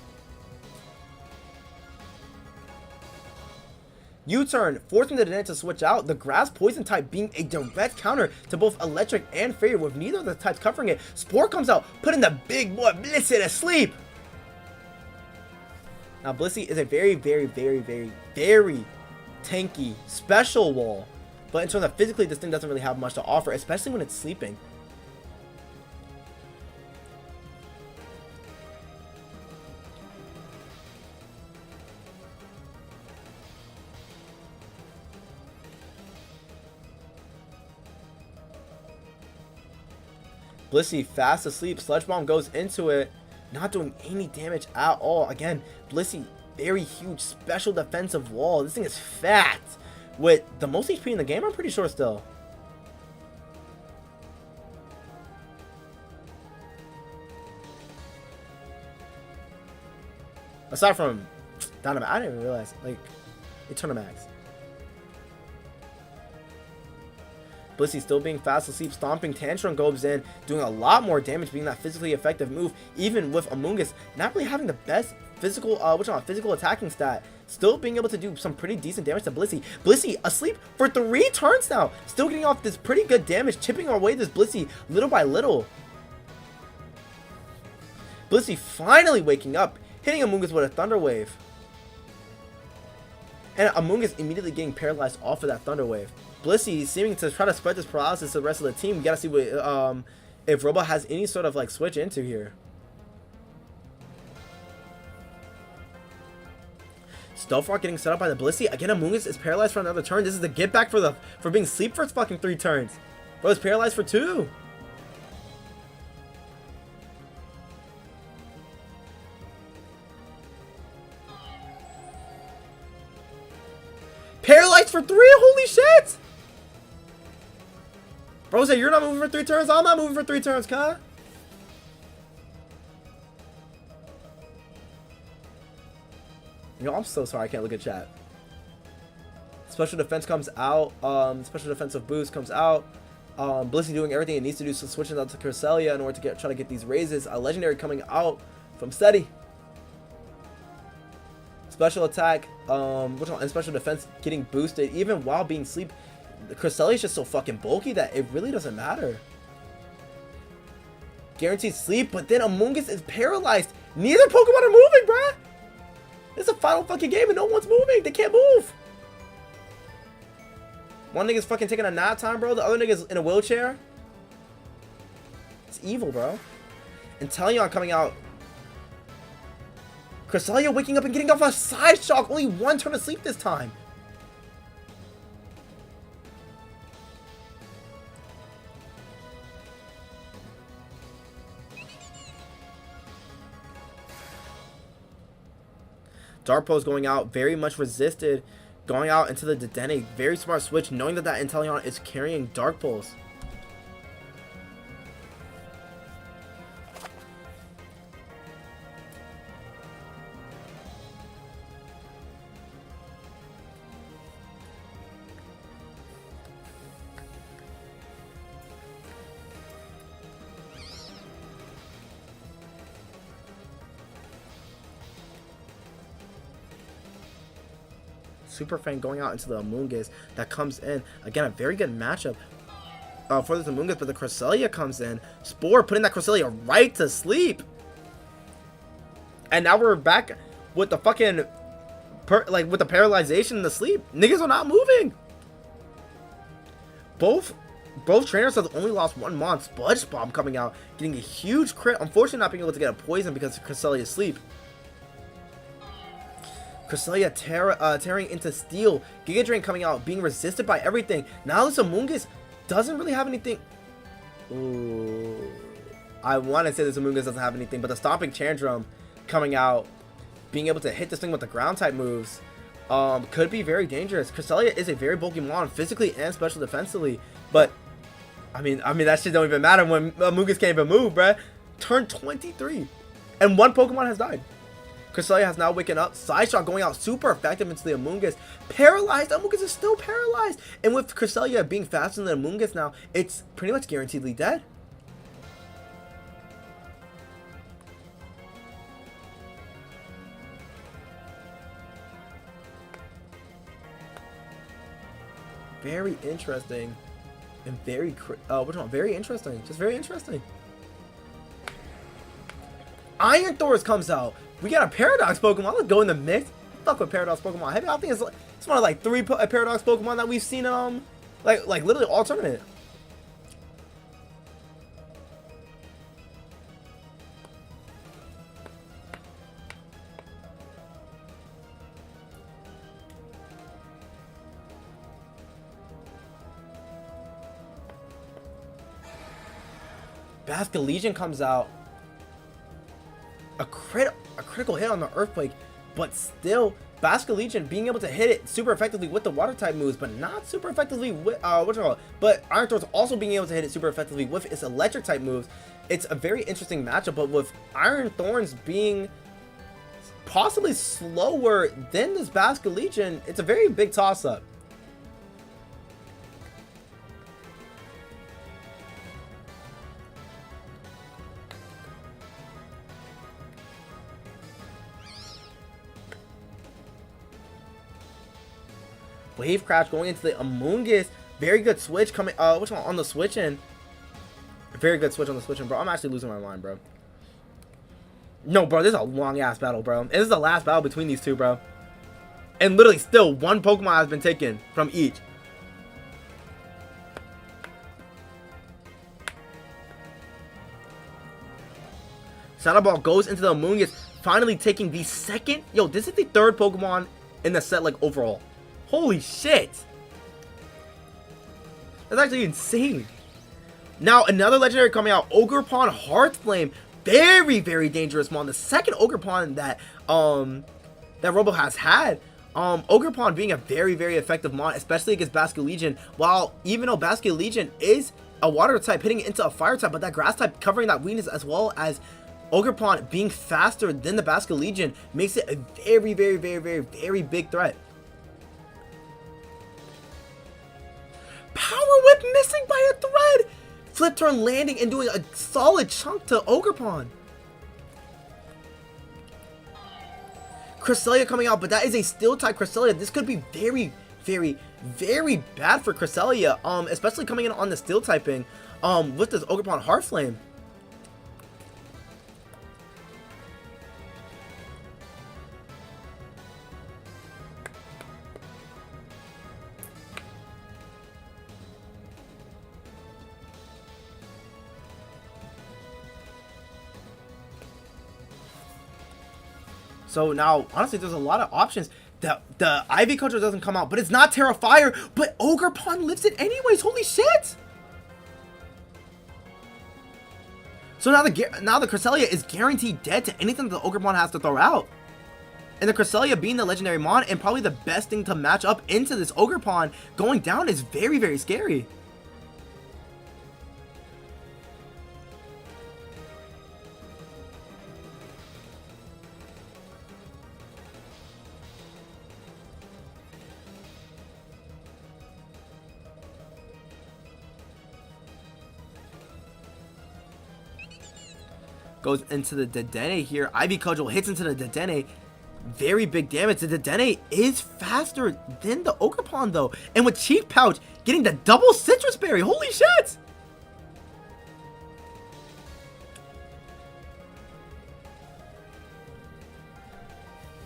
U-turn, forcing the Dene to switch out. The grass poison type being a direct counter to both electric and fairy, with neither of the types covering it. Spore comes out, putting the big boy Blissey to sleep. Now Blissey is a very, very, very, very, very tanky special wall, but in terms of physically, this thing doesn't really have much to offer, especially when it's sleeping. Blissey fast asleep. Sludge Bomb goes into it, not doing any damage at all. Again, Blissey, very huge special defensive wall. This thing is fat with the most HP in the game, I'm pretty sure still. Aside from Dynamax, I didn't even realize, like, Eternamax. Blissey still being fast asleep. Stomping Tantrum goes in, doing a lot more damage, being that physically effective move, even with Amoonguss not really having the best physical, physical attacking stat. Still being able to do some pretty decent damage to Blissey. Blissey asleep for 3 turns now. Still getting off this pretty good damage, chipping away this Blissey little by little. Blissey finally waking up, hitting Amoonguss with a Thunder Wave. And Amoonguss immediately getting paralyzed off of that Thunder Wave. Blissey seeming to try to spread this paralysis to the rest of the team. We gotta see what if Robo has any sort of like switch into here. Stealth Rock getting set up by the Blissey. Again, Amoonguss is paralyzed for another turn. This is the get back for being sleep for fucking 3 turns. Bro is paralyzed for 2. Paralyzed for 3? Holy shit! Bro said, you're not moving for 3 turns? I'm not moving for 3 turns, cuh. Yo, I'm so sorry I can't look at chat. Special defense comes out. Special defensive boost comes out. Blissey doing everything it needs to do, so switching out to Cresselia in order to try to get these raises. A legendary coming out from Steady. Special attack, and special defense getting boosted even while being sleep. Cresselia is just so fucking bulky that it really doesn't matter. Guaranteed sleep, but then Amoonguss is paralyzed. Neither Pokemon are moving, bruh. It's a final fucking game and no one's moving. They can't move. One nigga's fucking taking a nap time, bro. The other nigga's in a wheelchair. It's evil, bro. And Inteleon coming out. Cresselia waking up and getting off a side shock. Only 1 turn of sleep this time. Dark Pulse going out, very much resisted, going out into the Dedenne. Very smart switch, knowing that Inteleon is carrying Dark Pulse. Super Fang going out into the Amoonguss that comes in. Again, a very good matchup for this Amoonguss, but the Cresselia comes in. Spore putting that Cresselia right to sleep. And now we're back with the fucking, with the paralyzation and the sleep. Niggas are not moving. Both trainers have only lost 1 month. Spudge Bomb coming out, getting a huge crit. Unfortunately, not being able to get a poison because of Cresselia's sleep. Cresselia tearing into steel. Giga Drain coming out, being resisted by everything. Now this Amoonguss doesn't really have anything. Ooh, I want to say this Amoonguss doesn't have anything, but the Stomping Tantrum coming out, being able to hit this thing with the ground type moves, could be very dangerous. Cresselia is a very bulky mon, physically and special defensively, but I mean that shit don't even matter when Amoonguss can't even move, bruh. Turn 23, and 1 Pokemon has died. Cresselia has now waken up. Side Shot going out super effective into the Amoonguss. Paralyzed. Amoonguss is still paralyzed. And with Cresselia being faster than Amoonguss now, it's pretty much guaranteedly dead. Very interesting. And very, very interesting. Just very interesting. Iron Thor's comes out. We got a Paradox Pokemon. Let's go in the mix. Fuck with Paradox Pokemon. I think it's one of like 3 Paradox Pokemon that we've seen like literally all tournament. Basculegion comes out. A critical hit on the Earthquake, but still Basculegion being able to hit it super effectively with the water type moves, but not super effectively with but Iron Thor's also being able to hit it super effectively with its electric type moves. It's a very interesting matchup, but with Iron Thorns being possibly slower than this Basculegion, it's a very big toss-up. Wave Crash going into the Amoonguss. Very good switch coming. Which one on the switch in? Very good switch on the switch in, bro. I'm actually losing my mind, bro. No, bro, this is a long ass battle, bro. And this is the last battle between these two, bro. And literally, still one Pokemon has been taken from each. Shadow Ball goes into the Amoonguss, finally taking the second. Yo, this is the third Pokemon in the set, like, overall. Holy shit. That's actually insane. Now, another legendary coming out, Ogerpon Hearthflame. Very, very dangerous mon. The second Ogerpon that, that Robo has had. Ogerpon being a very, very effective mon, especially against Basculegion. While, even though Basculegion is a water type, hitting it into a fire type, but that grass type covering that weakness, as well as Ogerpon being faster than the Basculegion, makes it a very, very, very, very, very big threat. Power Whip missing by a thread! Flip turn landing and doing a solid chunk to Ogerpon. Cresselia coming out, but that is a steel type Cresselia. This could be very, very, very bad for Cresselia, especially coming in on the steel typing, with this Ogerpon Hearthflame. So now, honestly, there's a lot of options. The Ivy Culture doesn't come out, but it's not Terra Fire, but Ogerpon lives it anyways. Holy shit! So now the Cresselia is guaranteed dead to anything that the Ogerpon has to throw out. And the Cresselia being the legendary mon and probably the best thing to match up into this Ogerpon going down is very, very scary. Goes into the Dedenne here. Ivy Cudgel hits into the Dedenne. Very big damage. The Dedenne is faster than the Ogerpon though. And with Cheek Pouch getting the double Citrus Berry. Holy shit!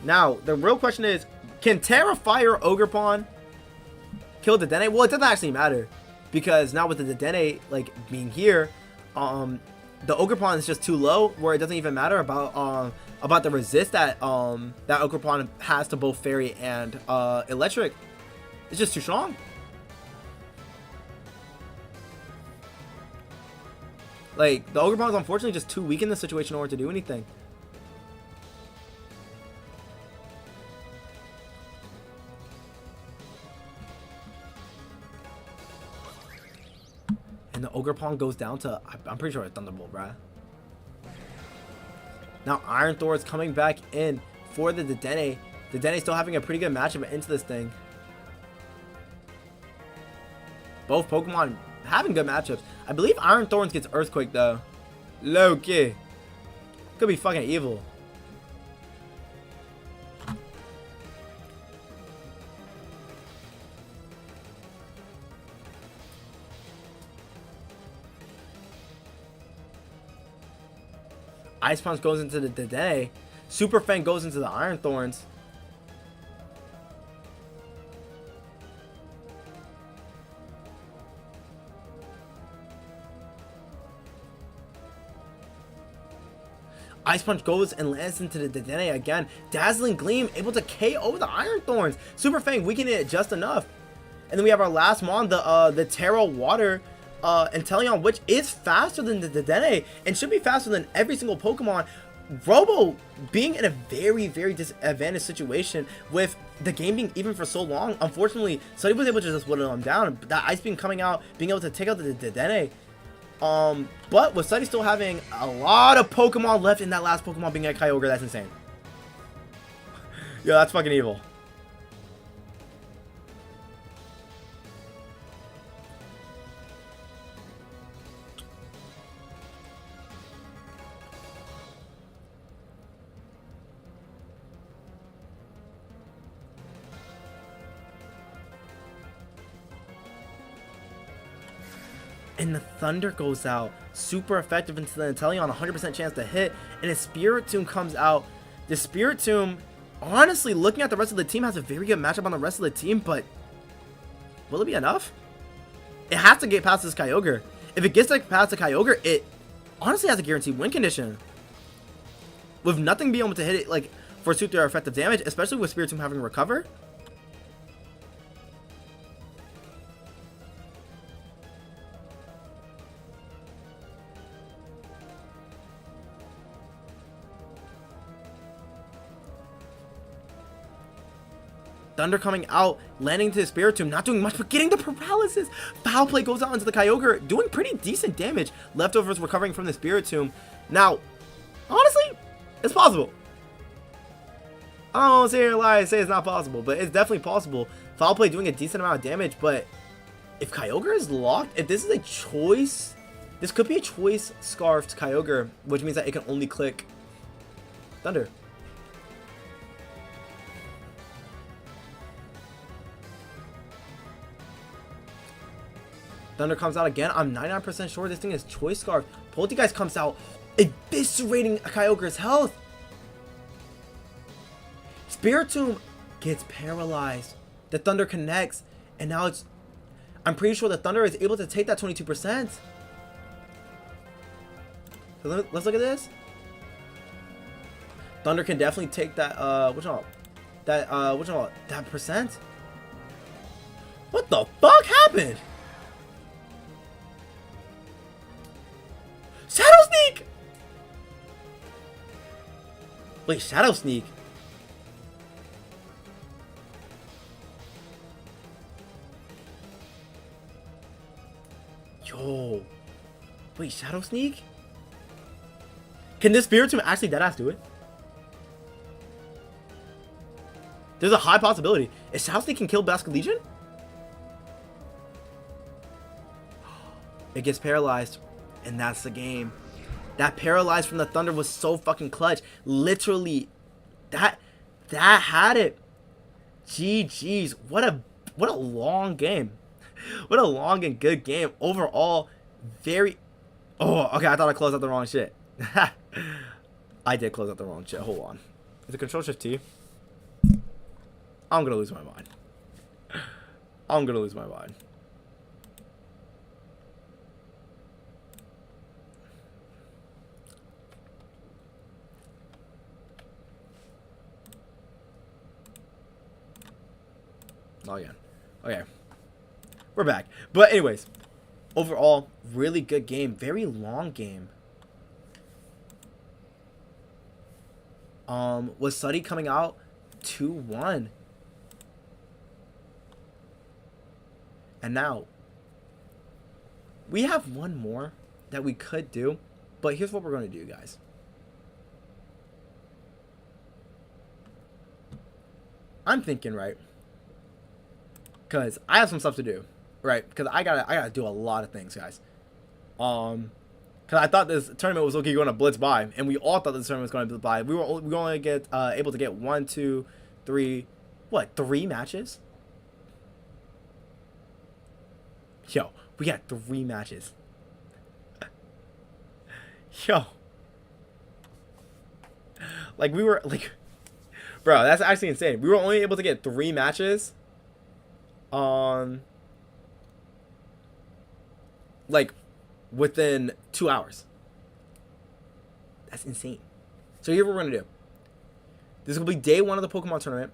Now, the real question is, can Terra Fire Ogerpon kill the Dedenne? Well, it doesn't actually matter. Because now with the Dedenne, like, being here, the Ogerpon is just too low, where it doesn't even matter about the resist that that Ogerpon has to both Fairy and Electric. It's just too strong. Like, the Ogerpon is unfortunately just too weak in this situation in order to do anything. And the Ogerpon goes down to, I'm pretty sure it's Thunderbolt, bruh. Now Iron Thor is coming back in for the Dedenne. Dedenne still having a pretty good matchup into this thing. Both Pokemon having good matchups. I believe Iron Thorns gets Earthquake though. Low-key. Could be fucking evil. Ice Punch goes into the Dedenne. Super Fang goes into the Iron Thorns. Ice Punch goes and lands into the Dedenne again. Dazzling Gleam able to KO the Iron Thorns. Super Fang weakening it just enough. And then we have our last mon, the Terra Water Inteleon, which is faster than the Dedenne and should be faster than every single Pokemon. Robo being in a very, very disadvantaged situation with the game being even for so long. Unfortunately, Suddy was able to just whittle him down. That Ice Beam coming out, being able to take out the Dedenne. But with Suddy still having a lot of Pokemon left in that last Pokemon being a Kyogre, that's insane. Yo, that's fucking evil. And the Thunder goes out. Super effective into the Inteleon, 100% chance to hit. And a Spiritomb comes out. The Spiritomb, honestly, looking at the rest of the team, has a very good matchup on the rest of the team, but will it be enough? It has to get past this Kyogre. If it gets past the Kyogre, it honestly has a guaranteed win condition. With nothing being able to hit it, like, for super effective damage, especially with Spiritomb having Recover. Thunder coming out, landing to the Spiritomb, not doing much, but getting the paralysis. Foul play goes out into the Kyogre, doing pretty decent damage. Leftovers recovering from the Spiritomb. Now, honestly, it's possible. I don't sit here and lie and say it's not possible, but it's definitely possible. Foul play doing a decent amount of damage, but if Kyogre is locked, if this is a choice, this could be a choice Scarfed Kyogre, which means that it can only click Thunder. Thunder comes out again. I'm 99% sure this thing is Choice Scarf. Poltergeist comes out, eviscerating Kyogre's health. Spiritomb gets paralyzed. The Thunder connects, and now it's... I'm pretty sure the Thunder is able to take that 22%. So let's look at this. Thunder can definitely take that, that percent. What the fuck happened? Shadow Sneak! Wait, Shadow Sneak? Yo. Wait, Shadow Sneak? Can this Spiritomb actually deadass do it? There's a high possibility. If Shadow Sneak can kill Basket Legion? It gets paralyzed. And that's the game. That paralyzed from the Thunder was so fucking clutch. Literally, that had it. GG's. What a long game. What a long and good game. Overall, very... Oh, okay, I thought I closed out the wrong shit. I did close out the wrong shit. Hold on. Is it Control Shift T? I'm gonna lose my mind. I'm gonna lose my mind. Log in. Okay. We're back. But anyways, overall, really good game. Very long game. Was Suddy coming out 2-1. And now, we have one more that we could do. But here's what we're going to do, guys. I'm thinking, right? Because I have some stuff to do, right? Because I gotta do a lot of things, guys. Because I thought this tournament was okay going to blitz by, and we all thought this tournament was going to blitz by. We were only able to get 1, 2, 3, what? 3 matches? Yo, we got 3 matches. Yo, like we were like, bro, that's actually insane. We were only able to get 3 matches. Like within 2 hours. That's insane. So here's what we're gonna do. This will be day 1 of the Pokemon tournament.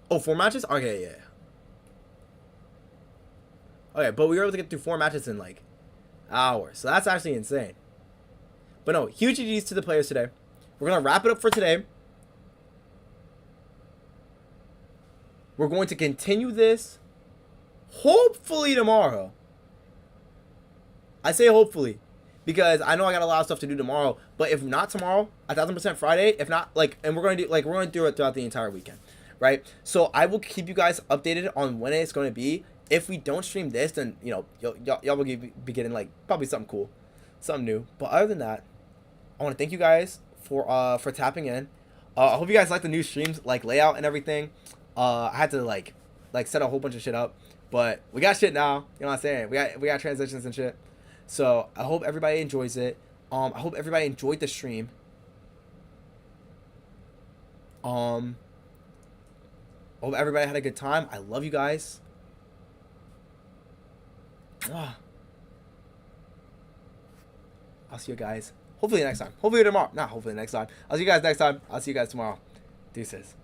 Oh, 4 matches? Okay, yeah. Okay, but we were able to get through 4 matches in like hours. So that's actually insane. But no, huge GGs to the players today. We're gonna wrap it up for today. We're going to continue this hopefully tomorrow. I say hopefully because I know I got a lot of stuff to do tomorrow, but if not tomorrow, 1000% Friday, if not like, and we're going to do it throughout the entire weekend, right? So I will keep you guys updated on when it's going to be. If we don't stream this, then you know y'all will be getting like probably something cool, something new. But other than that, I want to thank you guys for tapping in. I hope you guys like the new streams, like layout and everything. I had to like set a whole bunch of shit up. But we got shit now. You know what I'm saying? We got transitions and shit. So I hope everybody enjoys it. I hope everybody enjoyed the stream. Hope everybody had a good time. I love you guys. I'll see you guys hopefully next time. Hopefully tomorrow. Not hopefully next time. I'll see you guys next time. I'll see you guys tomorrow. Deuces.